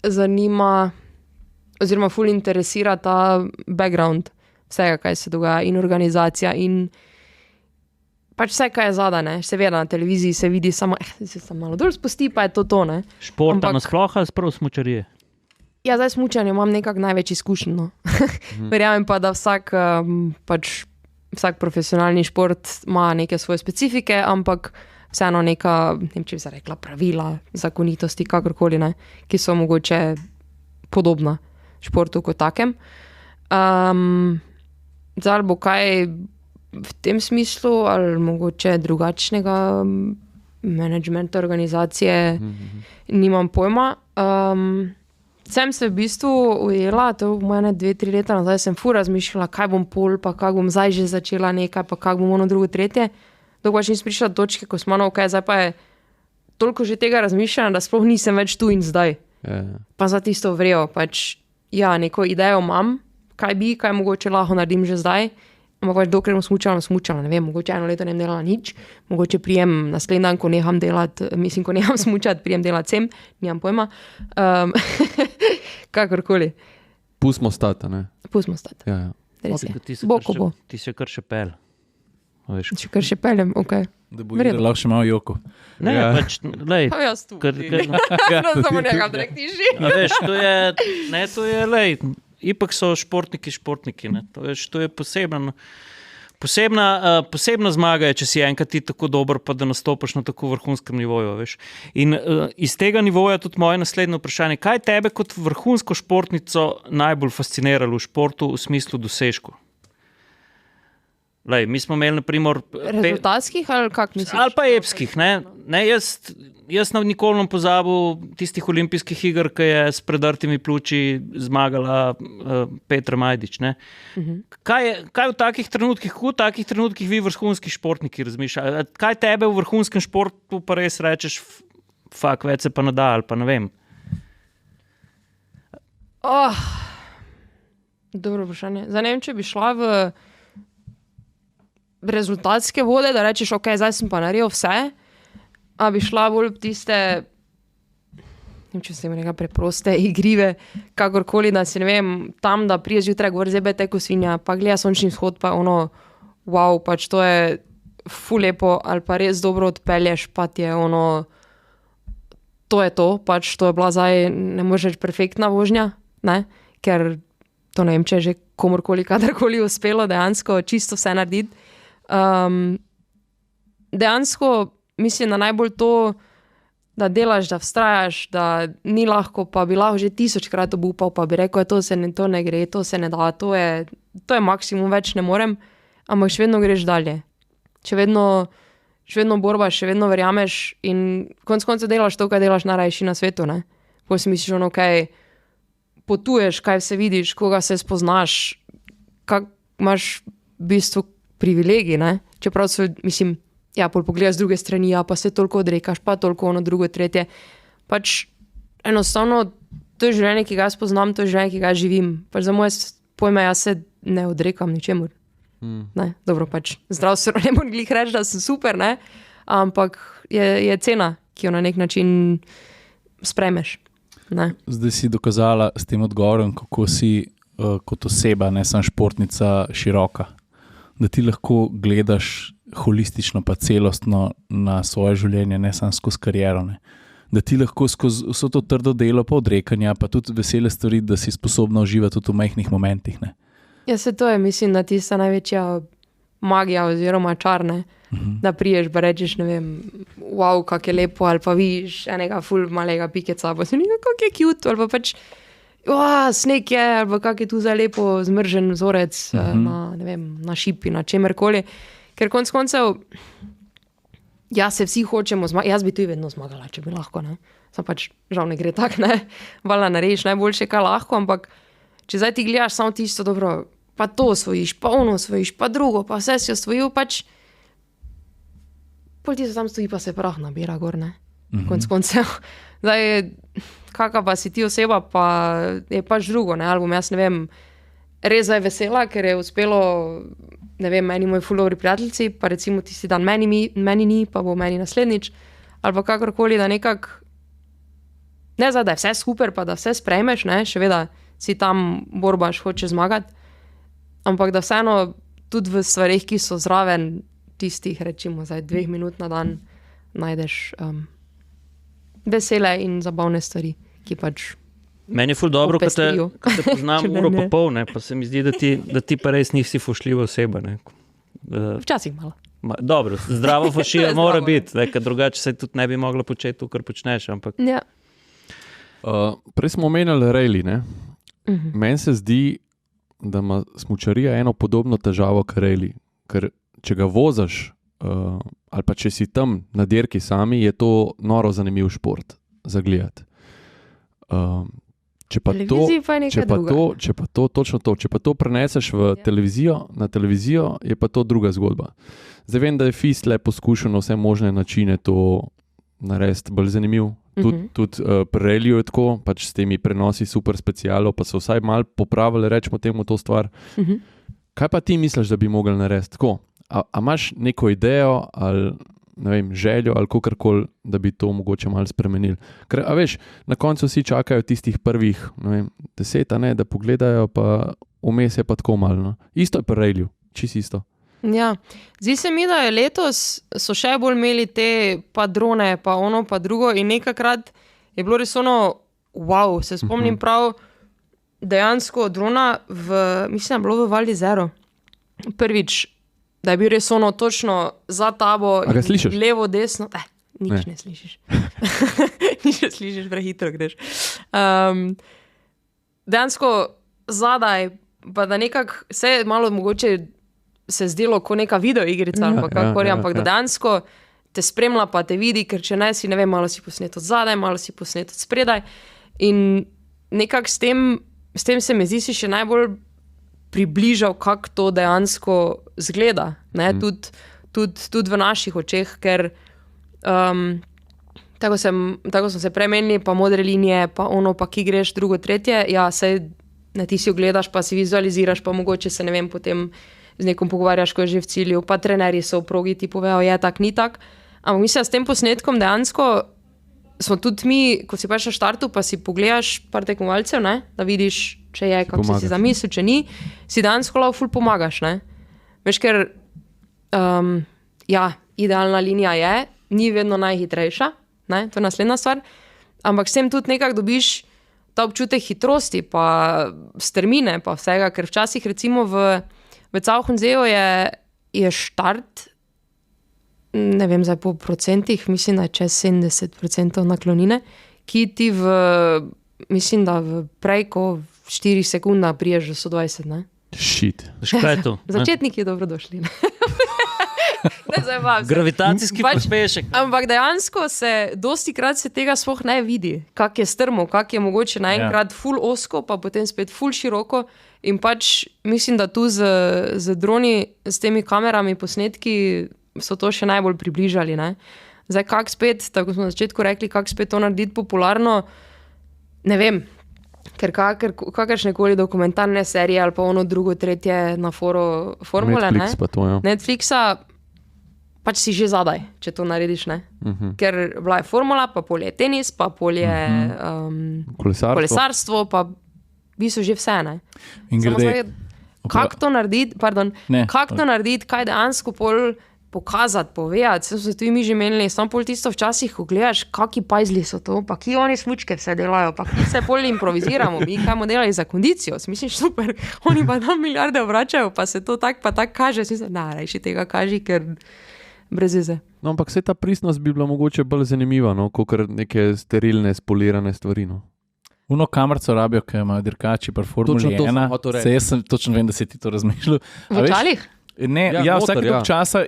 zanima oziroma ful interesira ta background vsega, kaj se dogaja in organizacija in pač vse, kaj je zada, ne. Seveda na televiziji se vidi samo, se malo dol spusti, pa je to, ne. Športa nasploh ali sprav smučarije? Ja, zdaj smučanje imam nekako največ izkušenj, no. Verjamem pa, da vsak profesionalni šport ima neke svoje specifike, ampak vseeno neka, ne vem, če bi se rekla, pravila, zakonitosti, kakorkoli, ne, ki so mogoče podobna športu kot takem. Zdaj bo kaj v tem smislu ali mogoče drugačnega menedžmenta organizacije, nimam pojma. Sem se v bistvu ujela, to v mene 2-3 leta nazaj sem ful razmišljala, kaj bom pol, pa kako bom zdaj že začela nekaj, pa kako bom ono drugo, tretje. Dok pač nisem prišla do točke, ko smo ok, zdaj pa je toliko že tega razmišljala, da sploh nisem več tu in zdaj. Pa za tisto vrejo, pač ja, neko idejo imam, kaj mogoče lahko naredim že zdaj, ampak pač dokler bom smučala, ne vem, mogoče 1 leto ne bom delala nič, mogoče prijem naslednji dan, ko neham delati, ko neham smučati, prijem delati sem, nimam pojma. Kakorkoli. Pustimo stati, ne? Pustimo stati. Ja. Res je. Bo, ko bo. Ti se kar še pel. Če kar še peljem, ok. Da bo lahko še malo joko. Ne, pač, lej. Pa jaz tu. No, samo nekam direktiži. Veš, to je, lej, ipak so športniki, ne. To je poseben Posebna zmaga je, če si enkrat ti tako dober, pa da nastopiš na tako vrhunskem nivoju. Veš. In iz tega nivoja tudi moje naslednje vprašanje. Kaj tebe kot vrhunsko športnico najbolj fasciniralo v športu v smislu dosežku? Lej, mi smo imeli, naprimer, rezultatskih ali kak misliš? Ali pa epskih. Ne, jaz nikoli ne pozabil tistih olimpijskih iger, ki je s predrtimi pljuči zmagala Petra Majdič. Ne? Kaj v takih trenutkih vi vrhunski športniki razmišljate? Kaj tebe v vrhunskem športu pa res rečeš, več se pa ne da, ali pa ne vem? Dobro vprašanje. Zdaj ne vem, če bi šla v rezultatske vode, da rečeš, ok, zdaj sem pa naredil vse, a bi šla bolj v tiste, ne vem, če sem nekaj preproste, igrive, kakorkoli, da si, ne vem, tam, da priješ jutraj gor, zebe teko svinja, pa gleda sončni vzhod, pa ono, wow, pač to je ful lepo, ali pa res dobro odpelješ, pa ti je ono, to je to, pač to je bila zdaj, ne moreš reči perfektna vožnja, ne, ker to ne vem, če je že komorkoli, kadarkoli uspelo dejansko čisto vse narediti. Dejansko mislim, da najbolj to, da delaš, da vztrajaš, da ni lahko, pa bi lahko že 1000-krat obupal, pa bi rekel, to ne gre, to se ne da, to je maksimum, več ne morem, ampak še vedno greš dalje. Še vedno borba, še vedno verjameš in konec koncev delaš to, kaj delaš najrajši na svetu, ne. Ko si misliš, ono, kaj potuješ, kaj vse vidiš, koga se spoznaš, kak imaš v bistvu privilegij, ne? Čeprav so, mislim, pol pogledaš z druge strani, pa se toliko odrekaš, pa toliko ono drugo, tretje. Pač enostavno, to je življenje, ki ga jaz poznam, to je življenje, ki ga živim. Pač za moje pojme, jaz se ne odrekam ničemur. Ne, dobro, pač zdravstveno ne morem glih reči, da sem super, ne? Ampak je cena, ki jo na nek način spremeš. Ne? Zdaj si dokazala s tem odgovorom, kako si kot oseba, ne samo športnica, široka. Da ti lahko gledaš holistično pa celostno na svoje življenje, ne samo skozi kariero. Ne. Da ti lahko skozi vso to trdo delo pa odrekanja, pa tudi vesele stvari, da si sposobna uživati tudi v majhnih momentih. Ne. Ja, se to je, mislim, da tista največja magija oziroma čar, ne. Da priješ, pa rečeš, ne vem, wow, kak je lepo, ali pa vidiš enega ful malega pikeca, pa si nekaj, kak je cute, ali pa pač sneg je, ali kak je tu zdaj lepo zmržen vzorec na šipi, na čemerkoli. Ker konec koncev, se vsi hočemo zmagati, jaz bi tudi vedno zmagala, če bi lahko, ne. Sam pač žal ne gre tak, ne. Valjda narediš najboljše, kaj lahko, ampak če zdaj ti gledaš samo tisto dobro, pa to osvojiš, pa ono osvojiš, pa drugo, pa vse si osvojil, pač pol ti se tam stoji, pa se prah nabira gor, ne. Konec koncev. Zdaj, kakva pa si ti oseba, pa je pač drugo, ne, album, jaz ne vem, res je vesela, ker je uspelo, ne vem, meni moji ful dobri prijateljci, pa recimo tisti dan meni ni, pa bo meni naslednjič, ali pa kakorkoli, da nekak, ne zdaj, da je vse super, pa da vse sprejmeš, ne, še vedno si tam borbaš, hočeš zmagati, ampak da vseeno tudi v stvarih, ki so zraven tistih, rečimo, zdaj 2 minut na dan najdeš vesele in zabavne stvari, ki pač meni je ful dobro, ko te poznam uro pa pol, ne, pa se mi zdi, da ti pa res nisi fušljiva oseba. Ne. Včasih malo. Dobro, zdravo fušija mora biti, ker drugače se tudi ne bi mogla početi to, kar počneš. Ampak... Ja. Prej smo omenjali rally, ne? Meni se zdi, da ima smučarija eno podobno težavo kot rally, ker če ga vozaš ali pa če si tam na dirki sami, je to noro zanimiv šport za gledati. Če pa to preneseš v televizijo, na televizijo, je pa to druga zgodba. Zdaj vem, da je FIS le poskušal na vse možne načine to narediti bolj zanimiv. Tudi pri reliju je tako, pač s temi prenosi super specialov, pa so vsaj malo popravili, rečemo temu to stvar. Kaj pa ti misliš, da bi mogli narediti tako? A imaš neko idejo ali ne vem, željo ali kakorkoli, da bi to mogoče malo spremenili? Ker, a veš, na koncu vsi čakajo tistih prvih, ne vem, 10, ne, da pogledajo, pa vmes je pa tako malo. No. Isto je pri reliju, čisto isto. Ja, zdi se mi, da je letos so še bolj imeli te pa drone, pa ono, pa drugo in nekakrat je bilo res ono, wow, se spomnim prav, dejansko drona mislim, da je bilo v Val d'Isère. Prvič da je bil res ono točno za tabo, A ga slišiš? levo, desno. Nič ne slišiš. Nič ne slišiš, prehitro greš. Dejansko zadaj, pa da nekako vse malo mogoče se zdelo kot neka videoigrica, ampak da dejansko te spremlja, pa te vidi, ker če ne si, ne vem, malo si posnet od zadaj, malo si posnet od spredaj. In nekako s tem se mi zdi si še najbolj približal, kako to dejansko zgleda. Tudi v naših očeh, ker tako smo se premenili, pa modre linije, pa ono, pa ki greš, drugo, tretje, ja, sej ti si ogledaš, pa si vizualiziraš, pa mogoče se, ne vem, potem z nekom pogovarjaš, ko je že v cilju, pa trenerji so v progi, ti povejo, je tak, ni tak. Ampak mislim, s tem posnetkom dejansko smo tudi mi, ko si pač na štartu, pa si pogledaš par tekmovalcev, ne, da vidiš, če je, kako si zamislil, če ni, si dejansko lahko ful pomagaš, ne. Veš, ker idealna linija je, ni vedno najhitrejša, ne, to je naslednja stvar, ampak s tem tudi nekako dobiš ta občutek hitrosti, pa strmine, pa vsega, ker včasih recimo v Cauchonseju je štart, ne vem, zdaj po procentih, mislim, da je čez 70% naklonine, ki ti mislim, da v prejko 4 sekunde priješ do 120, ne? Shit. Kaj je to? Začetniki dobrodošli, ne? Gravitacijski pospešek. Ampak dejansko dostikrat se tega sploh ne vidi, kak je strmo, kak je mogoče naenkrat ful osko, pa potem spet ful široko in pač mislim, da tu z droni, s temi kamerami, posnetki so to še najbolj približali, ne. Zdaj, kak spet, tako smo na začetku rekli, kak spet to narediti popularno, ne vem, ker kakršnekoli dokumentarne serije ali pa ono drugo, tretje na formule, Netflix ne. Pa to, ja. Netflixa pač si že zadaj, če to narediš, ne. Ker bila je formula, pa polje tenis, pa polje kolesarstvo, pa vi so že vse, ne. In grede, kako to narediti, to narediti, kaj dejansko pol pokazati, povedati, so se tudi mi že menili, samo pol tisto včasih, ko gledaš, kaki pajzli so to, pa ki oni smučke vse delajo, pa ki vse pol improviziramo, mi kaj bomo delali za kondicijo, mislim, super, oni pa tam milijarde vračajo, pa se to tak pa tak kaže, mislim, rajši tega kaži, ker brez veze. No, ampak vse ta pristnost bi bila mogoče bolj zanimiva, no, kot neke sterilne, spolirane stvari, no. Uno kamerco rabijo, ki imajo dirkači pri Formuli 1. Jaz sem točno vem, da si ti to razmišljal. V očalih? Ne, vsake toliko časa,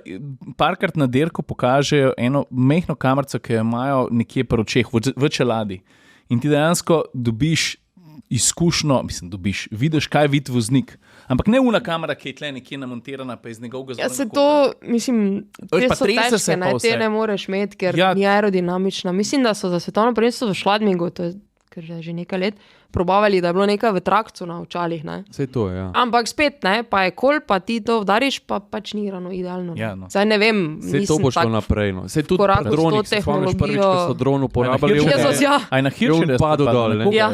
parkrat na dirko pokažejo eno mehno kamerco, ki jo imajo nekje pri očeh, v čeladi. In ti dejansko dobiš izkušnjo, vidiš, kaj vidi voznik. Ampak ne una kamera, ki je tle nekje namontirana, pa iz njegovega Ja, se to, mislim, te so težke, ne, te ne moreš imeti, ker ni aerodinamična. Mislim, da so za svetovno prvenstvo v Schladmingu, to je ker že nekaj let, probavali, da je bilo nekaj v trakcu na očalih, ne. Vse to, ja. Ampak spet, ne, pa je kol, pa ti to vdariš, pa pač ni ravno idealno. Ja, no. Zdaj ne vem, Vse to bo šlo naprej, no. Vse tudi pri dronih, se spomniš prvič, ko so dron uporabljali. Jezus, ja. Aj na Hiršelju padel dol, ne? Ja.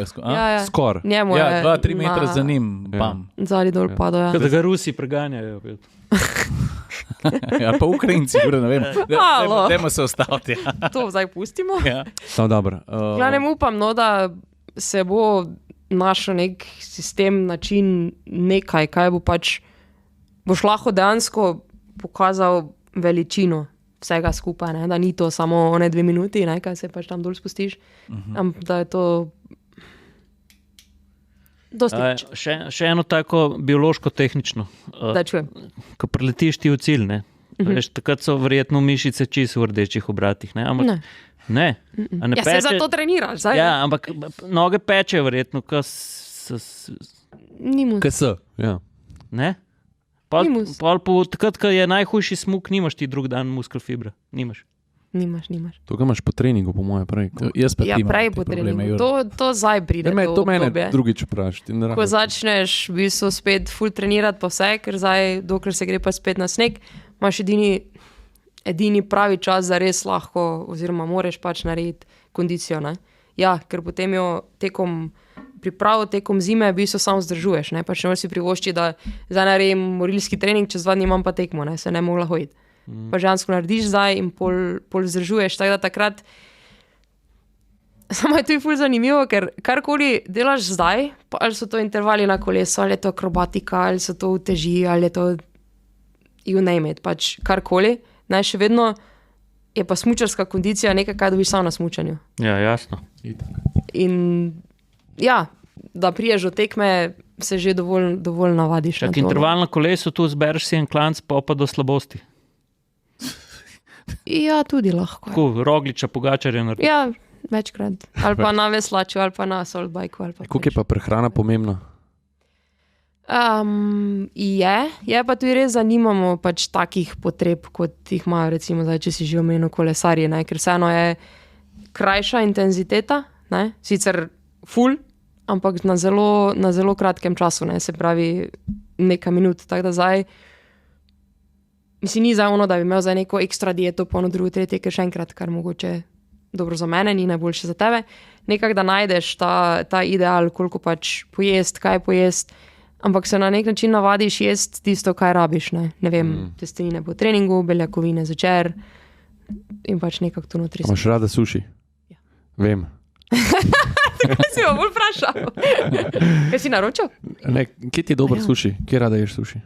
Skor. Njemu je 2-3 metre za njim, bam. Zadnji dol padel, ja. Da ga Rusi preganjajo. Ja, pa Ukrajinci, ne vem. Dajmo se ostaviti. To zdaj pustimo. Ja. No, dobro. Glavnem upam, no, da se bo našel nek sistem, način, nekaj, kaj bo pač, boš lahko dejansko pokazal veličino vsega skupaj, ne? Da ni to samo one 2 minuti, ne? Kaj se pač tam dol spustiš, da je to dosti. Še eno tako biološko-tehnično. Da čujem. Ko preletiš ti v cilj, ne? Veš, takrat so verjetno mišice čisto v rdečih obratih, ne? Ampak, ne. Ja, se za to treniraš, zdaj. Ja, ampak noge pečejo verjetno, Nimus. Ja. Ne? Takrat, ko je najhujši smuk, nimaš ti drug dan muskelfibra. Nimaš. To ga imaš po treningu, po moje prej. Jaz pa ja, prej po treningu. To zdaj pride. To mene drugič vprašati. Ko začneš v bistvu spet ful trenirati pa vse, ker zdaj, dokler se gre pa spet na sneg, imaš edini pravi čas, da res lahko, oziroma moraš pač narediti kondicijo, ne. Ja, ker potem jo tekom zime v bistvu samo vzdržuješ, ne. Pač ne moreš si privoščiti, da zdaj naredim morilski trening, čez 2 dni imam pa tekmo, ne, se ne mogla hoditi. Pa žensko narediš zdaj in pol vzdržuješ, tako da takrat samo je to ful zanimivo, ker karkoli delaš zdaj, pa ali so to intervali na kolesu, ali je to akrobatika, ali so to uteži, ali je to you name it, pač karkoli, še vedno je pa smučarska kondicija nekaj, kaj dobiš samo na smučanju. Ja, jasno. In ja, da priješ do tekme, se že dovolj navadiš. Čak interval na kolesu, tu zbereš si en klanc, pa do slabosti. Ja, tudi lahko. Tako, Rogliča, Pogačarja naredi. Ja, večkrat. Ali pa na veslaču, ali pa na assault-bajku. Koliko je pa prehrana pomembna? Je pa tudi res zanimamo pač takih potreb, kot jih imajo recimo zdaj, če si že omenil kolesarje, ne? Ker vseeno je krajša intenziteta, ne? Sicer full, ampak na zelo kratkem času, ne? Se pravi nekaj minut, tako da zdaj mislim, ni zdaj ono, da bi imel zdaj neko ekstra dieto, pa ono drugo, tretje, ker še enkrat, kar mogoče dobro za mene, ni najboljše za tebe, nekako da najdeš ta ideal, koliko pač pojest, kaj pojest, ampak se na nek način navadiš jesti tisto, kaj rabiš, ne vem, testenine po treningu, beljakovine zvečer in pač nekako tu notri. Imaš rada suši? Ja. Vem. Tako si jo bolj vprašal. Kaj si naročil? Ne, kje ti je dober suši? Kje rada ješ suši?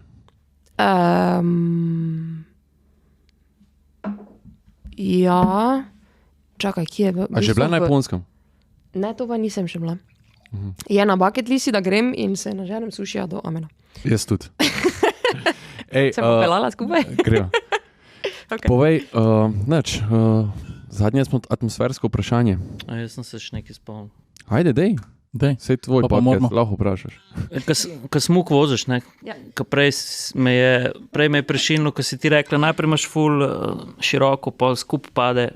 Ja, čakaj, kje je? A že bila na Japonskem? Ne, to pa nisem še bila. Je na bucket listi, da grem in se naženem sušija do amena. Jaz tudi. Ej, Sem popelala skupaj? Gremo. Okay. Povej, zadnje smo atmosfersko vprašanje. A jaz sem se še nekaj spomnil. Ajde, dej. Sej tvoj Pa podcast, lahko vprašaš. Ko smuk voziš, ne? Ja. Prej me je prešinilo, ko si ti rekla, najprej imaš ful široko, pa skup pade.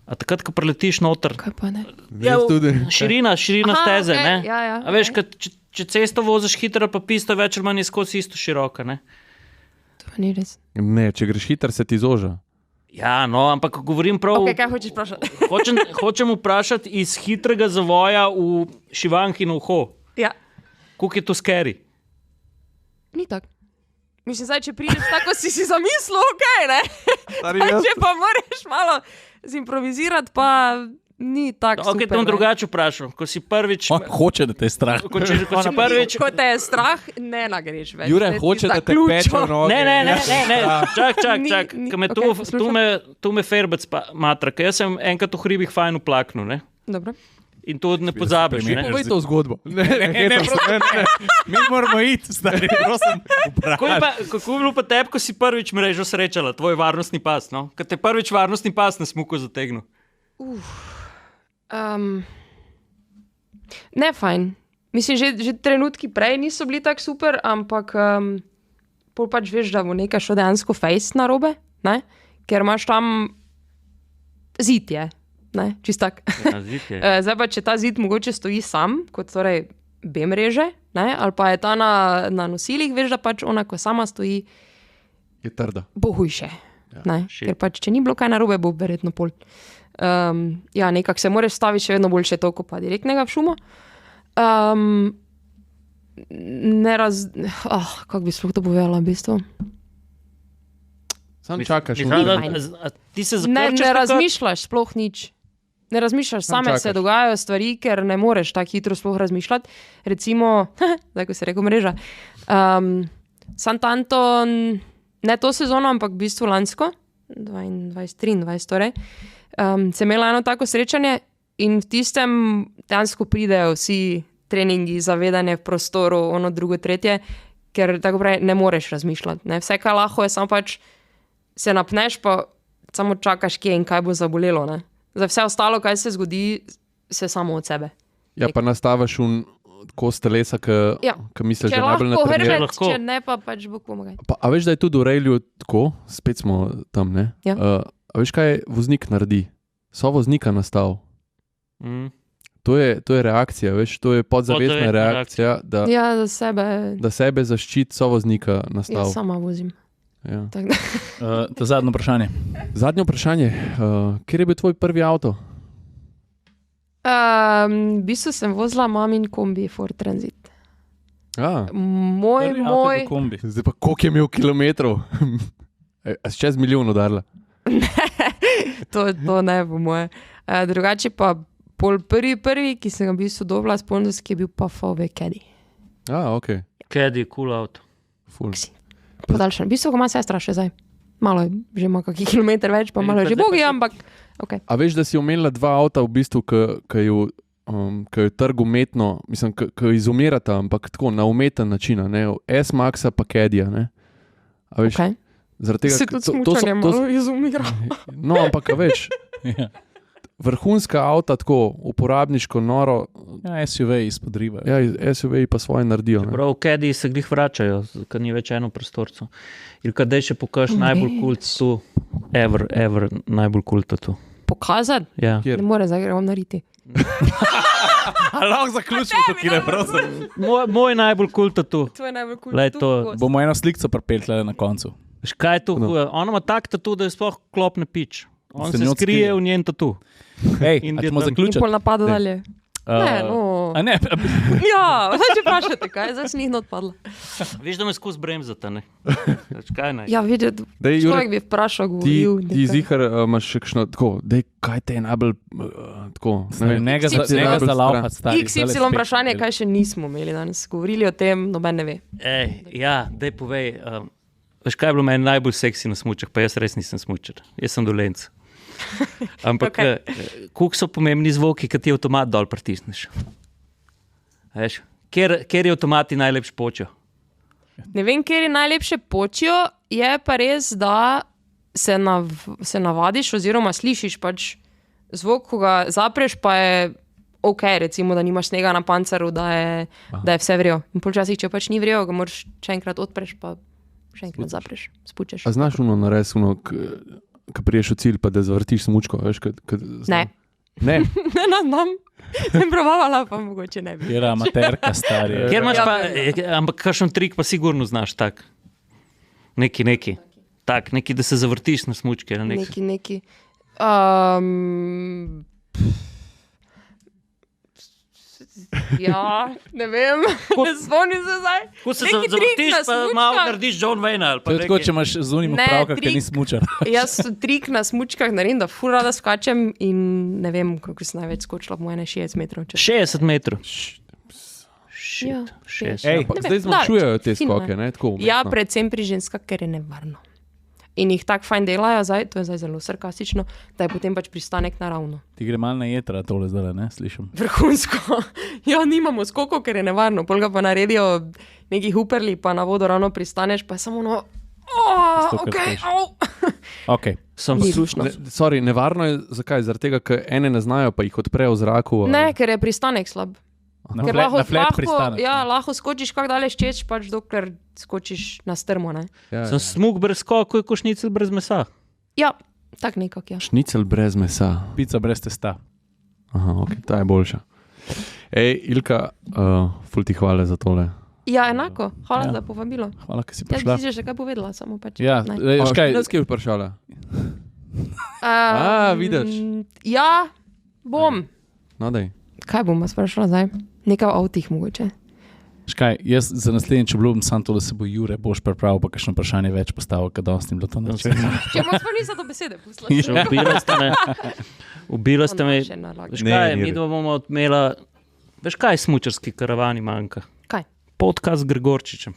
A takrat, ko preletiš noter, Kaj pa ne? ja, tudi. širina steze, okay. ne? Ja, A veš, če cesto voziš hitro, pa pisto več ali manj je skozi isto široka, ne? To pa ni res. Ne, če greš hiter, se ti zoža. Ja, no, ampak govorim prav... Ok, kaj hočeš vprašati? Hočem vprašati iz hitrega zavoja v šivanki na uho. Ja, Koliko je to scary? ni tako. Mislim, zdaj, če prideš tako, si zamislil, okej, ne? Stari, Če pa moraš malo zimprovizirati, pa ni tako Ok, super. to bom drugače vprašal. Ko si prvič... On hoče, da te je strah. Ko si prvič... Ko te je strah, ne nagreš več. Jure Ne, ti hoče, da te zaključil. peče noge. Ne. Čak. Ni- Ko me okej, poslušam. tu me ferbec matra, ker jaz sem enkrat v hribih fajn uplaknul, ne? Dobro. In to ne pozabiš, ne? Povej to zgodbo. Ne. Mi moramo iti, stari, prosim. Kako je bilo pa tebi, ko si prvič mrežo srečala, tvoj varnostni pas, no? Ko te prvič varnostni pas na smuku zategnil. Ne, fajn. Mislim, že trenutki prej niso bili tako super, ampak pol pač veš, da bo nekaj šlo dejansko fejst narobe, ne? Ker imaš tam zid je, ne? Čist tak. Ja, zid je. Zdaj pa, če ta zid mogoče stoji sam, kot torej B mreže, ne? Ali pa je ta na nosilih, veš, da pač ona, ko sama stoji, Je trda. bo hujše. Ne? shit. Ker pač, če ni bilo kaj narobe, bo verjetno pol. Ja, nekako se moraš staviti še vedno boljše to, kot pa direktnega v šumo. Kako bi sploh to povedala, v bistvu? Sam čakaš. Ti se Ne zakrčeš razmišljaš sploh nič. Ne razmišljaš, Samo same čakaš. se dogajajo stvari, ker ne moreš tako hitro sploh razmišljati. Recimo, zdaj ko se rekel mreža, Santanton, ne to sezono, ampak v bistvu lansko, 22-23 torej, sem imela eno tako srečanje in v tistem dejansko pridejo vsi treningi, zavedanje v prostoru, ono drugo, tretje, ker tako pravi, ne moreš razmišljati. Ne? Vse, kar lahko je, samo pač se napneš, pa samo čakaš, kje in kaj bo zabolelo. Ne? Za vse ostalo, kaj se zgodi, se samo od sebe. Ja, pa nastaviš kos telesa, Ja. ki misliš, Če da je najbolj lahko natreniran. hrbet, lahko. če ne, pa pač Bog pomagaj. A veš, da je tudi v Rejlju tako, spet smo tam, ne? Ja. A veš, kaj voznik naredi? So voznika nastav. To je reakcija, veš, to je podzavestna Podzavestna reakcija, da, Ja, za sebe, da sebe zaščiti sovoznika nastav. jaz sama vozim. Ja. Tako da. To zadnje vprašanje. Zadnje vprašanje, kje je bil tvoj prvi avto? V bistvu sem vozila mamin kombi Ford Transit. Moj, Kombi. Zdaj pa koliko je imel kilometrov? A si čez milijon udarila? to ne bo moje. Drugače pa pol prvi, ki sem ga v bistvu dobila sponzorski, je bil pa VW Caddy. Ok, Caddy, cool auto. ful. Podaljšan. V bistvu, ko ima sestra še zdaj. Malo je, že ima kakšen kilometer več, pa malo je že bogi, ampak okay. A veš, da si omenila 2 avta v bistvu, ki ju trg umetno, mislim, ki izumirata, ampak tako na umeten način, ne? S-Maxa pa Cadija, ne? A veš, Okay. zaradi tega, Se tudi smučanje malo izumira. No, ampak a veš, vrhunska avta, tako uporabniško, noro, Ja, SUV izpod rive. ja, SUV pa svoje naredijo. Ne? Prav v Cadiji se glih vračajo, ker ni več eno prostorcu. In kadej še pokaž najbolj kult tu, ever, najbolj kult tu. Pokazati? Ja. Kjer? Ne more, zdaj gremo nariti. Lahko zaključimo tukaj, ne prosim. Moj najbolj kult tu. To je najbolj kul. Glej, to- Bomo eno slikco pripeljali na koncu. Veš, kaj je to? No. Ona ima tak tatu, da je sploh klop ne pič. On Se se njo skrije skrije. v njen tatu. Hej, In a ćemo je to- In zaključiti? pol napada dalje. Ne, no. A ne, Ja, zdaj če vprašate, kaj, zdaj si njih odpadla. Veš, da me skozi bremzata, ne? Veš, kaj naj? Ja, videti, Dej, Jurek, človek bi vprašal, Ti govoril. zihar imaš še kakšno, tako, dej, kaj te je najbolj, tako, ne vem. ne ga XY zalaufati, stari. XY vprašanje, kaj še nismo imeli danes. Govorili o tem, noben ne ve. Ja, daj povej. Veš, kaj je bilo meni najbolj seksi na smučah, pa jaz res nisem smučar. Jaz sem dolenc. Ampak, Okej. koliko so pomembni zvoki, kad ti avtomat dol pritisneš? Veš, kjer je avtomati najlepši počjo? Ne vem, kjer je najlepše počijo, je pa res, da se navadiš oziroma slišiš pač zvok, ko ga zapreš, pa je ok, recimo, da nimaš snega na panceru, da je vse vrijo. In počasih, če pač ni vrijo, ga moraš še enkrat odpreš, pa še enkrat zapreš, spučeš. A znaš uno nares, ko priješ v cilj, pa da zavrtiš smučko, veš, Ne. Ne, Ne znam, sem probavala, pa mogoče ne bi. Kjer amaterka, stari. Kjer imaš Ja, pa, ja. ampak kakšen trik pa sigurno znaš tak. Neki. Tak, neki, da se zavrtiš na smučke. Na Neki. Ja, ne vem, ne spomnim se zdaj. Ko se Neki trik zavrtiš, na pa smučkah. malo narediš John Wayne ali pa To je tako, nekaj. če imaš z unim Ne, opravka, ki trik. ni smučar. Jaz trik na smučkah naredim, da ful rada skačem in ne vem, koliko sem največ skočila, po moje 60 metrov. 60 metrov. Ja, 60. Ej, pa Ne vem, zdaj zmanjšujejo te fino, skoke, ne, tako. Ja, umetno. predvsem pri ženskah, ker je nevarno. In jih tako fajn delajo, zdaj, to je zdaj zelo sarkastično, da je potem pač pristanek naravno. Ti gre malo na jetra tole zdaj, ne, slišim. Vrhunsko. Ja, nimamo skokov, ker je nevarno. Pol ga pa naredijo neki huperli, pa na vodo ravno pristaneš, pa je samo no. Tisto, kar Ok, hočeš. au. Okay. Ni luštno. Sorry, nevarno je, zakaj? Zaradi tega, ker ene ne znajo, pa jih odprejo v zraku. ali- Ne, ker je pristanek slab. Na Ker flat, na flat pristanek. ja, lahko skočiš kak daleč češ, pač dokler skočiš na strmo. Ne? Ja, Sem smuk brez skokov, kot šnicel brez mesa. Ja, tak nekak, ja. Šnicel brez mesa. Pica brez testa. Aha, ok, ta je boljša. Ej, Ilka, ful ti hvala za tole. Ja, enako. Hvala Ja. za povabilo. Hvala, ker si Ja, prišla. ti si že kaj povedala, samo pač. Ja, ne. veš kaj, Škaj bi vprašala? vidiš. Ja, bom. No, daj. Kaj bom vas vprašala zdaj? Nekaj o avtih mogoče. škaj, jaz za naslednjič obljubim samo to, da se bo Jure boš pripravil, pa kakšno vprašanje več postavil, ker danes ni bilo to nič. Če bom sploh nisem do besede pustila. Ubila ste me. Še nalaga. Veš Ne, kaj, ni mi dva bomo odmela. Veš kaj, smučarski karavani manjka? Kaj? Podcast z Gregorčičem.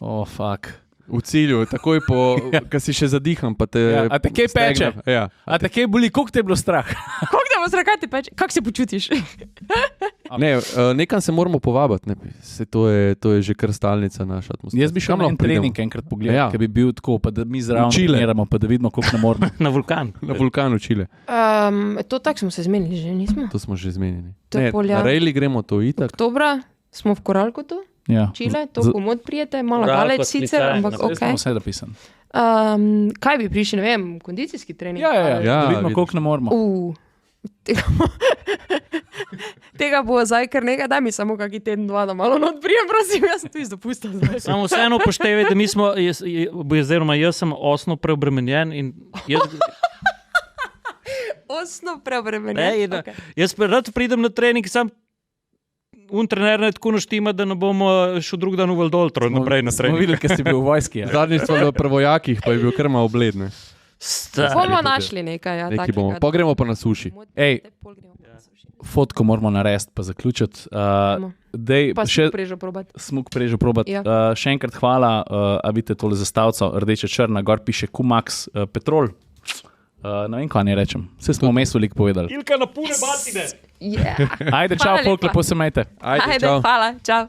O, fuck. V cilju, takoj po, ko si še zadiham, pa te... Ja, a te kaj peče? Ja. A te kaj boli, koliko te je bilo strah? Kako te bo srakaj te peče? Kako se počutiš? Ne, nekam se moramo povabiti, ne. Se to je že kar stalnica naša atmosfera. Jaz bi šel Kam na en lahko pridemo? trening enkrat pogledati, Ja. ja. Ker bi bil tako, pa da mi zraven V Čile. treniramo, pa da vidimo, koliko ne moramo. Na vulkan. Na vulkanu Čile, To tako smo se zmenili, že nismo. to smo že zmenjeni. To je Ne, polja. na rejli gremo to itak. Oktobra smo v Koralkotu, Ja. Čile, to Z- komod prijete, malo Koralkot, daleč sicer, Švicarija, ampak Zdaj ok. smo vse napisali. Kaj bi prišli, ne vem, kondicijski trening? Ja, ali- Ja, da vidimo, vidiš. koliko ne moramo. Tega bo zdaj kar nekaj, daj mi samo kaki teden, dva, da malo not prijem, prosim, jaz sem tu iz dopusta zdaj. Samo vseeno upoštevaj, da mi smo, oziroma jaz sem osno preobremenjen in jaz, Osno preobremenjen. ne, Okay. jaz pa rad pridem na trening, sam trener ne tako naštima, da ne bomo šel drug dan v Valdoltro naprej na Smo trening. videli, ker si bil v vojski. Ja. Zadnjič smo na prvojakih, pa je bil kar malo bled, ne. Bomo našli nekaj, ja, Nekaj bomo. takega. Pogremo pa na suši. Ej, fotko moramo narediti, pa zaključiti. Dej, Pa še še prežo probati. smuk prežo probati. Ja. Še enkrat hvala, a vidite tole zastavico, rdeče črna, gor piše Kumax Petrol. Ne vem, kaj ne rečem. Vse smo vmes veliko povedali. Ilka na pune batine. Yeah. Ajde, čau, Hvala folk, lepa. lepo se majte. Ajde, Ajde, čau. hvala, čau.